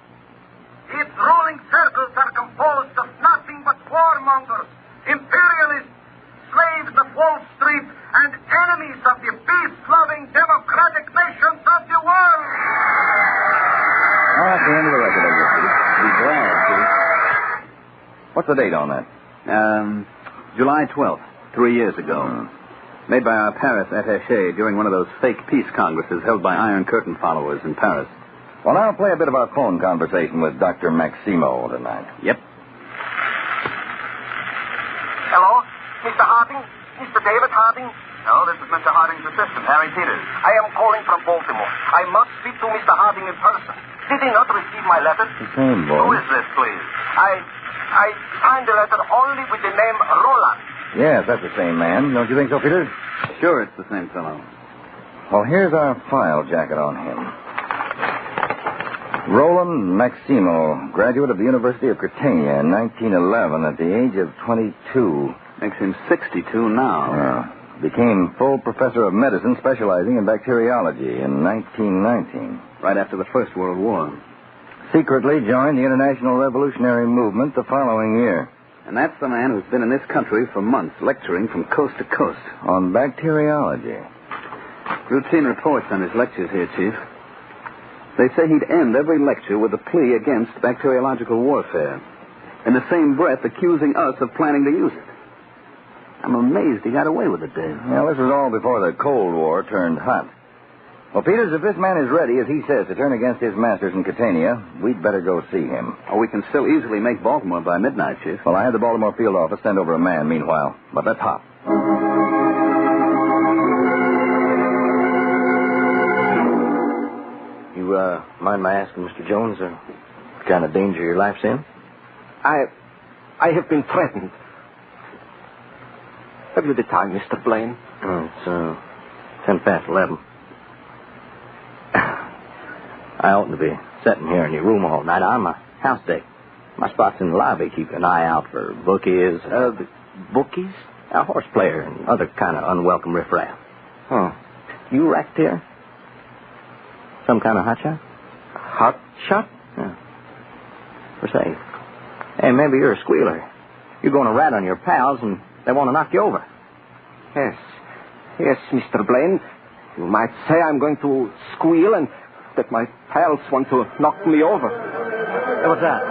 Its ruling circles are composed of nothing but warmongers, imperialists, slaves of Wall Street, and enemies of the peace-loving democratic nations of the world. Oh, that's the end of the record, I guess. Be glad, Chief. What's the date on that? July 12th, 3 years ago. Made by our Paris attaché during one of those fake peace congresses held by Iron Curtain followers in Paris. Well, now I'll play a bit of our phone conversation with Dr. Maximo tonight. Yep. Hello? Mr. Harding? Mr. David Harding? No, this is Mr. Harding's assistant, Harry Peters. I am calling from Baltimore. I must speak to Mr. Harding in person. Did he not receive my letter? The same, boy. Who is this, please? I signed the letter only with the name Roland. Yes, that's the same man. Don't you think so, Peters? Sure, it's the same fellow. Well, here's our file jacket on him. Roland Maximo, graduate of the University of Catania in 1911 at the age of 22. Makes him 62 now. Yeah. Became full professor of medicine specializing in bacteriology in 1919. Right after the First World War. Secretly joined the International Revolutionary Movement the following year. And that's the man who's been in this country for months, lecturing from coast to coast. On bacteriology. Routine reports on his lectures here, Chief. They say he'd end every lecture with a plea against bacteriological warfare. In the same breath, accusing us of planning to use it. I'm amazed he got away with it, Dave. Well, this was all before the Cold War turned hot. Well, Peters, if this man is ready, as he says, to turn against his masters in Catania, we'd better go see him. Oh, we can still easily make Baltimore by midnight, Chief. Well, I had the Baltimore field office send over a man meanwhile. But let's hop. You, mind my asking, Mr. Jones, what kind of danger your life's in? I have been threatened. Have you the time, Mr. Blaine? Oh, it's 11:10. I oughtn't to be sitting here in your room all night. I'm a house deck. My spot's in the lobby. Keep an eye out for bookies. The bookies? A horse player and other kind of unwelcome riffraff. Oh. You racketeer? Some kind of hotshot? Hotshot? Yeah. For say. Hey, maybe you're a squealer. You're going to rat on your pals and they want to knock you over. Yes. Yes, Mr. Blaine. You might say I'm going to squeal and that my pals want to knock me over. Hey, what's that?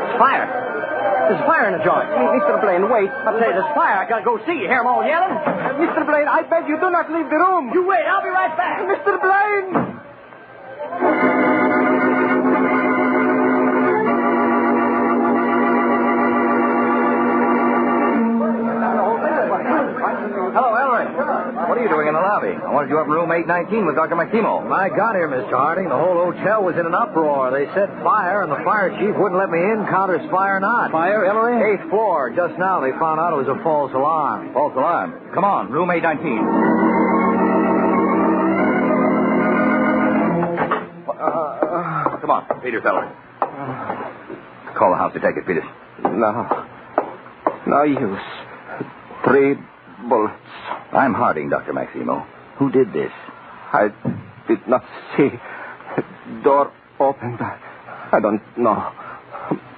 It's fire. There's fire in the joint. Mr. Blaine, wait. I'll tell you, there's fire. I gotta go see you. Hear them all yelling? Mr. Blaine, I beg you, do not leave the room. You wait. I'll be right back. Mr. Blaine! Hello, Ellery. What are you doing in the lobby? I wanted you up in room 819 with Dr. Maximo. I got here, Mr. Harding. The whole hotel was in an uproar. They set fire, and the fire chief wouldn't let me in, Counterspy or not. Fire, Ellery? 8th floor. Just now they found out it was a false alarm. False alarm. Come on, room 819. Come on, Peters, Ellery. Call the house detective, Peters. No use. 3 bullets. I'm Harding, Dr. Maximo. Who did this? I did not see the door opened. I don't know.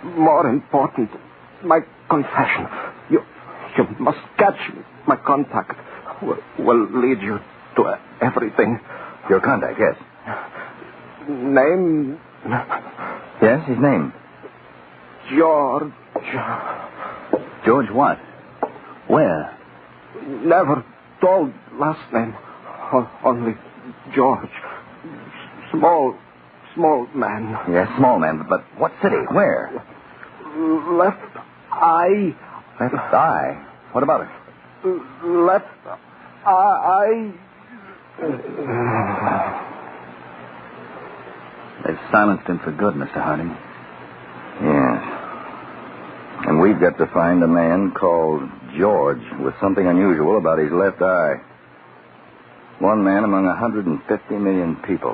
More important, my confession. You must catch my contact. Will lead you to everything. Your contact, yes. Name? Yes, his name. George. George what? Where? Never told last name. Only George. Small man. Yes, small man, but what city? Where? Left eye. Left eye? What about it? Left eye. They've silenced him for good, Mr. Harding. Yes. And We've got to find a man called George with something unusual about his left eye. One man among 150 million people.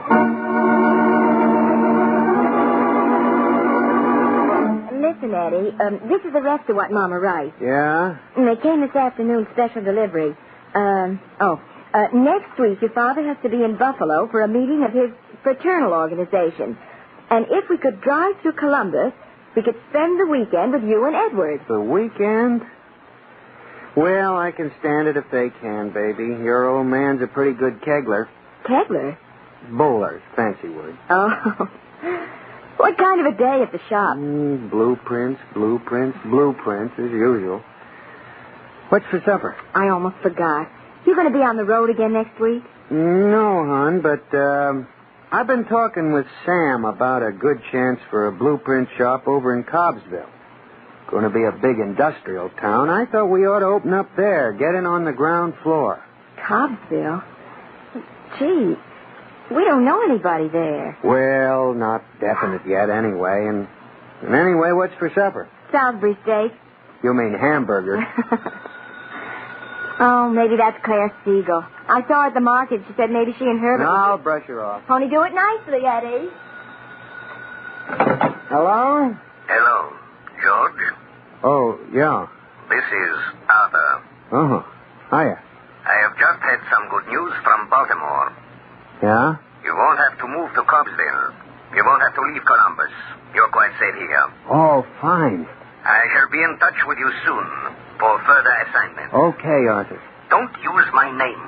Listen, Eddie, this is the rest of what Mama writes. Yeah? They came this afternoon, special delivery. Next week, your father has to be in Buffalo for a meeting of his fraternal organization. And if we could drive through Columbus, we could spend the weekend with you and Edward. The weekend? Well, I can stand it if they can, baby. Your old man's a pretty good kegler. Kegler? Bowler, fancy word. Oh. What kind of a day at the shop? Blueprints, as usual. What's for supper? I almost forgot. You going to be on the road again next week? No, hon, but I've been talking with Sam about a good chance for a blueprint shop over in Cobbsville. Going to be a big industrial town. I thought we ought to open up there, get in on the ground floor. Cobbsville? Gee, we don't know anybody there. Well, not definite yet anyway. And anyway, what's for supper? Salisbury steak. You mean hamburger. Oh, maybe that's Claire Siegel. I saw her at the market. She said maybe she and Herbert... I'll brush her off. Only do it nicely, Eddie. Hello? Hello, George. Oh, yeah. This is Arthur. Uh-huh. Hiya. I have just had some good news from Baltimore. Yeah? You won't have to move to Cobbsville. You won't have to leave Columbus. You're quite safe here. Oh, fine. I shall be in touch with you soon for further assignment. Okay, Arthur. Don't use my name.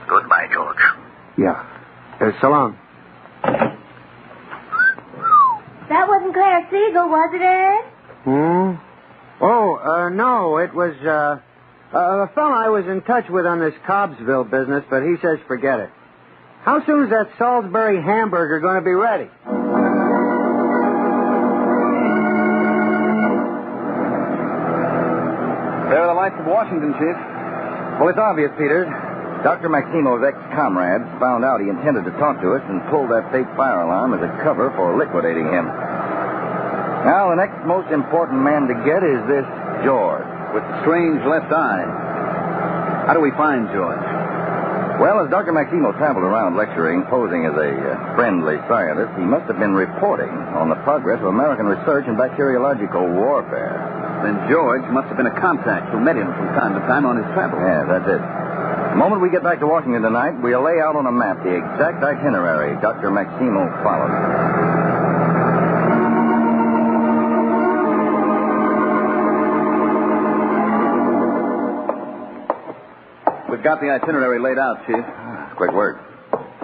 Goodbye, George. Yeah. So long. That wasn't Claire Siegel, was it, Ed? Oh, no, it was, a fellow I was in touch with on this Cobbsville business, but he says forget it. How soon is that Salisbury hamburger going to be ready? There are the lights of Washington, Chief. Well, it's obvious, Peters. Dr. Maximo's ex-comrades found out he intended to talk to us and pulled that fake fire alarm as a cover for liquidating him. Now, the next most important man to get is this George. With the strange left eye. How do we find George? Well, as Dr. Maximo traveled around lecturing, posing as a friendly scientist, he must have been reporting on the progress of American research in bacteriological warfare. Then George must have been a contact who met him from time to time on his travels. Yeah, that's it. The moment we get back to Washington tonight, we'll lay out on a map the exact itinerary Dr. Maximo followed. We've got the itinerary laid out, Chief. Quick work.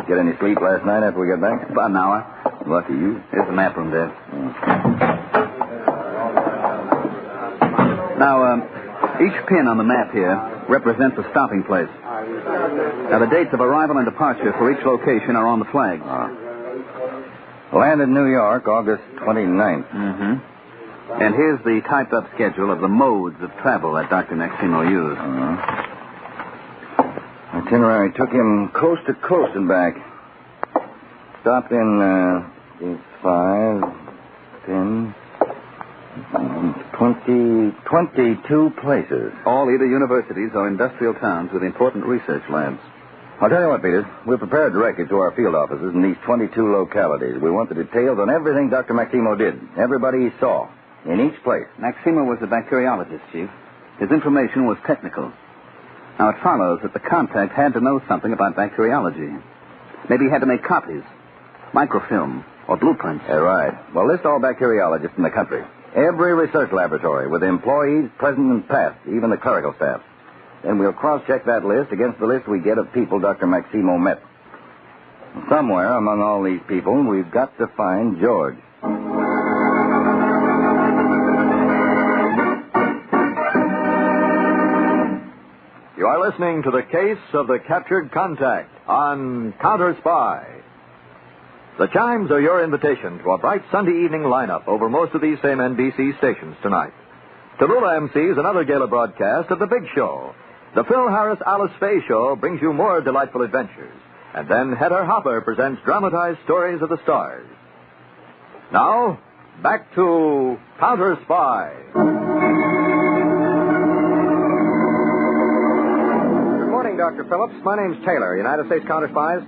Get any sleep last night after we got back? About an hour. Lucky you. Here's the map room, Dad. Now, each pin on the map here represents a stopping place. Now, the dates of arrival and departure for each location are on the flag. Landed New York, August 29th. Mm-hmm. And here's the typed-up schedule of the modes of travel that Dr. Maximo used. Itinerary took him coast to coast and back. Stopped in 5, 10, 22 places. All either universities or industrial towns with important research labs. I'll tell you what, Peters. We'll prepare a directive to our field offices in these 22 localities. We want the details on everything Dr. Maximo did. Everybody he saw. In each place. Maximo was a bacteriologist, Chief. His information was technical. Now, it follows that the contact had to know something about bacteriology. Maybe he had to make copies, microfilm, or blueprints. Right. Well, list all bacteriologists in the country. Every research laboratory with employees present and past, even the clerical staff. Then we'll cross-check that list against the list we get of people Dr. Maximo met. Somewhere among all these people, we've got to find George. You are listening to the case of the captured contact on Counterspy. The chimes are your invitation to a bright Sunday evening lineup over most of these same NBC stations tonight. Tallulah MCs another gala broadcast of The Big Show. The Phil Harris Alice Faye Show brings you more delightful adventures. And then Hedda Hopper presents dramatized stories of the stars. Now, back to Counterspy. Good morning, Dr. Phillips. My name's Taylor, United States Counterspies.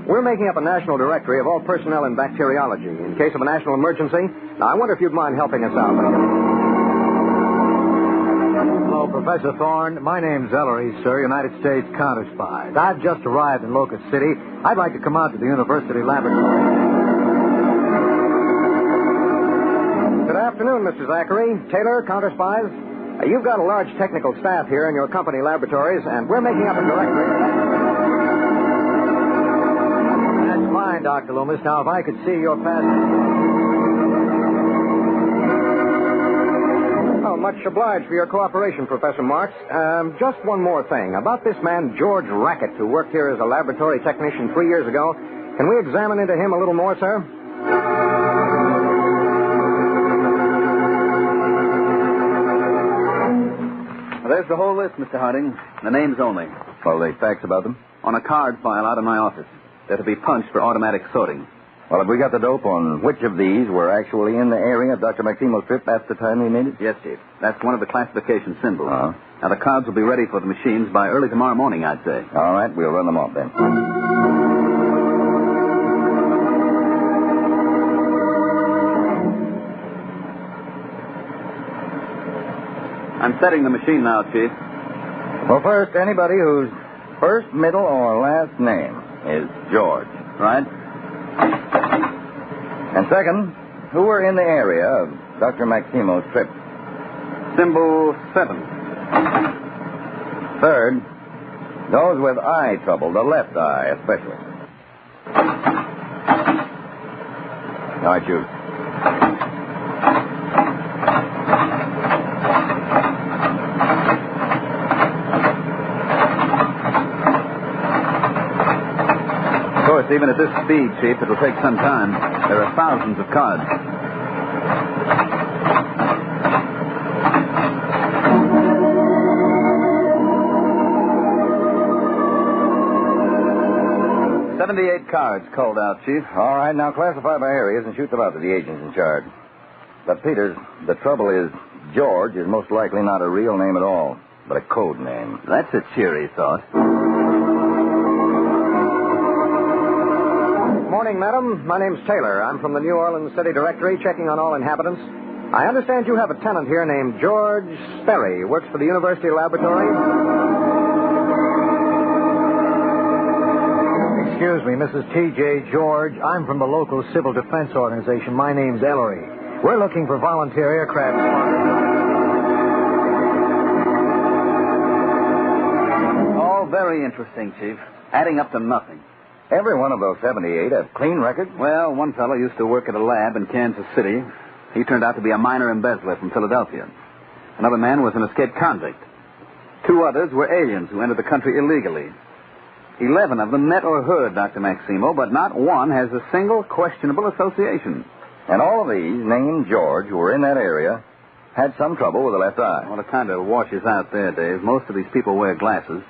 We're making up a national directory of all personnel in bacteriology in case of a national emergency. Now, I wonder if you'd mind helping us out. Hello, Professor Thorne. My name's Ellery, sir, United States Counterspies. I've just arrived in Locust City. I'd like to come out to the university laboratory. Good afternoon, Mr. Zachary. Taylor, Counterspies. You've got a large technical staff here in your company laboratories, and we're making up a directory. That's fine, Dr. Loomis. Now, if I could see your pass. Oh, much obliged for your cooperation, Professor Marks. Just one more thing. About this man, George Rackett, who worked here as a laboratory technician 3 years ago. Can we examine into him a little more, sir? Well, there's the whole list, Mr. Harding. The names only. Well, the facts about them? On a card file out in my office. They're to be punched for automatic sorting. Well, have we got the dope on which of these were actually in the area of Dr. Maximo's trip at the time they needed? Yes, Chief. That's one of the classification symbols. Uh-huh. Now, the cards will be ready for the machines by early tomorrow morning, I'd say. All right, we'll run them off then. I'm setting the machine now, Chief. Well, first, anybody whose first, middle, or last name is George. Right. And second, who were in the area of Dr. Maximo's trip? Symbol 7. Third, those with eye trouble, the left eye especially. All right, you. Even at this speed, Chief, it'll take some time. There are thousands of cards. $78 cards called out, Chief. All right, now classify by areas and shoot them out to the agents in charge. But, Peters, the trouble is George is most likely not a real name at all, but a code name. That's a cheery thought. Morning, madam. My name's Taylor. I'm from the New Orleans City Directory, checking on all inhabitants. I understand you have a tenant here named George Sperry. Works for the university laboratory. Excuse me, Mrs. T.J. George. I'm from the local civil defense organization. My name's Ellery. We're looking for volunteer aircraft spotters. All very interesting, Chief. Adding up to nothing. Every one of those 78 have clean records? Well, one fellow used to work at a lab in Kansas City. He turned out to be a minor embezzler from Philadelphia. Another man was an escaped convict. 2 others were aliens who entered the country illegally. 11 of them met or heard Dr. Maximo, but not one has a single questionable association. And all of these, named George, who were in that area, had some trouble with the left eye. Well, it kind of washes out there, Dave. Most of these people wear glasses,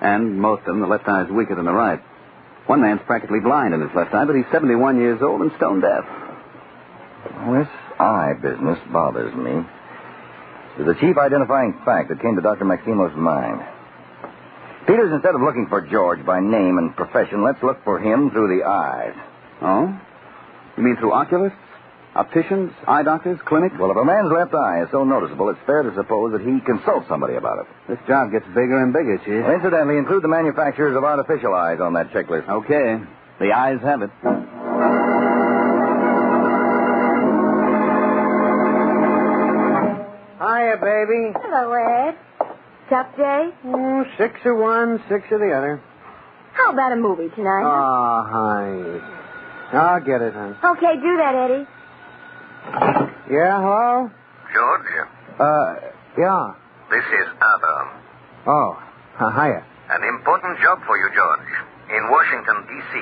and most of them, the left eye is weaker than the right. One man's practically blind in his left eye, but he's 71 years old and stone deaf. This eye business bothers me. It's the chief identifying fact that came to Dr. Maximo's mind. Peters, instead of looking for George by name and profession, let's look for him through the eyes. Oh? You mean through oculists? Opticians? Eye doctors? Clinics? Well, if a man's left eye is so noticeable, it's fair to suppose that he consults somebody about it. This job gets bigger and bigger, Chief. Well, incidentally, include the manufacturers of artificial eyes on that checklist. Okay. The eyes have it. Hiya, baby. Hello, Ed. Tough day? 6 of one, 6 of the other. How about a movie tonight? Oh, honey. I'll get it, honey. Okay, do that, Eddie. Yeah, hello? George? Yeah. This is Arthur. Oh, hiya. An important job for you, George. In Washington, D.C.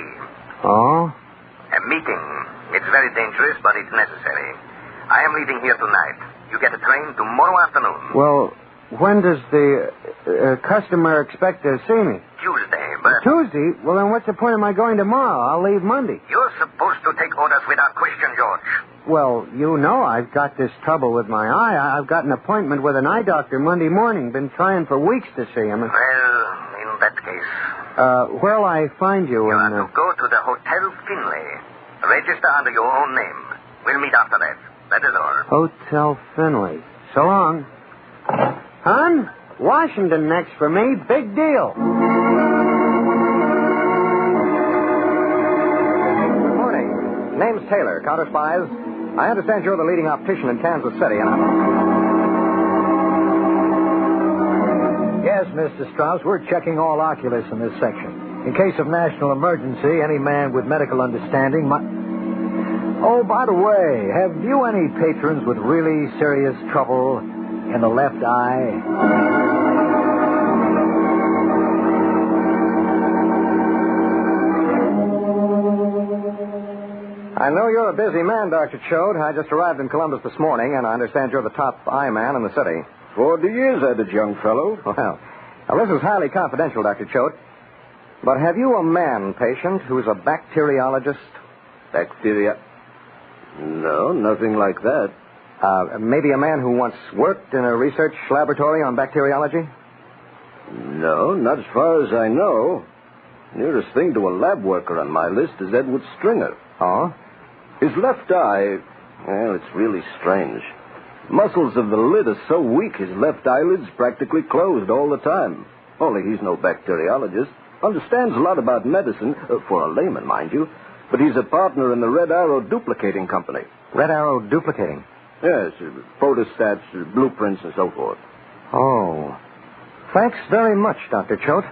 Oh? A meeting. It's very dangerous, but it's necessary. I am leaving here tonight. You get a train tomorrow afternoon. Well, when does the customer expect to see me? Tuesday, but... Tuesday? Well, then what's the point of my going tomorrow? I'll leave Monday. You're supposed to take orders without question, George. Well, you know I've got this trouble with my eye. I've got an appointment with an eye doctor Monday morning. Been trying for weeks to see him. Well, in that case... where'll I find you? You have to go to the Hotel Finlay. Register under your own name. We'll meet after that. That is all. Hotel Finlay. So long. Hon, Washington next for me. Big deal. Good morning. Name's Taylor, Counterspies. I understand you're the leading optician in Kansas City, and Yes, Mr. Strauss, we're checking all oculists in this section. In case of national emergency, any man with medical understanding might... Oh, by the way, have you any patrons with really serious trouble in the left eye? I know you're a busy man, Dr. Choate. I just arrived in Columbus this morning, and I understand you're the top eye man in the city. 40 years at it, young fellow. Well, now this is highly confidential, Dr. Choate. But have you a man patient who's a bacteriologist? No, nothing like that. Maybe a man who once worked in a research laboratory on bacteriology? No, not as far as I know. Nearest thing to a lab worker on my list is Edward Stringer. Oh? His left eye, well, it's really strange. Muscles of the lid are so weak his left eyelid's practically closed all the time. Only he's no bacteriologist. Understands a lot about medicine, for a layman, mind you. But he's a partner in the Red Arrow Duplicating Company. Red Arrow Duplicating? Yes, photostats, blueprints, and so forth. Oh. Thanks very much, Dr. Choate.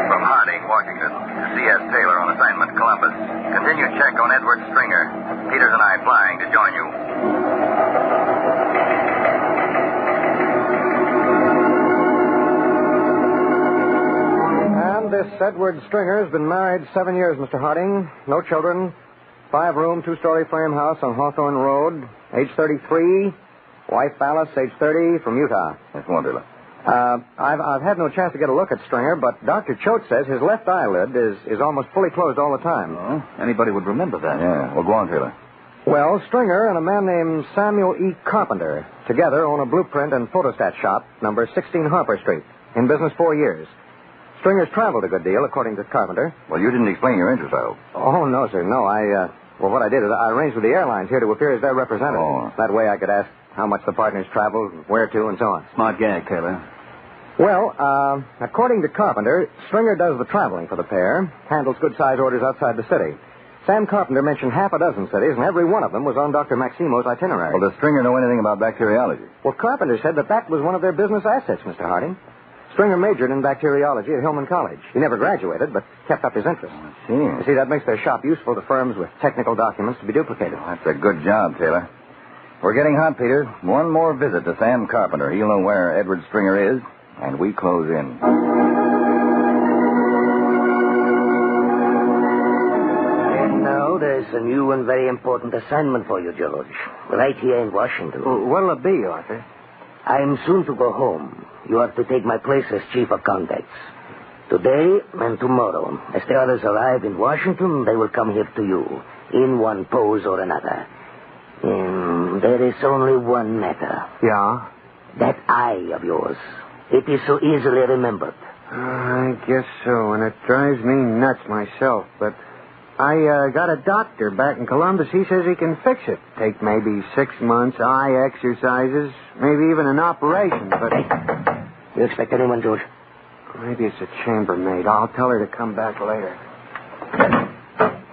From Harding, Washington, to C.S. Taylor on assignment, Columbus. Continue check on Edward Stringer. Peters and I flying to join you. This Edward Stringer's been married 7 years, Mr. Harding. No children. 5-room, 2-story frame house on Hawthorne Road. Age 33. Wife Alice, age 30, from Utah. That's wonderful. I've had no chance to get a look at Stringer, but Dr. Choate says his left eyelid is almost fully closed all the time. Oh, anybody would remember that. Yeah. Well, go on, Taylor. Well, Stringer and a man named Samuel E. Carpenter together own a blueprint and photostat shop, number 16 Harper Street. In business 4 years. Stringer's traveled a good deal, according to Carpenter. Well, you didn't explain your interest, I hope. Oh, no, sir. No, what I did is I arranged with the airlines here to appear as their representative. Oh. That way I could ask how much the partners traveled, where to, and so on. Smart gag, Taylor. Well, according to Carpenter, Stringer does the traveling for the pair, handles good-size orders outside the city. Sam Carpenter mentioned half a dozen cities, and every one of them was on Dr. Maximo's itinerary. Well, does Stringer know anything about bacteriology? Well, Carpenter said that was one of their business assets, Mr. Harding. Stringer majored in bacteriology at Hillman College. He never graduated, but kept up his interest. I see. You see, that makes their shop useful to firms with technical documents to be duplicated. Well, that's a good job, Taylor. We're getting hot, Peter. One more visit to Sam Carpenter. He'll know where Edward Stringer is, and we close in. And now there's a new and very important assignment for you, George. Right here in Washington. What'll it be, Arthur? I'm soon to go home. You are to take my place as chief of contacts. Today and tomorrow. As the others arrive in Washington, they will come here to you, in one pose or another. And there is only one matter. Yeah? That eye of yours. It is so easily remembered. I guess so, and it drives me nuts myself, but I got a doctor back in Columbus. He says he can fix it. Take maybe 6 months, eye exercises, maybe even an operation, but... Hey, you expect anyone, George? Maybe it's a chambermaid. I'll tell her to come back later.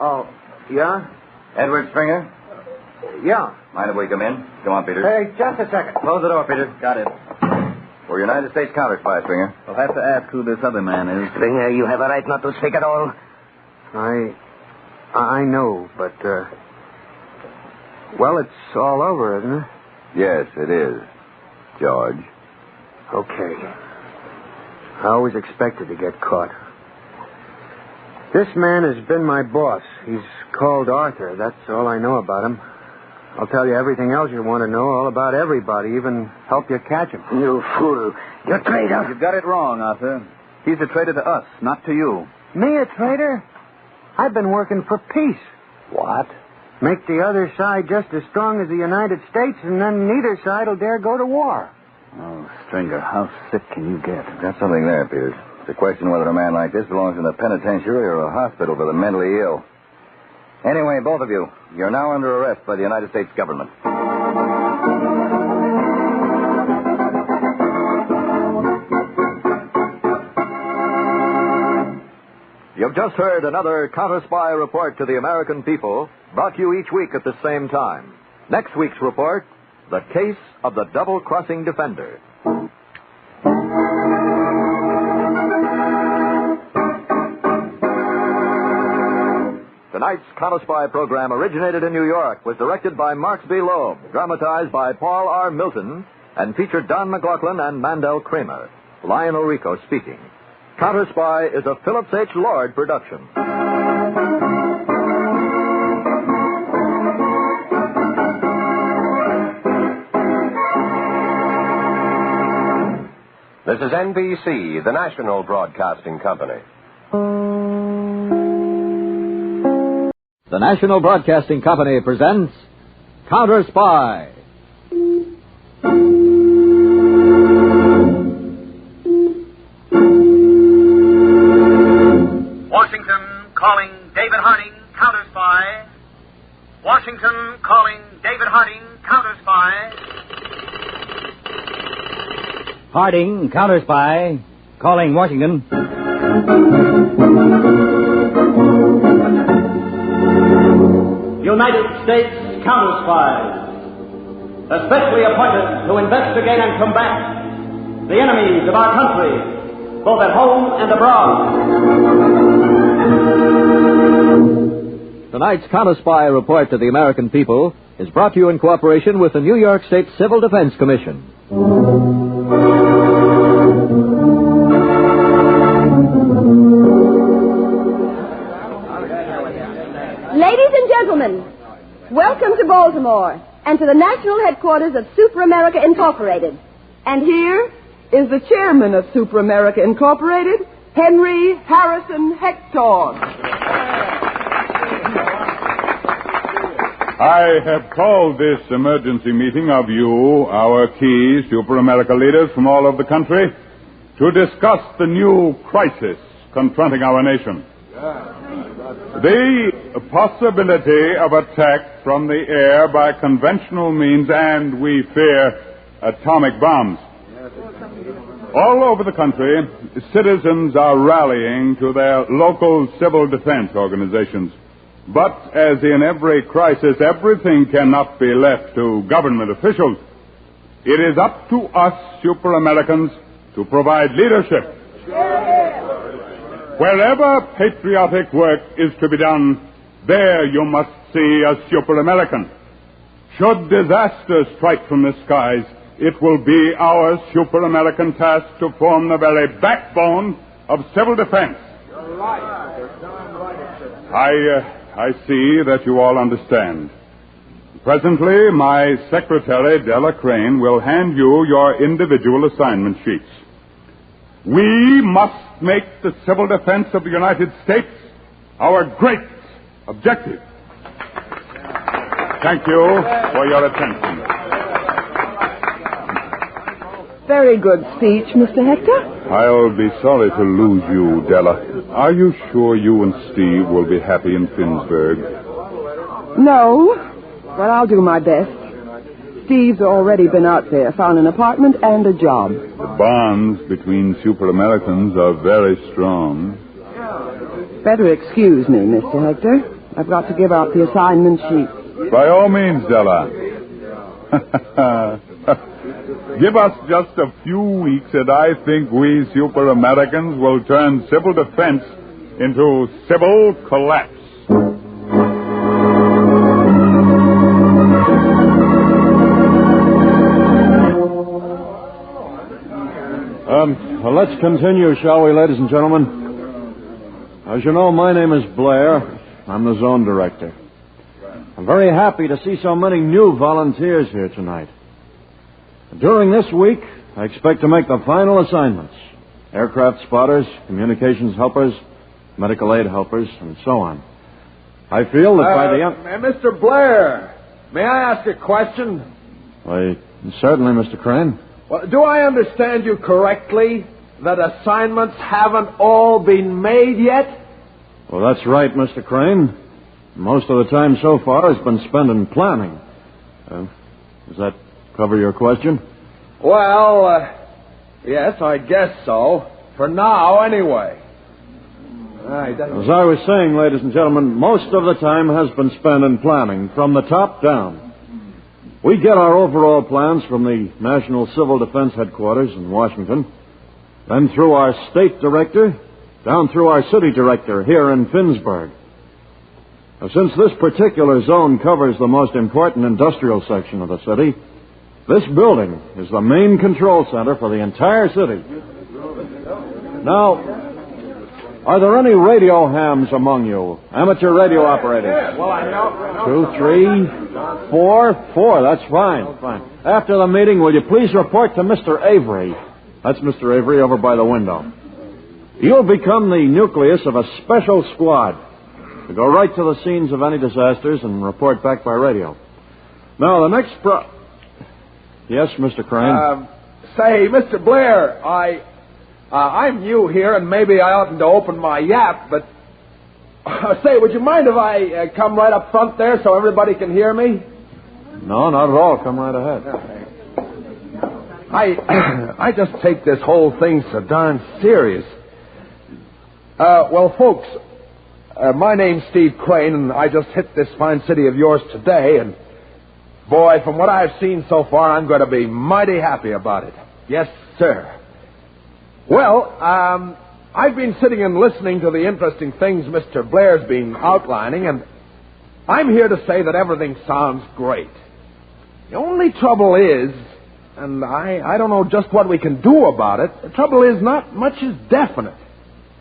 Oh, yeah? Edward Stringer? Yeah. Mind if we come in? Come on, Peter. Hey, just a second. Close the door, Peter. Got it. We're United States Counterspy, Stringer. We'll have to ask who this other man is. Stringer, you have a right not to speak at all. I know, but, well, it's all over, isn't it? Yes, it is, George. Okay. I always expected to get caught. This man has been my boss. He's called Arthur. That's all I know about him. I'll tell you everything else you want to know, all about everybody, even help you catch him. You fool. You traitor. You've got it wrong, Arthur. He's a traitor to us, not to you. Me a traitor? I've been working for peace. What? Make the other side just as strong as the United States, and then neither side will dare go to war. Oh, Stringer, how sick can you get? Got something there, Pierce. It's a question whether a man like this belongs in a penitentiary or a hospital for the mentally ill. Anyway, both of you, you're now under arrest by the United States government. You've just heard another Counterspy report to the American people, brought to you each week at the same time. Next week's report, the case of the double-crossing defender. Tonight's Counterspy program originated in New York, was directed by Marks B. Loeb, dramatized by Paul R. Milton, and featured Don McLaughlin and Mandel Kramer. Lionel Rico speaking. Counterspy is a Phillips H. Lord production. This is NBC, the national broadcasting company. The National Broadcasting Company presents Counterspy. Washington calling David Harding, Counterspy. Washington calling David Harding, Counterspy. Harding, Counterspy. Calling Washington. United States Counterspies, especially appointed to investigate and combat the enemies of our country, both at home and abroad. Tonight's Counterspy report to the American people is brought to you in cooperation with the New York State Civil Defense Commission. Ladies and gentlemen, welcome to Baltimore and to the national headquarters of Super America Incorporated. And here is the chairman of Super America Incorporated, Henry Harrison Hector. I have called this emergency meeting of you, our key Super America leaders from all over the country, to discuss the new crisis confronting our nation. The possibility of attack from the air by conventional means and, we fear, atomic bombs. All over the country, citizens are rallying to their local civil defense organizations. But as in every crisis, everything cannot be left to government officials. It is up to us, Super Americans, to provide leadership. Wherever patriotic work is to be done, there you must see a Super American. Should disaster strike from the skies, it will be our Super American task to form the very backbone of civil defense. You're right. You're darn right, sir. I see that you all understand. Presently, my secretary, Della Crane, will hand you your individual assignment sheets. We must make the civil defense of the United States our great objective. Thank you for your attention. Very good speech, Mr. Hector. I'll be sorry to lose you, Della. Are you sure you and Steve will be happy in Finnsburg? No, but I'll do my best. Steve's already been out there, found an apartment and a job. The bonds between Super Americans are very strong. Better excuse me, Mr. Hector. I've got to give out the assignment sheet. By all means, Della. Give us just a few weeks, and I think we Super Americans will turn civil defense into civil collapse. Well, let's continue, shall we, ladies and gentlemen? As you know, my name is Blair. I'm the zone director. I'm very happy to see so many new volunteers here tonight. During this week, I expect to make the final assignments. Aircraft spotters, communications helpers, medical aid helpers, and so on. I feel that by the end... Mr. Blair, may I ask a question? Why, certainly, Mr. Crane. Well, do I understand you correctly that assignments haven't all been made yet? Well, that's right, Mr. Crane. Most of the time so far has been spent in planning. Does that cover your question? Well, yes, I guess so. For now, anyway. As I was saying, ladies and gentlemen, most of the time has been spent in planning, from the top down. We get our overall plans from the National Civil Defense Headquarters in Washington, then through our state director, down through our city director here in Finnsburg. Now, since this particular zone covers the most important industrial section of the city, this building is the main control center for the entire city. Now, are there any radio hams among you? Amateur radio operators? Well, I know. 2, 3, 4. That's fine. After the meeting, will you please report to Mr. Avery? That's Mr. Avery over by the window. You'll become the nucleus of a special squad to go right to the scenes of any disasters and report back by radio. Now, the next Yes, Mr. Crane? Say, Mr. Blair, I'm new here, and maybe I oughtn't to open my yap, but... say, would you mind if I come right up front there so everybody can hear me? No, not at all. Come right ahead. Okay. I just take this whole thing so darn serious. Well, folks, my name's Steve Crane, and I just hit this fine city of yours today, and... boy, from what I've seen so far, I'm going to be mighty happy about it. Yes, sir. Well, I've been sitting and listening to the interesting things Mr. Blair's been outlining, and I'm here to say that everything sounds great. The only trouble is, and I don't know just what we can do about it, the trouble is not much is definite.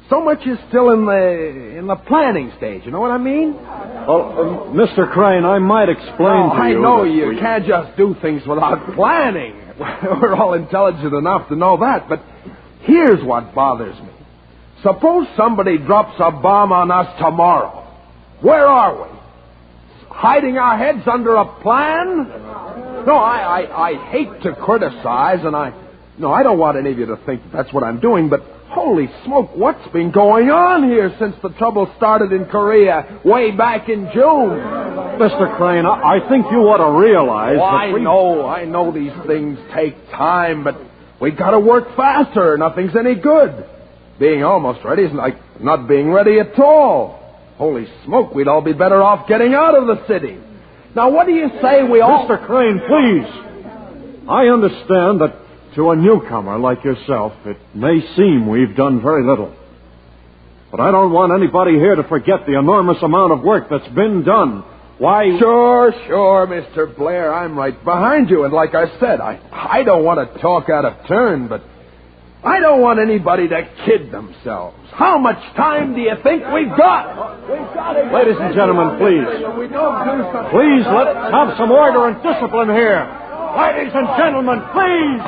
So much is still in the planning stage, you know what I mean? Well, Mr. Crane, I might explain to you... I know you can't just do things without planning. We're all intelligent enough to know that, but here's what bothers me. Suppose somebody drops a bomb on us tomorrow. Where are we? Hiding our heads under a plan? No, I hate to criticize, and I don't want any of you to think that's what I'm doing, but... holy smoke, what's been going on here since the trouble started in Korea way back in June? Mr. Crane, I think you ought to realize I know these things take time, but we got to work faster or nothing's any good. Being almost ready is like not being ready at all. Holy smoke, we'd all be better off getting out of the city. Now, what do you say we all... Mr. Crane, please. I understand that to a newcomer like yourself, it may seem we've done very little. But I don't want anybody here to forget the enormous amount of work that's been done. Why... Sure, Mr. Blair, I'm right behind you. And like I said, I don't want to talk out of turn, but I don't want anybody to kid themselves. How much time do you think we've got? Ladies and gentlemen, please. Please, let's have some order and discipline here. Ladies and gentlemen, please!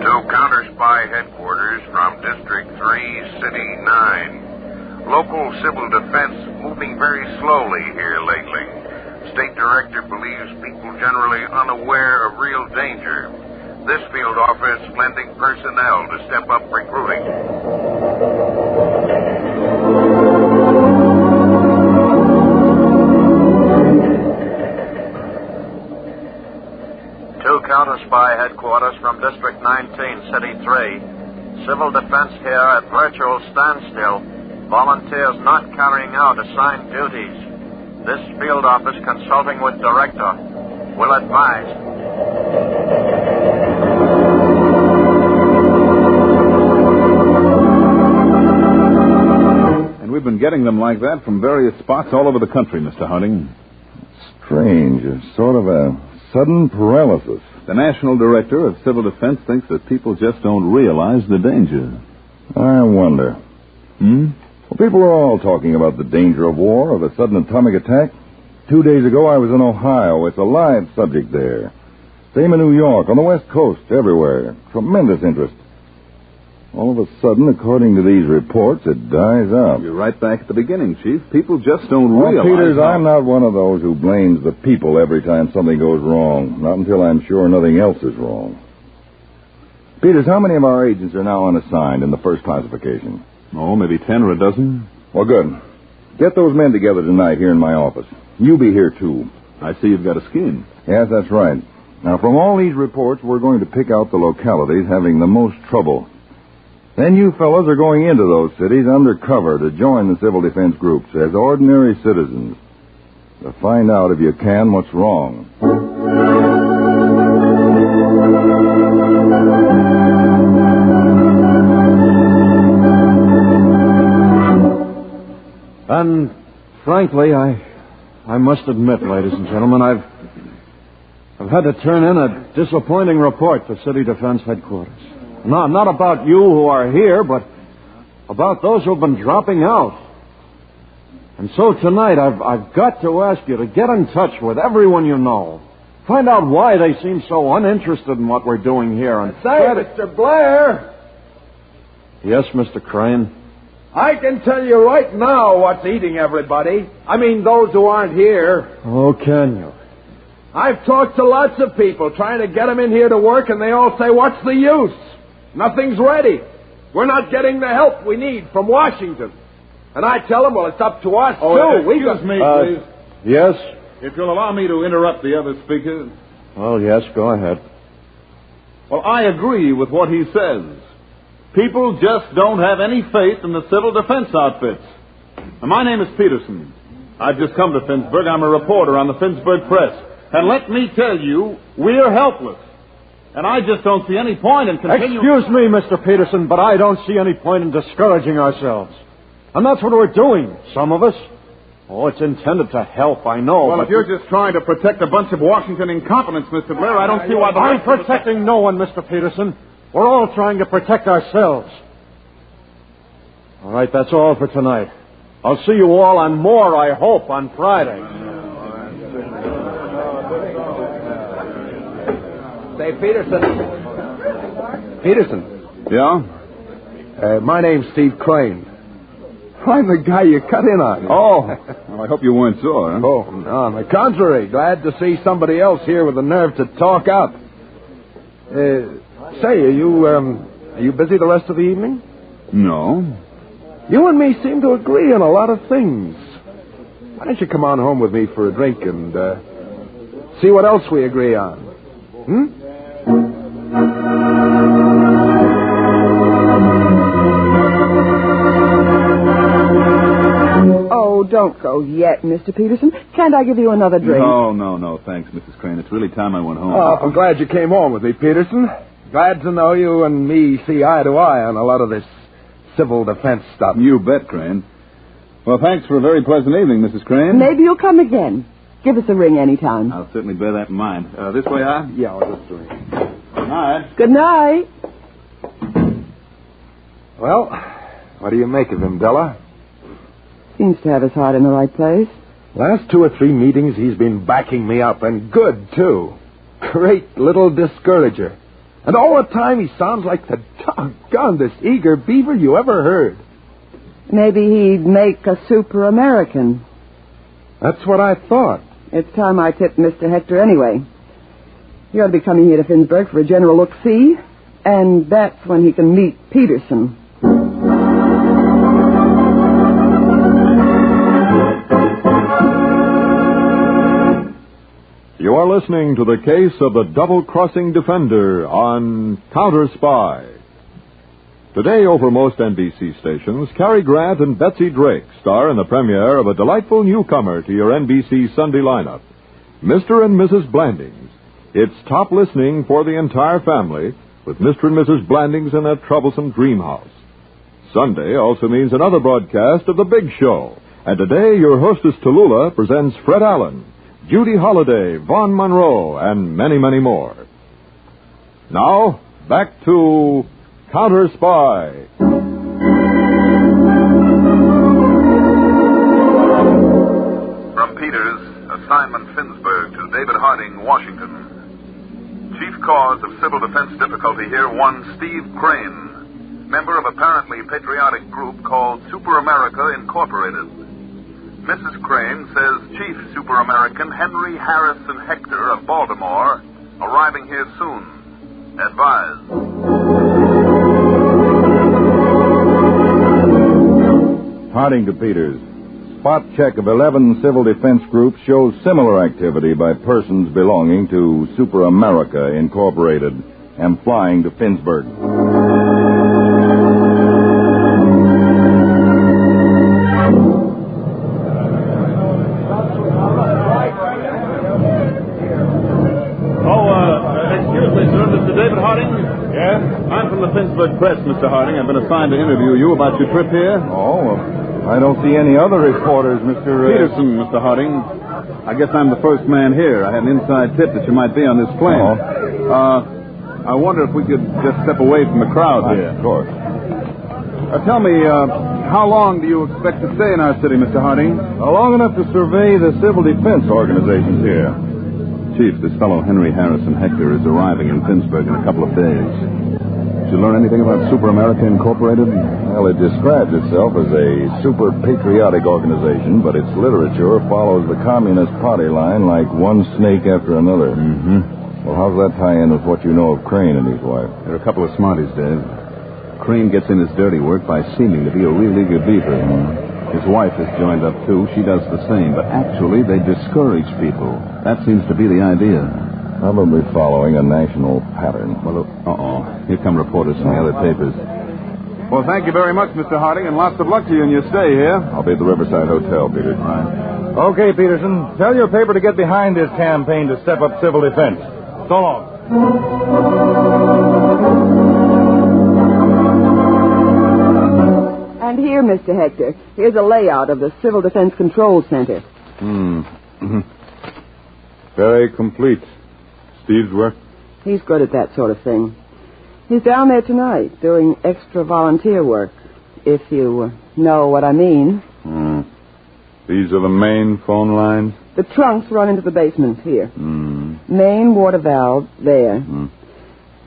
To Counterspy headquarters from District 3, City 9. Local civil defense moving very slowly here lately. State Director believes people generally unaware of real danger. This field office lending personnel to step up recruiting. To Counterspy headquarters from District 19, City 3. Civil defense here at virtual standstill. Volunteers not carrying out assigned duties. This field office consulting with Director. Will advise. We've been getting them like that from various spots all over the country, Mr. Harding. Strange. Sort of a sudden paralysis. The National Director of Civil Defense thinks that people just don't realize the danger. I wonder. Well, people are all talking about the danger of war, of a sudden atomic attack. 2 days ago, I was in Ohio. It's a live subject there. Same in New York, on the West Coast, everywhere. Tremendous interest. All of a sudden, according to these reports, it dies out. You're right back at the beginning, Chief. People just don't realize... Peters, I'm not one of those who blames the people every time something goes wrong. Not until I'm sure nothing else is wrong. Peters, how many of our agents are now unassigned in the first classification? Oh, maybe 10 or a dozen. Well, good. Get those men together tonight here in my office. You be here, too. I see you've got a scheme. Yes, that's right. Now, from all these reports, we're going to pick out the localities having the most trouble. Then you fellows are going into those cities undercover to join the civil defense groups as ordinary citizens to find out, if you can, what's wrong. And, frankly, I must admit, ladies and gentlemen, I've had to turn in a disappointing report to City Defense Headquarters. No, not about you who are here, but about those who've been dropping out. And so tonight, I've got to ask you to get in touch with everyone you know. Find out why they seem so uninterested in what we're doing here. And Say, Mr. Blair. Yes, Mr. Crane. I can tell you right now what's eating everybody. I mean, those who aren't here. Oh, can you? I've talked to lots of people trying to get them in here to work, and they all say, what's the use? Nothing's ready. We're not getting the help we need from Washington. And I tell them, well, it's up to us, too. Excuse me, please. Yes? If you'll allow me to interrupt the other speaker. Oh, yes, go ahead. Well, I agree with what he says. People just don't have any faith in the civil defense outfits. Now, my name is Peterson. I've just come to Finnsburg. I'm a reporter on the Finnsburg Press. And let me tell you, we're helpless. And I just don't see any point in continuing... Excuse me, Mr. Peterson, but I don't see any point in discouraging ourselves. And that's what we're doing, some of us. Oh, it's intended to help, I know. Well, if you're just trying to protect a bunch of Washington incompetents, Mr. Blair, I don't see why... I'm protecting no one, Mr. Peterson. We're all trying to protect ourselves. All right, that's all for tonight. I'll see you all and more, I hope, on Friday. Say, Peterson. Peterson. Yeah? My name's Steve Crane. I'm the guy you cut in on. Oh. Well, I hope you weren't sore, huh? Oh, no, on the contrary. Glad to see somebody else here with the nerve to talk up. Say, are you busy the rest of the evening? No. You and me seem to agree on a lot of things. Why don't you come on home with me for a drink and see what else we agree on? Oh, don't go yet, Mr. Peterson. Can't I give you another drink? No, thanks, Mrs. Crane. It's really time I went home. Oh, I'm glad you came home with me, Peterson. Glad to know you and me see eye to eye on a lot of this civil defense stuff. You bet, Crane. Well, thanks for a very pleasant evening, Mrs. Crane. Maybe you'll come again. Give us a ring anytime. I'll certainly bear that in mind. This way, huh? Yeah, this way. Good night. Good night. Well, what do you make of him, Della? Seems to have his heart in the right place. Last 2 or 3 meetings, he's been backing me up, and good, too. Great little discourager. And all the time, he sounds like the doggondest eager beaver you ever heard. Maybe he'd make a super American. That's what I thought. It's time I tipped Mr. Hector anyway. He ought to be coming here to Finnsburg for a general look-see, and that's when he can meet Peterson. You are listening to the case of the double-crossing defender on Counterspy. Today, over most NBC stations, Cary Grant and Betsy Drake star in the premiere of a delightful newcomer to your NBC Sunday lineup, Mr. and Mrs. Blandings. It's top listening for the entire family, with Mr. and Mrs. Blandings in a troublesome dream house. Sunday also means another broadcast of The Big Show, and today your hostess Tallulah presents Fred Allen, Judy Holliday, Vaughn Monroe, and many, many more. Now, back to Counterspy. From Peters, assignment Finnsburg to David Harding, Washington. Chief cause of civil defense difficulty here, one Steve Crane, member of apparently patriotic group called Super America Incorporated. Mrs. Crane says Chief Super American Henry Harrison Hector of Baltimore arriving here soon. Advise. Harding to Peters. Spot check of 11 civil defense groups shows similar activity by persons belonging to Super America Incorporated and flying to Finnsburg. Excuse me, sir. Mr. David Harding? Yes? I'm from the Finnsburg Press, Mr. Harding. I've been assigned to interview you about your trip here. Oh, well, I don't see any other reporters, Mr. Peterson, Mr. Harding. I guess I'm the first man here. I had an inside tip that you might be on this plane. I wonder if we could just step away from the crowd here. Of course. Tell me, how long do you expect to stay in our city, Mr. Harding? Long enough to survey the civil defense organizations here. Chief, this fellow Henry Harrison Hector is arriving in Finnsburg in a couple of days. Did you learn anything about Super America Incorporated? Well, it describes itself as a super patriotic organization, but its literature follows the Communist Party line like one snake after another. Mm-hmm. Well, how's that tie in with what you know of Crane and his wife? There are a couple of smarties, Dave. Crane gets in his dirty work by seeming to be a real eager beaver. His wife has joined up, too. She does the same, but actually they discourage people. That seems to be the idea. Probably following a national pattern. Well, here come reporters from the other papers. Well, thank you very much, Mr. Harding, and lots of luck to you in your stay here. I'll be at the Riverside Hotel, Peter. Right. Okay, Peterson. Tell your paper to get behind this campaign to step up civil defense. So long. And here, Mr. Hector, here's a layout of the Civil Defense Control Center. Very complete. Steve's work? He's good at that sort of thing. He's down there tonight doing extra volunteer work, if you know what I mean. These are the main phone lines? The trunks run into the basement here. Main water valve there.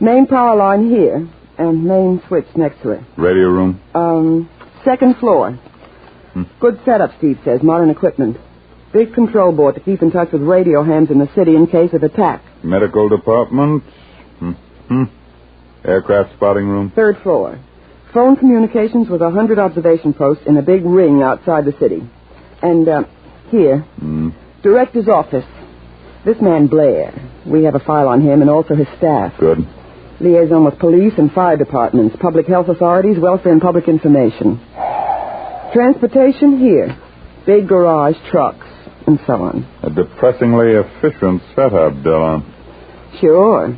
Main power line here, and main switch next to it. Radio room? Second floor. Good setup, Steve says. Modern equipment. Big control board to keep in touch with radio hams in the city in case of attack. Medical department? Aircraft spotting room? Third floor. Phone communications with 100 observation posts in a big ring outside the city. And, here. Director's office. This man, Blair. We have a file on him and also his staff. Good. Liaison with police and fire departments, public health authorities, welfare and public information. Transportation here. Big garage, trucks, and so on. A depressingly efficient setup, Dillon. Sure.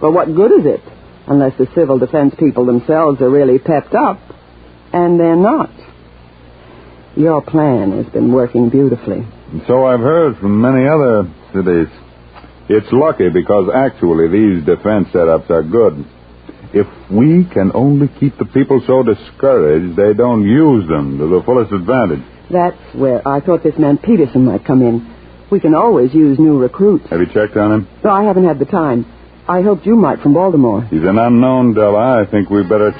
But what good is it? Unless the civil defense people themselves are really pepped up. And they're not. Your plan has been working beautifully. And so I've heard from many other cities. It's lucky because actually these defense setups are good. If we can only keep the people so discouraged they don't use them to the fullest advantage. That's where I thought this man Peterson might come in. We can always use new recruits. Have you checked on him? No, I haven't had the time. I hoped you might from Baltimore. He's an unknown, Della. I think we better...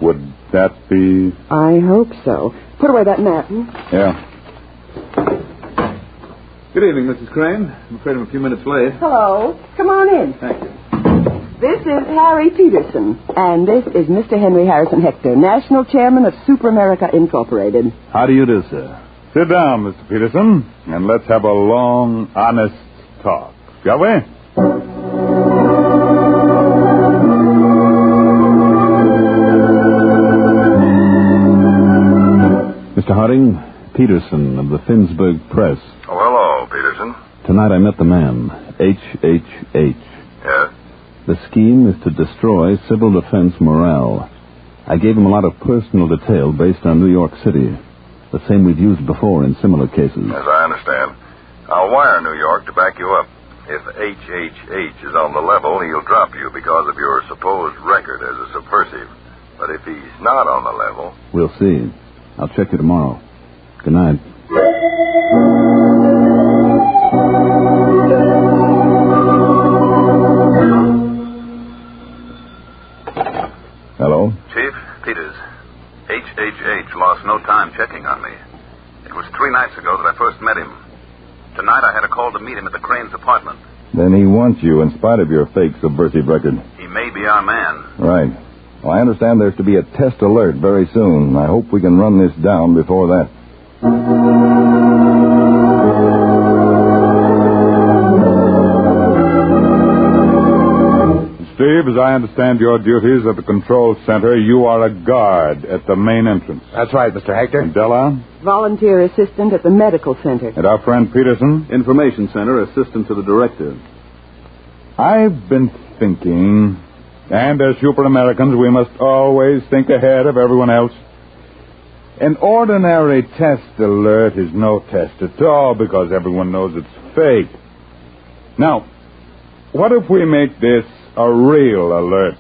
Would that be... I hope so. Put away that map. Yeah. Good evening, Mrs. Crane. I'm afraid I'm a few minutes late. Hello. Come on in. Thank you. This is Harry Peterson, and this is Mr. Henry Harrison Hector, National Chairman of Super America Incorporated. How do you do, sir? Sit down, Mr. Peterson, and let's have a long, honest talk, shall we? Mr. Harding, Peterson of the Finnsburg Press. Oh, hello, Peterson. Tonight I met the man, HHH. Yes? The scheme is to destroy civil defense morale. I gave him a lot of personal detail based on New York City, the same we've used before in similar cases. As I understand. I'll wire New York to back you up. If HHH is on the level, he'll drop you because of your supposed record as a subversive. But if he's not on the level... We'll see. I'll check you tomorrow. Good night. Hello? Chief, Peters. HHH lost no time checking on me. It was 3 nights ago that I first met him. Tonight I had a call to meet him at the Crane's apartment. Then he wants you in spite of your fake subversive record. He may be our man. Right. Well, I understand there's to be a test alert very soon. I hope we can run this down before that. Steve, as I understand your duties at the control center, you are a guard at the main entrance. That's right, Mr. Hector. And Della? Volunteer assistant at the medical center. And our friend Peterson? Information Center, assistant to the director. I've been thinking, and as super Americans, we must always think ahead of everyone else. An ordinary test alert is no test at all because everyone knows it's fake. Now, what if we make this a real alert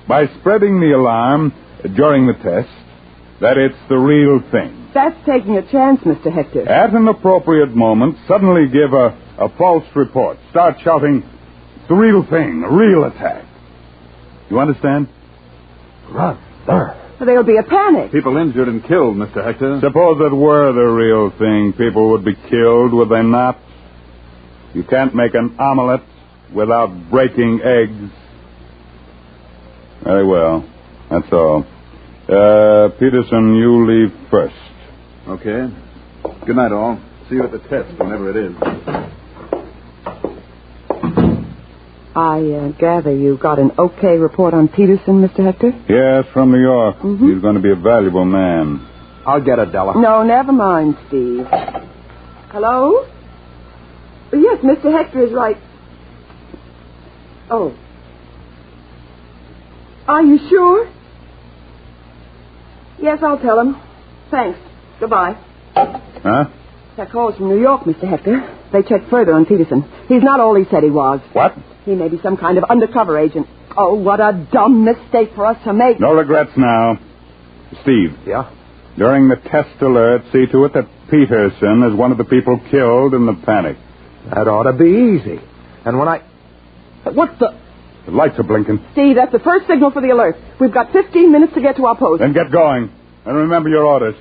by spreading the alarm during the test that it's the real thing? That's taking a chance, Mr. Hector. At an appropriate moment, suddenly give a false report. Start shouting, it's the real thing, a real attack. You understand? Run. There'll be a panic. People injured and killed, Mr. Hector. Suppose it were the real thing. People would be killed, would they not? You can't make an omelet without breaking eggs. Very well. That's all. Peterson, you leave first. Okay. Good night, all. See you at the test, whenever it is. I gather you got an okay report on Peterson, Mr. Hector? Yes, from New York. He's going to be a valuable man. I'll get it, Della. No, never mind, Steve. Hello? Yes, Mr. Hector is right. Oh. Are you sure? Yes, I'll tell him. Thanks. Goodbye. Huh? That call's from New York, Mr. Hector. They checked further on Peterson. He's not all he said he was. What? He may be some kind of undercover agent. Oh, what a dumb mistake for us to make. No regrets now. Steve. Yeah? During the test alert, see to it that Peterson is one of the people killed in the panic. That ought to be easy. And when I... What's the... The lights are blinking. Steve, that's the first signal for the alert. We've got 15 minutes to get to our post. Then get going. And remember your orders.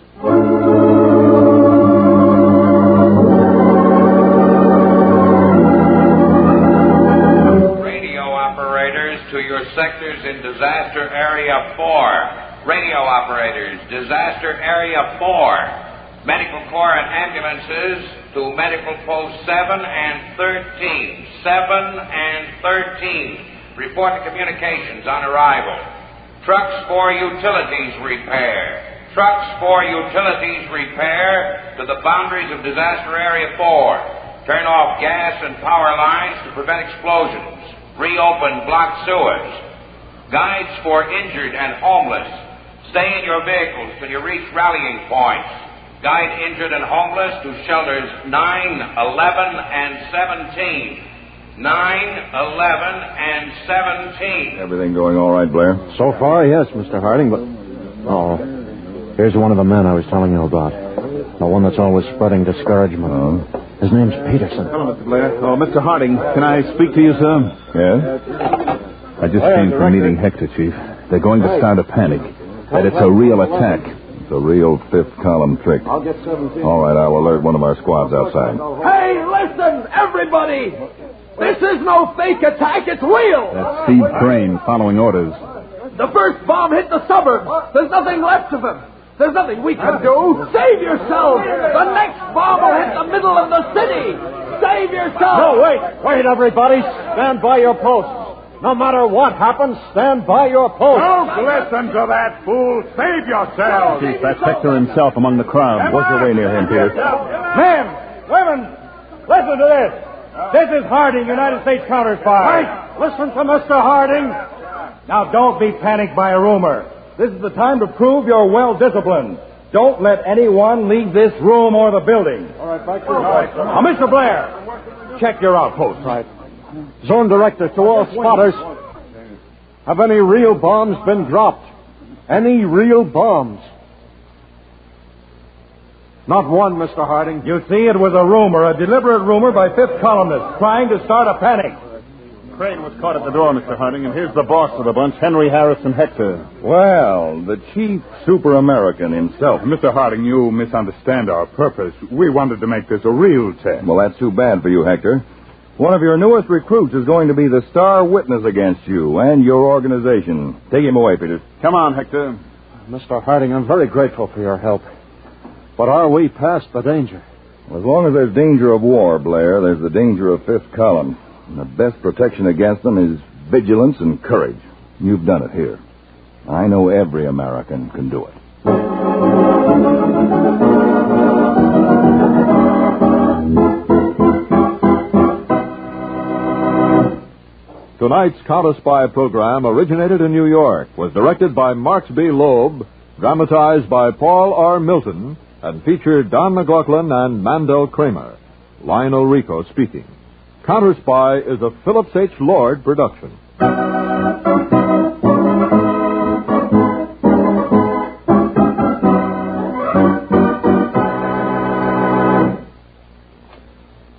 Radio operators to your sectors in Disaster Area 4. Radio operators, Disaster Area 4. Medical Corps and ambulances to Medical Post 7 and 13. 7 and 13. Report to communications on arrival. Trucks for utilities repair. Trucks for utilities repair to the boundaries of Disaster Area 4. Turn off gas and power lines to prevent explosions. Reopen blocked sewers. Guides for injured and homeless. Stay in your vehicles till you reach rallying points. Guide injured and homeless to shelters 9, 11, and 17. 9, 11, and 17. Everything going all right, Blair? So far, yes, Mr. Harding, but... Oh, here's one of the men I was telling you about. The one that's always spreading discouragement. Oh. His name's Peterson. Hello, Mr. Blair. Oh, Mr. Harding, can I speak to you, sir? Yes? I just came from meeting Hector, Chief. They're going to start a panic. That it's a real attack. It's a real fifth column trick. I'll get 17. All right, I'll alert one of our squads outside. Hey, listen, everybody! This is no fake attack, it's real! That's Steve Crane following orders. The first bomb hit the suburbs. There's nothing left of them. There's nothing we can do. Save yourselves! The next bomb will hit the middle of the city! Save yourselves! No, wait, everybody. Stand by your posts. No matter what happens, stand by your posts. Don't listen to that fool. Save yourselves. Chief, that's Hector himself among the crowd. Work your way near him, Peter. Men, women, listen to this. This is Harding, United States Counterspy. Right. Listen to Mr. Harding. Now, don't be panicked by a rumor. This is the time to prove you're well disciplined. Don't let anyone leave this room or the building. All right, back to your Now, Mr. Blair, check your outpost. Right. Zone director to all spotters. Have any real bombs been dropped? Any real bombs? Not one, Mr. Harding. You see, it was a rumor, a deliberate rumor by fifth columnists trying to start a panic. Crane was caught at the door, Mr. Harding, and here's the boss of the bunch, Henry Harrison Hector. Well, the chief super-American himself. Mr. Harding, you misunderstand our purpose. We wanted to make this a real test. Well, that's too bad for you, Hector. One of your newest recruits is going to be the star witness against you and your organization. Take him away, Peters. Come on, Hector. Mr. Harding, I'm very grateful for your help. But are we past the danger? Well, as long as there's danger of war, Blair, there's the danger of fifth column. And the best protection against them is vigilance and courage. You've done it here. I know every American can do it. Tonight's Counterspy program originated in New York, was directed by Marks B. Loeb, dramatized by Paul R. Milton, and featured Don McLaughlin and Mandel Kramer. Lionel Rico speaking. Counterspy is a Phillips H. Lord production.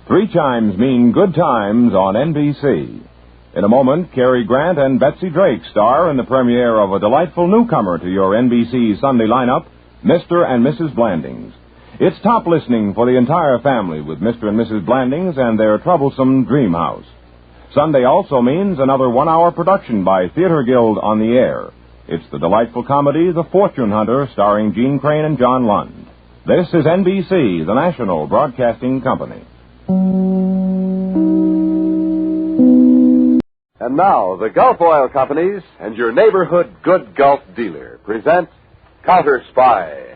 Three chimes mean good times on NBC. In a moment, Cary Grant and Betsy Drake star in the premiere of a delightful newcomer to your NBC Sunday lineup, Mr. and Mrs. Blandings. It's top listening for the entire family with Mr. and Mrs. Blandings and their troublesome dream house. Sunday also means another one-hour production by Theater Guild on the Air. It's the delightful comedy The Fortune Hunter, starring Gene Crane and John Lund. This is NBC, the national broadcasting company. And now, the Gulf Oil Companies and your neighborhood good Gulf dealer present Counterspy.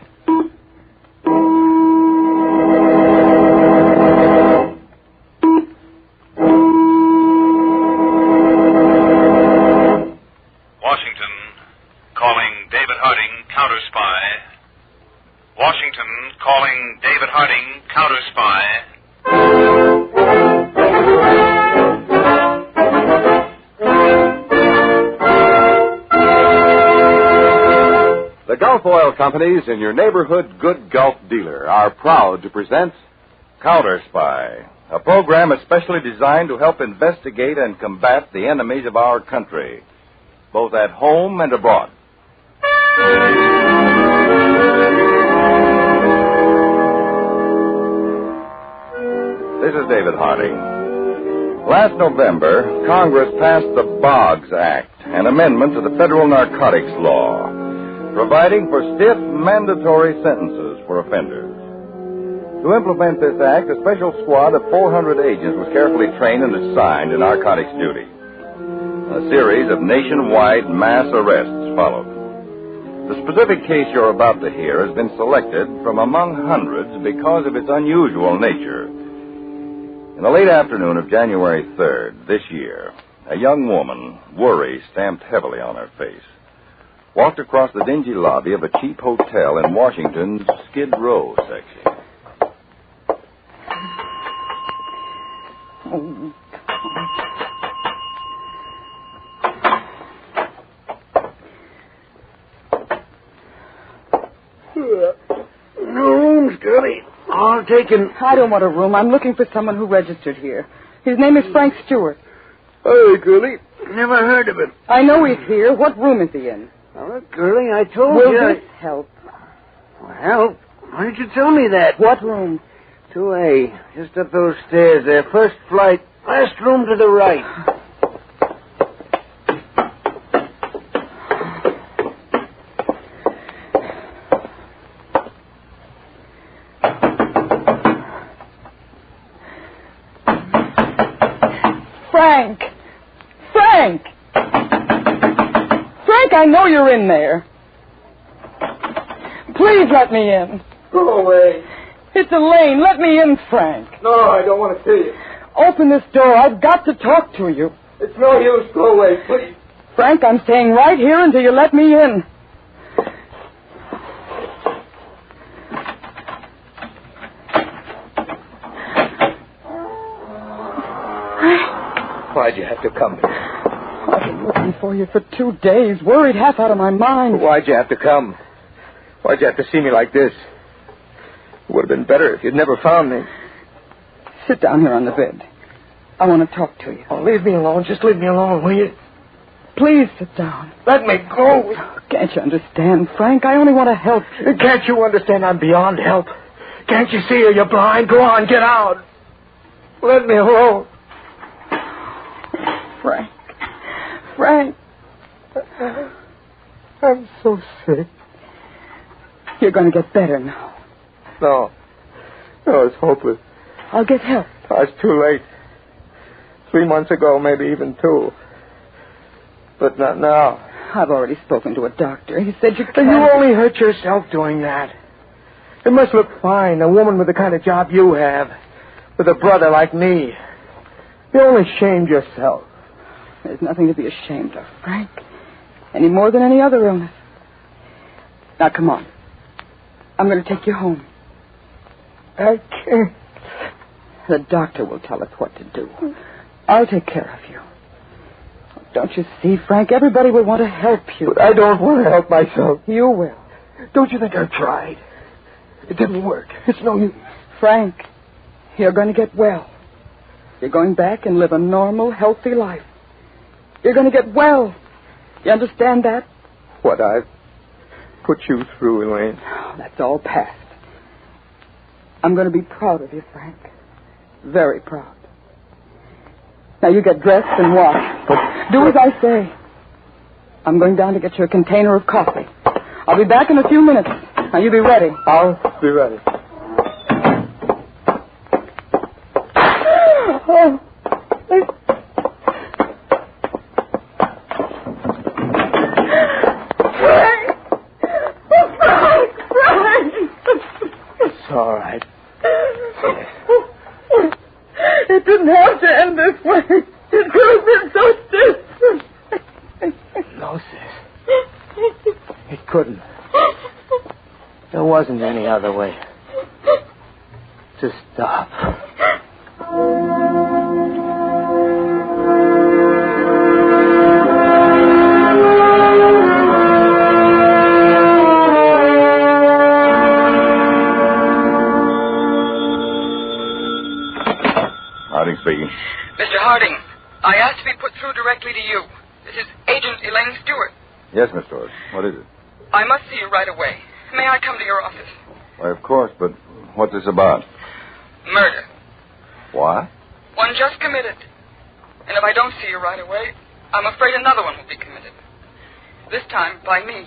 Washington, calling David Harding, Counterspy. Washington, calling David Harding, Counterspy. The Gulf Oil Companies and your neighborhood good Gulf dealer are proud to present Counterspy, a program especially designed to help investigate and combat the enemies of our country, both at home and abroad. This is David Harding. Last November, Congress passed the Boggs Act, an amendment to the federal narcotics law, providing for stiff mandatory sentences for offenders. To implement this act, a special squad of 400 agents was carefully trained and assigned to narcotics duty. A series of nationwide mass arrests followed. The specific case you're about to hear has been selected from among hundreds because of its unusual nature. In the late afternoon of January 3rd this year, a young woman, worry stamped heavily on her face, walked across the dingy lobby of a cheap hotel in Washington's Skid Row section. Oh, no rooms, girlie. All taken. I don't want a room. I'm looking for someone who registered here. His name is Frank Stewart. Hey, girlie. Never heard of him. I know he's here. What room is he in? Well, look, girlie, I told Will you. this help? Help? Why didn't you tell me that? What room? 2A. Just up those stairs there. First flight. Last room to the right. Frank! Frank! Frank, I know you're in there. Please let me in. Go away. It's Elaine. Let me in, Frank. No, I don't want to see you. Open this door. I've got to talk to you. It's no use. Go away, please. Frank, I'm staying right here until you let me in. Why'd you have to come here? I've been looking for you for 2 days, worried half out of my mind. Why'd you have to come? Why'd you have to see me like this? It would have been better if you'd never found me. Sit down here on the bed. I want to talk to you. Oh, leave me alone. Just leave me alone, will you? Please sit down. Let me go. Can't you understand, Frank? I only want to help you. Can't you understand I'm beyond help? Can't you see you're blind? Go on, get out. Let me alone. Frank. Frank. I'm so sick. You're going to get better now. No, it's hopeless. I'll get help. It's too late. 3 months ago, maybe even 2. But not now. I've already spoken to a doctor. He said you can't... You only hurt yourself doing that. It must look fine, a woman with the kind of job you have, with a brother like me. You only shamed yourself. There's nothing to be ashamed of, Frank. Any more than any other illness. Now, come on. I'm going to take you home. I can't. The doctor will tell us what to do. I'll take care of you. Don't you see, Frank? Everybody will want to help you. But I don't want to help myself. You will. Don't you think I've tried? It didn't work. It's no use. Frank, you're going to get well. You're going back and live a normal, healthy life. You're going to get well. You understand that? What I've put you through, Elaine. Oh, that's all past. I'm going to be proud of you, Frank. Very proud. Now you get dressed and wash. Do as I say. I'm going down to get you a container of coffee. I'll be back in a few minutes. Now you be ready. I'll be ready. Oh. It's all right. It didn't have to end this way. It could have been so different. No, sis. It couldn't. There wasn't any other way. To stop. Harding speaking. Mr. Harding, I asked to be put through directly to you. This is Agent Elaine Stewart. Yes, Miss Stewart. What is it? I must see you right away. May I come to your office? Why, of course, but what's this about? Murder. What? One just committed. And if I don't see you right away, I'm afraid another one will be committed. This time by me.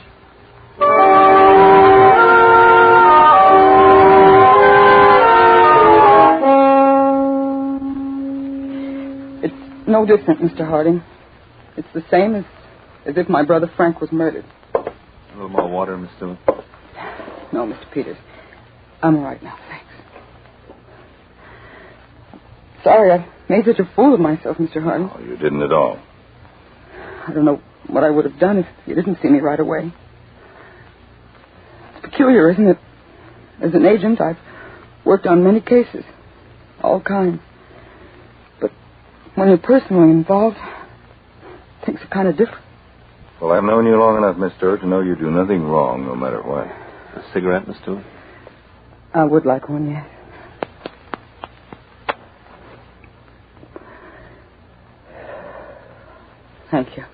It's no different, Mr. Harding. It's the same as if my brother Frank was murdered. A little more water, Miss Stewart? No, Mr. Peters. I'm all right now, thanks. Sorry, I made such a fool of myself, Mr. Harding. Oh, you didn't at all. I don't know what I would have done if you didn't see me right away. It's peculiar, isn't it? As an agent, I've worked on many cases, all kinds. But when you're personally involved, things are kind of different. Well, I've known you long enough, Miss Stewart, to know you do nothing wrong, no matter what. A cigarette, Miss Stewart? I would like one, yes. Thank you.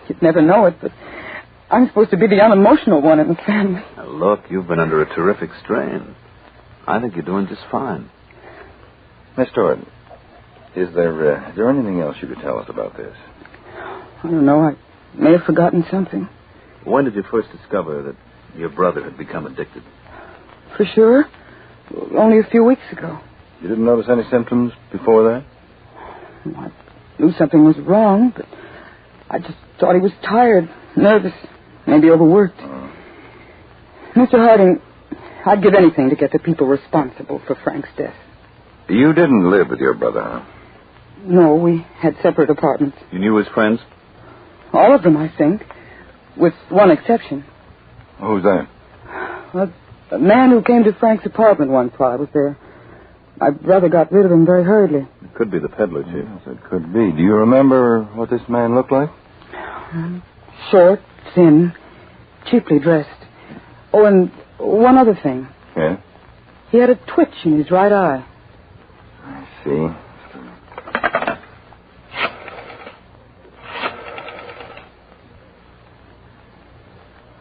You'd never know it, but I'm supposed to be the unemotional one in the family. Now, look, you've been under a terrific strain. I think you're doing just fine. Miss Stewart, is there anything else you could tell us about this? I don't know. I may have forgotten something. When did you first discover that your brother had become addicted? For sure? Only a few weeks ago. You didn't notice any symptoms before that? I knew something was wrong, but I just thought he was tired, nervous, maybe overworked. Mr. Harding, I'd give anything to get the people responsible for Frank's death. You didn't live with your brother, huh? No, we had separate apartments. You knew his friends? All of them, I think, with one exception. Who's that? Well, a man who came to Frank's apartment once while I was there. My brother got rid of him very hurriedly. It could be the peddler, Chief. Yes, it could be. Do you remember what this man looked like? Short, thin, cheaply dressed. Oh, and one other thing. Yeah? He had a twitch in his right eye. I see.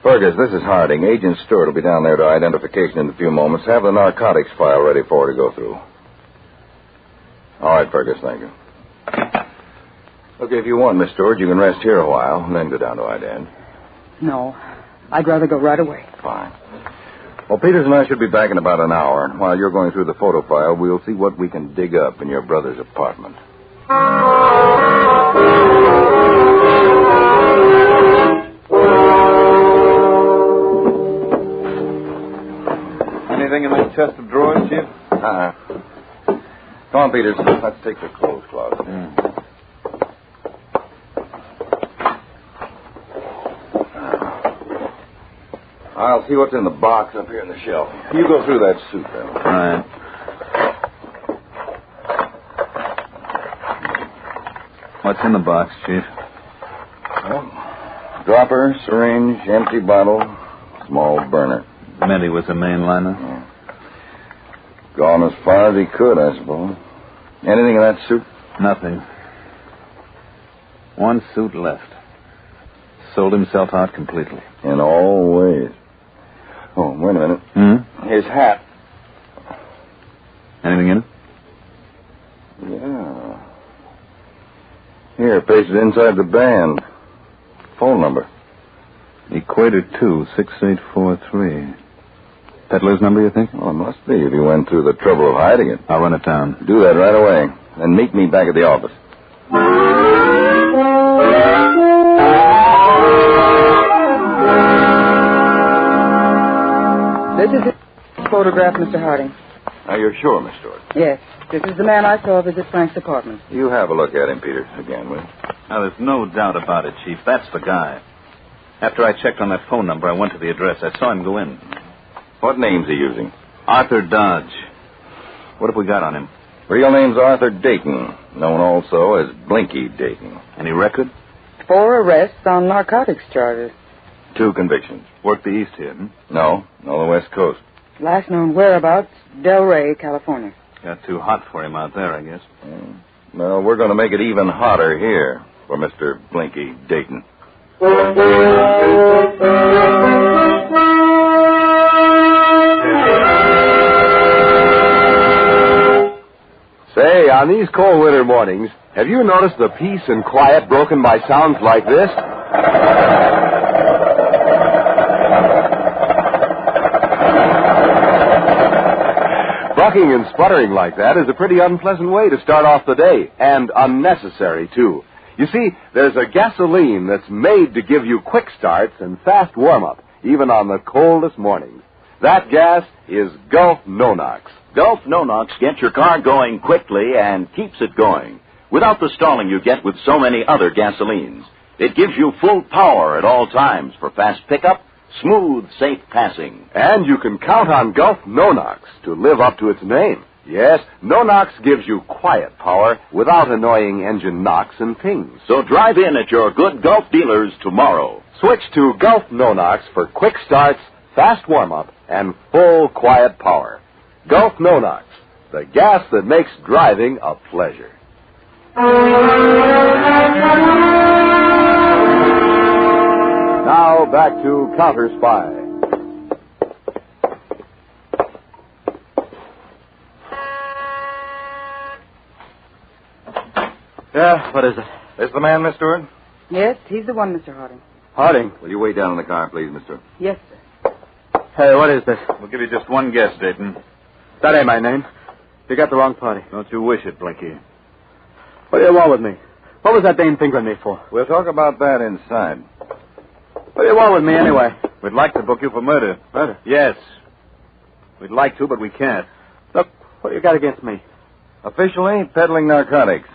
Fergus, this is Harding. Agent Stewart will be down there to identification in a few moments. Have the narcotics file ready for her to go through. All right, Fergus, thank you. Look, if you want, Miss Stewart, you can rest here a while and then go down to Idan. No, I'd rather go right away. Fine. Well, Peters and I should be back in about an hour. And while you're going through the photo file, we'll see what we can dig up in your brother's apartment. Anything in that chest of drawers, Chief? Come on, Peters. Let's take the clothes closet. I'll see what's in the box up here in the shelf. You go through that suit, then. All right. What's in the box, Chief? Well, dropper, syringe, empty bottle, small burner. Meant he was a mainliner? Yeah. Gone as far as he could, I suppose. Anything in that suit? Nothing. One suit left. Sold himself out completely. In all ways. Oh, wait a minute. His hat. Anything in it? Yeah. Here, pasted inside the band. Phone number. Equator 2, 6843. Peddler's number, you think? Oh, it must be if you went through the trouble of hiding it. I'll run it down. Do that right away. Then meet me back at the office. This is his photograph, Mr. Harding. Now, you're sure, Miss Stewart? Yes. This is the man I saw visit Frank's apartment. You have a look at him, Peters, again, will you? Now, there's no doubt about it, Chief. That's the guy. After I checked on that phone number, I went to the address. I saw him go in. What name's he using? Arthur Dodge. What have we got on him? Real name's Arthur Dayton, known also as Blinky Dayton. Any record? 4 arrests on narcotics charges. 2 convictions. Worked the East here, No, the West Coast. Last known whereabouts, Delray, California. Got too hot for him out there, I guess. Well, we're going to make it even hotter here for Mr. Blinky Dayton. Say, on these cold winter mornings, have you noticed the peace and quiet broken by sounds like this? Bucking and sputtering like that is a pretty unpleasant way to start off the day, and unnecessary, too. You see, there's a gasoline that's made to give you quick starts and fast warm-up, even on the coldest mornings. That gas is Gulf No-Nox. Gulf No-Nox gets your car going quickly and keeps it going, without the stalling you get with so many other gasolines. It gives you full power at all times for fast pickup, smooth, safe passing. And you can count on Gulf No-Nox to live up to its name. Yes, No-Nox gives you quiet power without annoying engine knocks and pings. So drive in at your good Gulf dealers tomorrow. Switch to Gulf No-Nox for quick starts, fast warm-up, and full quiet power. Gulf No-Nox, the gas that makes driving a pleasure. Now back to Counterspy. Yeah, what is it? This the man, Miss Stewart? Yes, he's the one, Mr. Harding. Harding. Will you wait down in the car, please, Mr. Yes, sir. Hey, what is this? We'll give you just one guess, Dayton. That ain't my name. You got the wrong party. Don't you wish it, Blinky? What do you want with me? What was that dame fingering me for? We'll talk about that inside. What do you want with me, anyway? We'd like to book you for murder. Murder? Yes. We'd like to, but we can't. Look, what do you got against me? Officially, peddling narcotics.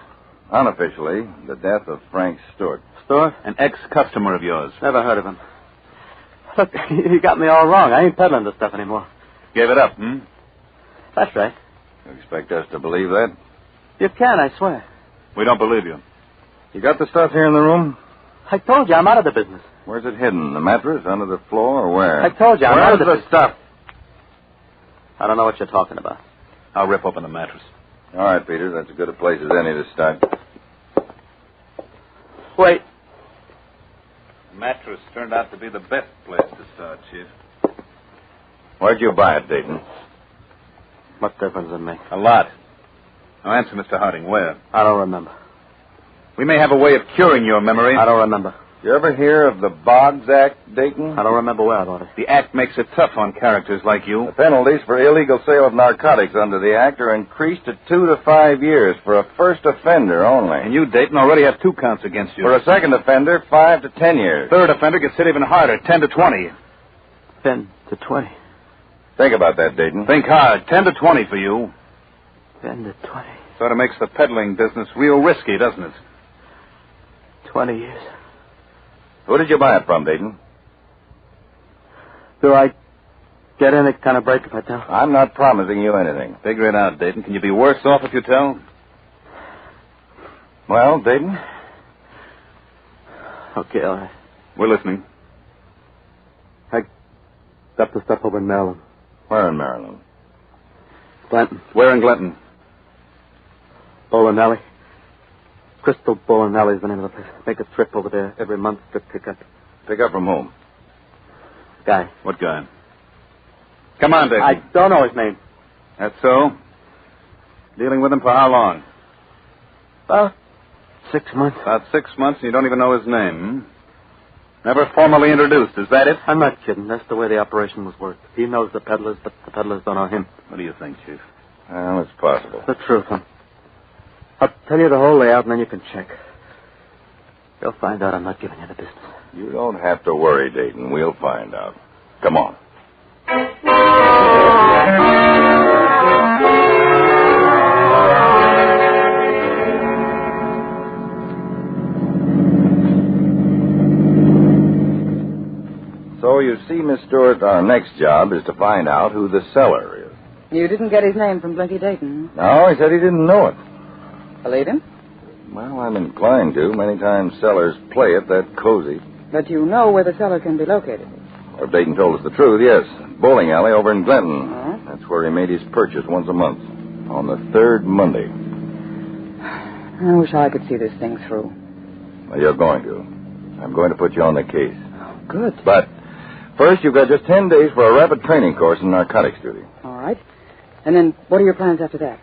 Unofficially, the death of Frank Stewart. Stewart? An ex-customer of yours. Never heard of him. Look, you got me all wrong. I ain't peddling this stuff anymore. Gave it up, That's right. You expect us to believe that? You can, I swear. We don't believe you. You got the stuff here in the room? I told you I'm out of the business. Where's it hidden? The mattress, under the floor, or where? I told you I'm out of the Where's the stuff? I don't know what you're talking about. I'll rip open the mattress. All right, Peter. That's as good a place as any to start. Wait. The mattress turned out to be the best place to start, Chief. Where'd you buy it, Dayton? What difference does it make? A lot. Now answer, Mr. Harding, where? I don't remember. We may have a way of curing your memory. I don't remember. You ever hear of the Boggs Act, Dayton? I don't remember where I bought it. The Act makes it tough on characters like you. The penalties for illegal sale of narcotics under the Act are increased to 2 to 5 years for a first offender only. And you, Dayton, already have 2 counts against you. For a second offender, 5 to 10 years. Third offender gets hit even harder, 10 to 20. 10 to 20. Think about that, Dayton. Think hard. 10 to 20 for you. 10 to 20. Sort of makes the peddling business real risky, doesn't it? 20 years. Who did you buy it from, Dayton? Do I get any kind of break if I tell? I'm not promising you anything. Figure it out, Dayton. Can you be worse off if you tell? Well, Dayton? Okay, all right. We're listening. I got the stuff over in Maryland. Where in Maryland? Glenton. Where in Glenton? Bowling Alley. Crystal Bowling Alley is the name of the place. Make a trip over there every month to pick up. Pick up from whom? Guy. What guy? Come on, Dayton. I don't know his name. That's so? Dealing with him for how long? About 6 months. About 6 months, and you don't even know his name, Never formally introduced, is that it? I'm not kidding. That's the way the operation was worked. He knows the peddlers, but the peddlers don't know him. What do you think, Chief? Well, it's possible. The truth, huh? I'll tell you the whole layout, and then you can check. You'll find out I'm not giving you the business. You don't have to worry, Dayton. We'll find out. Come on. So, you see, Miss Stewart, our next job is to find out who the seller is. You didn't get his name from Blinky Dayton? No, he said he didn't know it. Believe him? Well, I'm inclined to. Many times sellers play it that cozy. But you know where the seller can be located. Well, Dayton told us the truth, yes. Bowling alley over in Glenton. Oh? That's where he made his purchase once a month. On the third Monday. I wish I could see this thing through. Well, you're going to. I'm going to put you on the case. Oh, good. But first, you've got just 10 days for a rapid training course in narcotics duty. All right. And then what are your plans after that?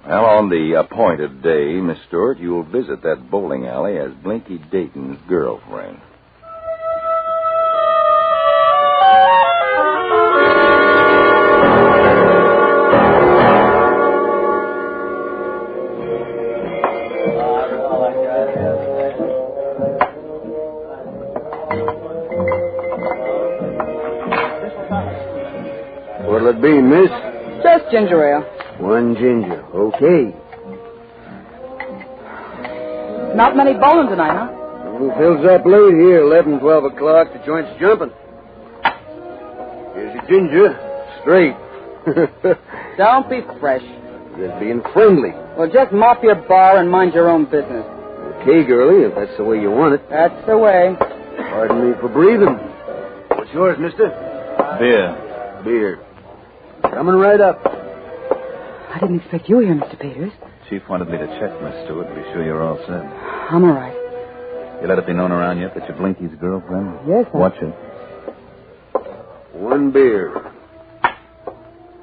Well, on the appointed day, Miss Stewart, you'll visit that bowling alley as Blinky Dayton's girlfriend. What'll it be, miss? Just ginger ale. One ginger. Okay. Not many bowling tonight, huh? Who fills up late here, 11, 12 o'clock, the joint's jumping. Here's your ginger. Straight. Don't be fresh. Just being friendly. Well, just mop your bar and mind your own business. Okay, girlie, if that's the way you want it. That's the way. Pardon me for breathing. What's yours, mister? Beer. Beer. Coming right up. I didn't expect you here, Mr. Peters. Chief wanted me to check, Miss Stewart, to be sure you're all set. I'm all right. You let it be known around yet that you're Blinky's girlfriend? Yes, Watch it. One beer.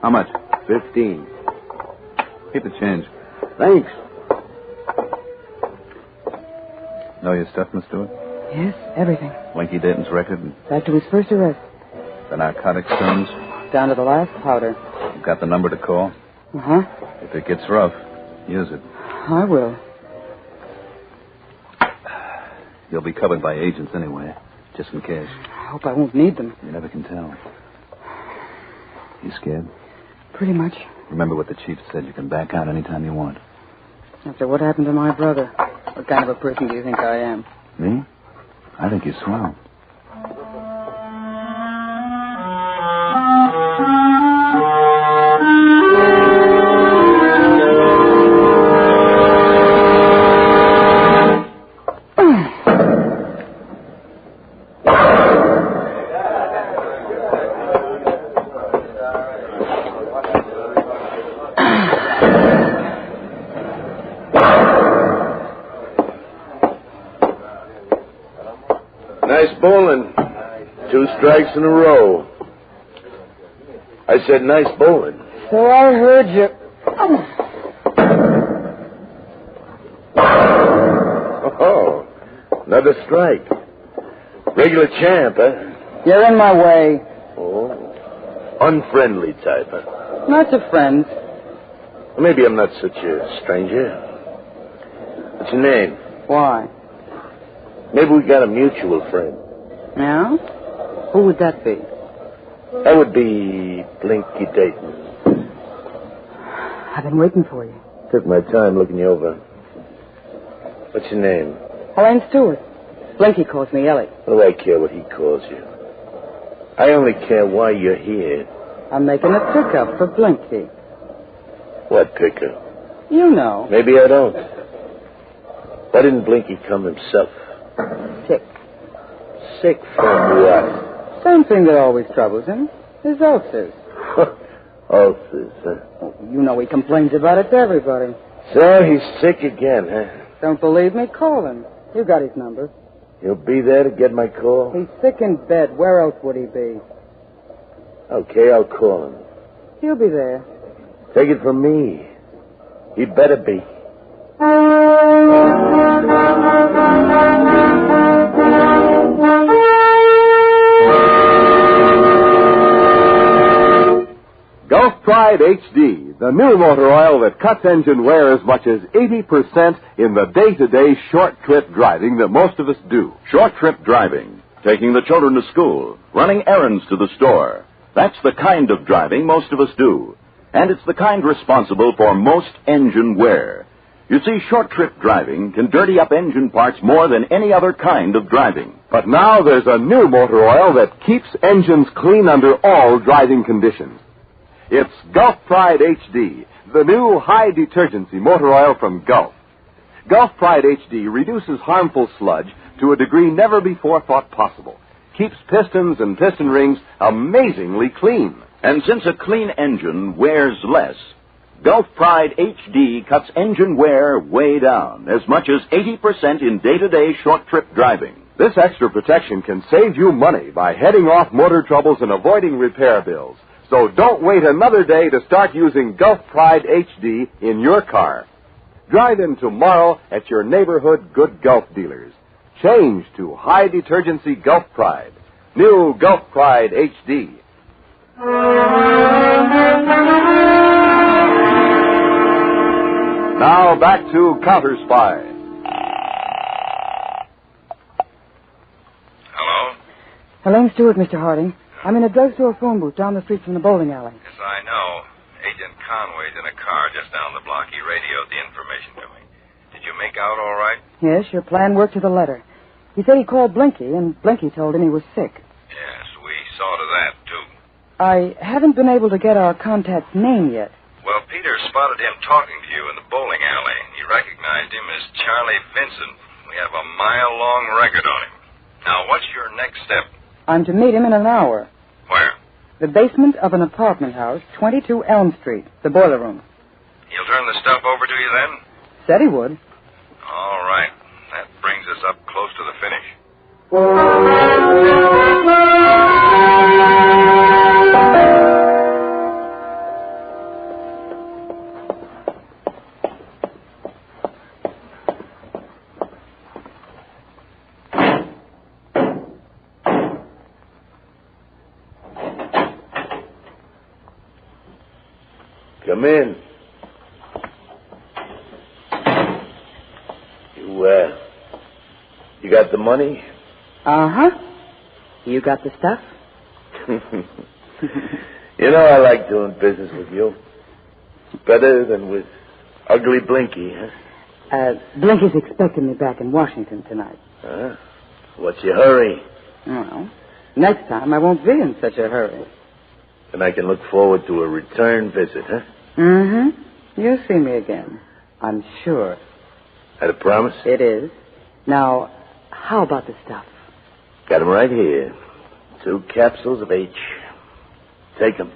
How much? 15. Keep the change. Thanks. Know your stuff, Miss Stewart? Yes, everything. Blinky Dayton's record, Back to his first arrest. the narcotics terms. Down to the last powder. You've got the number to call. Uh-huh. If it gets rough, use it. I will. You'll be covered by agents anyway, just in case. I hope I won't need them. You never can tell. You scared? Pretty much. Remember what the chief said. You can back out anytime you want. After what happened to my brother, what kind of a person do you think I am? Me? I think you're swell. bowling. 2 strikes in a row. I said nice bowling. So I heard you. Oh, another strike. Regular champ, huh? You're in my way. Oh, unfriendly type, huh? Not a friend. Maybe I'm not such a stranger. What's your name? Why? Maybe we got a mutual friend. Yeah? Who would that be? That would be Blinky Dayton. I've been waiting for you. Took my time looking you over. What's your name? Elaine Stewart. Blinky calls me Ellie. What do I care what he calls you? I only care why you're here. I'm making a pickup for Blinky. What pickup? You know. Maybe I don't. Why didn't Blinky come himself? Sick. Sick from what? Same thing that always troubles him. His ulcers. Ulcers, huh? Oh, you know he complains about it to everybody. So he's sick again, huh? Don't believe me? Call him. You got his number. He'll be there to get my call? He's sick in bed. Where else would he be? Okay, I'll call him. He'll be there. Take it from me. He better be. Gulf Pride HD, the new motor oil that cuts engine wear as much as 80% in the day-to-day short trip driving that most of us do. Short trip driving, taking the children to school, running errands to the store. That's the kind of driving most of us do. And it's the kind responsible for most engine wear. You see, short trip driving can dirty up engine parts more than any other kind of driving. But now there's a new motor oil that keeps engines clean under all driving conditions. It's Gulf Pride HD, the new high detergency motor oil from Gulf. Gulf Pride HD reduces harmful sludge to a degree never before thought possible. Keeps pistons and piston rings amazingly clean. And since a clean engine wears less, Gulf Pride HD cuts engine wear way down, as much as 80% in day-to-day short trip driving. This extra protection can save you money by heading off motor troubles and avoiding repair bills. So don't wait another day to start using Gulf Pride HD in your car. Drive in tomorrow at your neighborhood Good Gulf dealers. Change to high detergency Gulf Pride. New Gulf Pride HD. Now back to Counterspy. Hello? Elaine Stewart, Mr. Harding. I'm in a drugstore phone booth down the street from the bowling alley. Yes, I know. Agent Conway's in a car just down the block. He radioed the information to me. Did you make out all right? Yes, your plan worked to the letter. He said he called Blinky, and Blinky told him he was sick. Yes, we saw to that, too. I haven't been able to get our contact's name yet. Well, Peter spotted him talking to you in the bowling alley. He recognized him as Charlie Vincent. We have a mile-long record on him. Now, what's your next step? I'm to meet him in an hour. Where? The basement of an apartment house, 22 Elm Street, the boiler room. He'll turn the stuff over to you then? Said he would. All right. That brings us up close to the finish. Come in. You got the money? Uh-huh. You got the stuff? You know I like doing business with you. Better than with ugly Blinky, huh? Blinky's expecting me back in Washington tonight. Huh? What's your hurry? Well, next time I won't be in such a hurry. And I can look forward to a return visit, huh? Mm-hmm. You'll see me again. I'm sure. That a promise? It is. Now, how about the stuff? Got 'em right here. 2 capsules of H. Take 'em.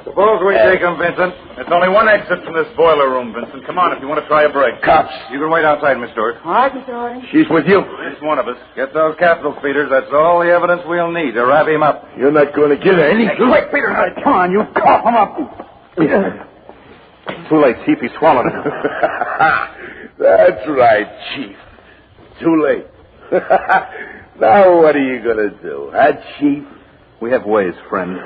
Suppose we take him, Vincent. There's only one exit from this boiler room, Vincent. Come on if you want to try a break. Cops. You can wait outside, Miss Stewart. All right, Mr. Harding. She's with you. It's one of us. Get those capital speeders. That's all the evidence we'll need to wrap him up. You're not going to get any. Hey, quick, Peter. Come on, you cough him up. Too late, Chief. He swallowed it. That's right, Chief. Too late. Now what are you going to do, huh, Chief? We have ways, friend.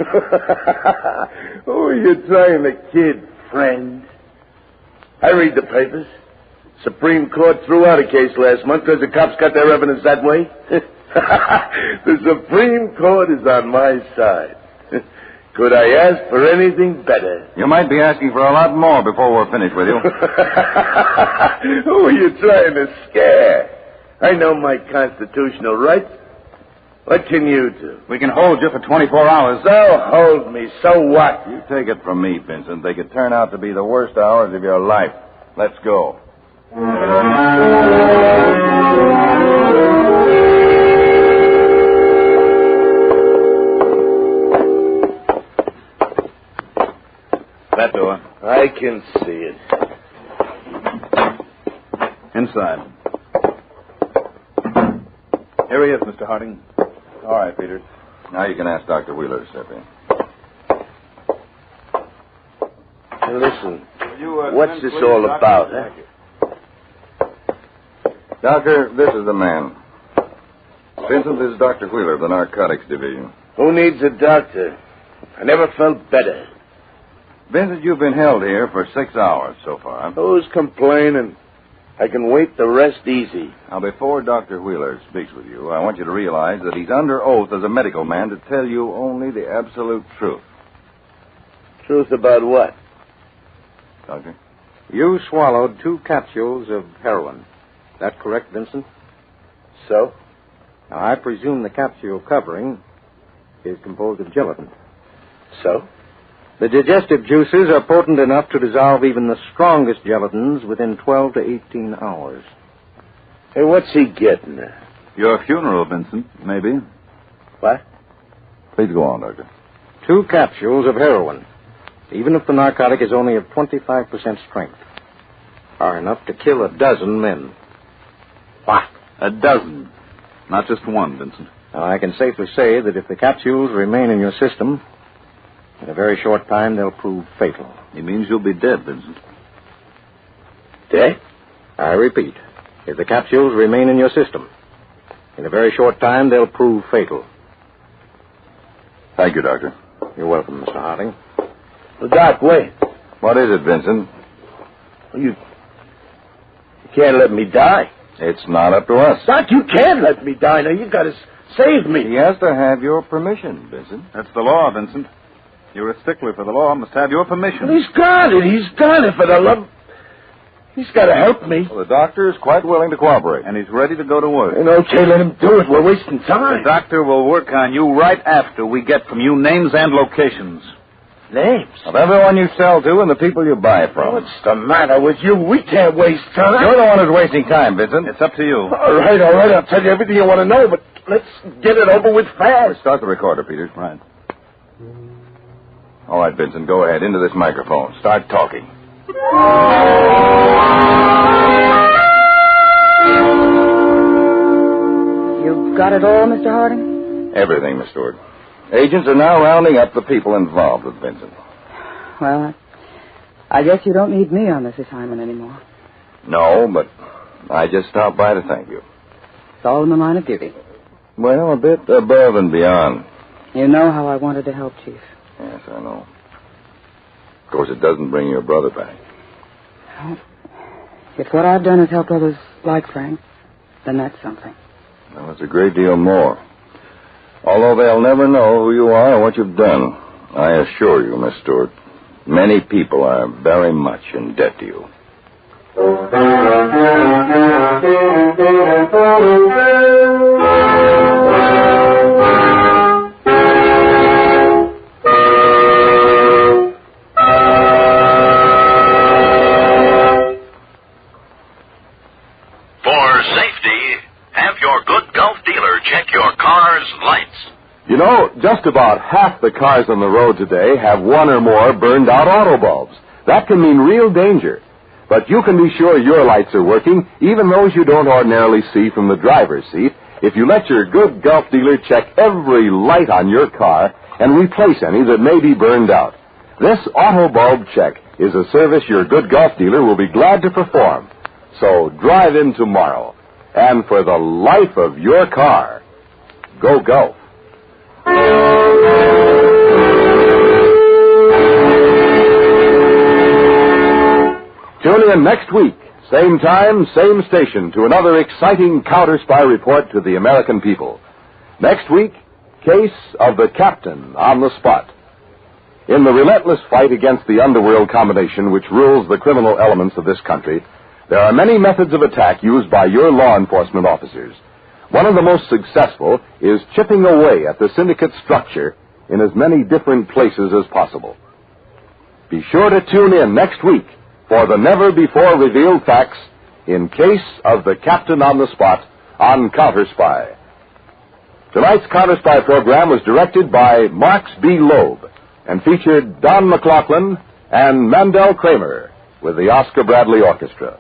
Who are you trying to kid, friend? I read the papers. Supreme Court threw out a case last month because the cops got their evidence that way. The Supreme Court is on my side. Could I ask for anything better? You might be asking for a lot more before we're finished with you. Who are you trying to scare? I know my constitutional rights. What can you do? We can hold you for 24 hours. So hold me. So what? You take it from me, Vincent. They could turn out to be the worst hours of your life. Let's go. That door. I can see it. Inside. Here he is, Mr. Harding. All right, Peters. Now you can ask Dr. Wheeler to step in. Hey, listen, what's this all about, huh? Doctor, this is the man. Vincent, this is Dr. Wheeler of the Narcotics Division. Who needs a doctor? I never felt better. Vincent, you've been held here for 6 hours so far. Who's complaining? I can wait the rest easy. Now, before Dr. Wheeler speaks with you, I want you to realize that he's under oath as a medical man to tell you only the absolute truth. Truth about what? Doctor? You swallowed 2 capsules of heroin. That correct, Vincent? So? Now, I presume the capsule covering is composed of gelatin. So? The digestive juices are potent enough to dissolve even the strongest gelatins within 12 to 18 hours. Hey, what's he getting at? Your funeral, Vincent, maybe. What? Please go on, Doctor. 2 capsules of heroin, even if the narcotic is only of 25% strength, are enough to kill a dozen men. What? A dozen. Not just one, Vincent. Now, I can safely say that if the capsules remain in your system, in a very short time, they'll prove fatal. He means you'll be dead, Vincent. Dead? I repeat, if the capsules remain in your system, in a very short time, they'll prove fatal. Thank you, Doctor. You're welcome, Mr. Harding. Well, Doc, wait. What is it, Vincent? You can't let me die. It's not up to us. Doc, you can't let me die. Now, you got to save me. He has to have your permission, Vincent. That's the law, Vincent. You're a stickler for the law. Must have your permission. Well, he's got it. He's got it for the love. He's got to help me. Well, the doctor is quite willing to cooperate. And he's ready to go to work. And okay, let him do it. We're wasting time. The doctor will work on you right after we get from you names and locations. Names? Of everyone you sell to and the people you buy from. What's the matter with you? We can't waste time. You're the one who's wasting time, Vincent. It's up to you. All right. I'll tell you everything you want to know, but let's get it over with fast. Start the recorder, Peters. Right. All right, Vincent, go ahead. Into this microphone. Start talking. You've got it all, Mr. Harding? Everything, Miss Stewart. Agents are now rounding up the people involved with Vincent. Well, I guess you don't need me on this assignment anymore. No, but I just stopped by to thank you. It's all in the line of duty. Well, a bit above and beyond. You know how I wanted to help, Chief. Yes, I know. Of course, it doesn't bring your brother back. Well, if what I've done has helped others like Frank, then that's something. Well, it's a great deal more. Although they'll never know who you are or what you've done, I assure you, Miss Stewart, many people are very much in debt to you. For safety, have your good Gulf dealer check your car's lights. You know, just about half the cars on the road today have one or more burned-out auto bulbs. That can mean real danger. But you can be sure your lights are working, even those you don't ordinarily see from the driver's seat, if you let your good Gulf dealer check every light on your car and replace any that may be burned out. This auto bulb check is a service your good Gulf dealer will be glad to perform. So drive in tomorrow, and for the life of your car, go Gulf. Tune in next week, same time, same station, to another exciting Counterspy report to the American people. Next week, Case of the Captain on the Spot. In the relentless fight against the underworld combination which rules the criminal elements of this country, there are many methods of attack used by your law enforcement officers. One of the most successful is chipping away at the syndicate structure in as many different places as possible. Be sure to tune in next week for the never-before-revealed facts in Case of the Captain on the Spot on Counterspy. Tonight's Counterspy program was directed by Marks B. Loeb and featured Don McLaughlin and Mandel Kramer with the Oscar Bradley Orchestra.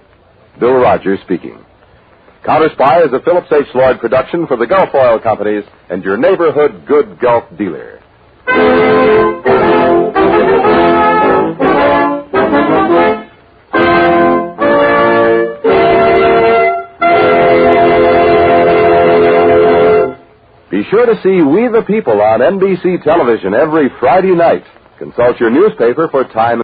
Bill Rogers speaking. Counterspy is a Phillips H. Lloyd production for the Gulf Oil Companies and your neighborhood good Gulf dealer. Be sure to see We the People on NBC television every Friday night. Consult your newspaper for time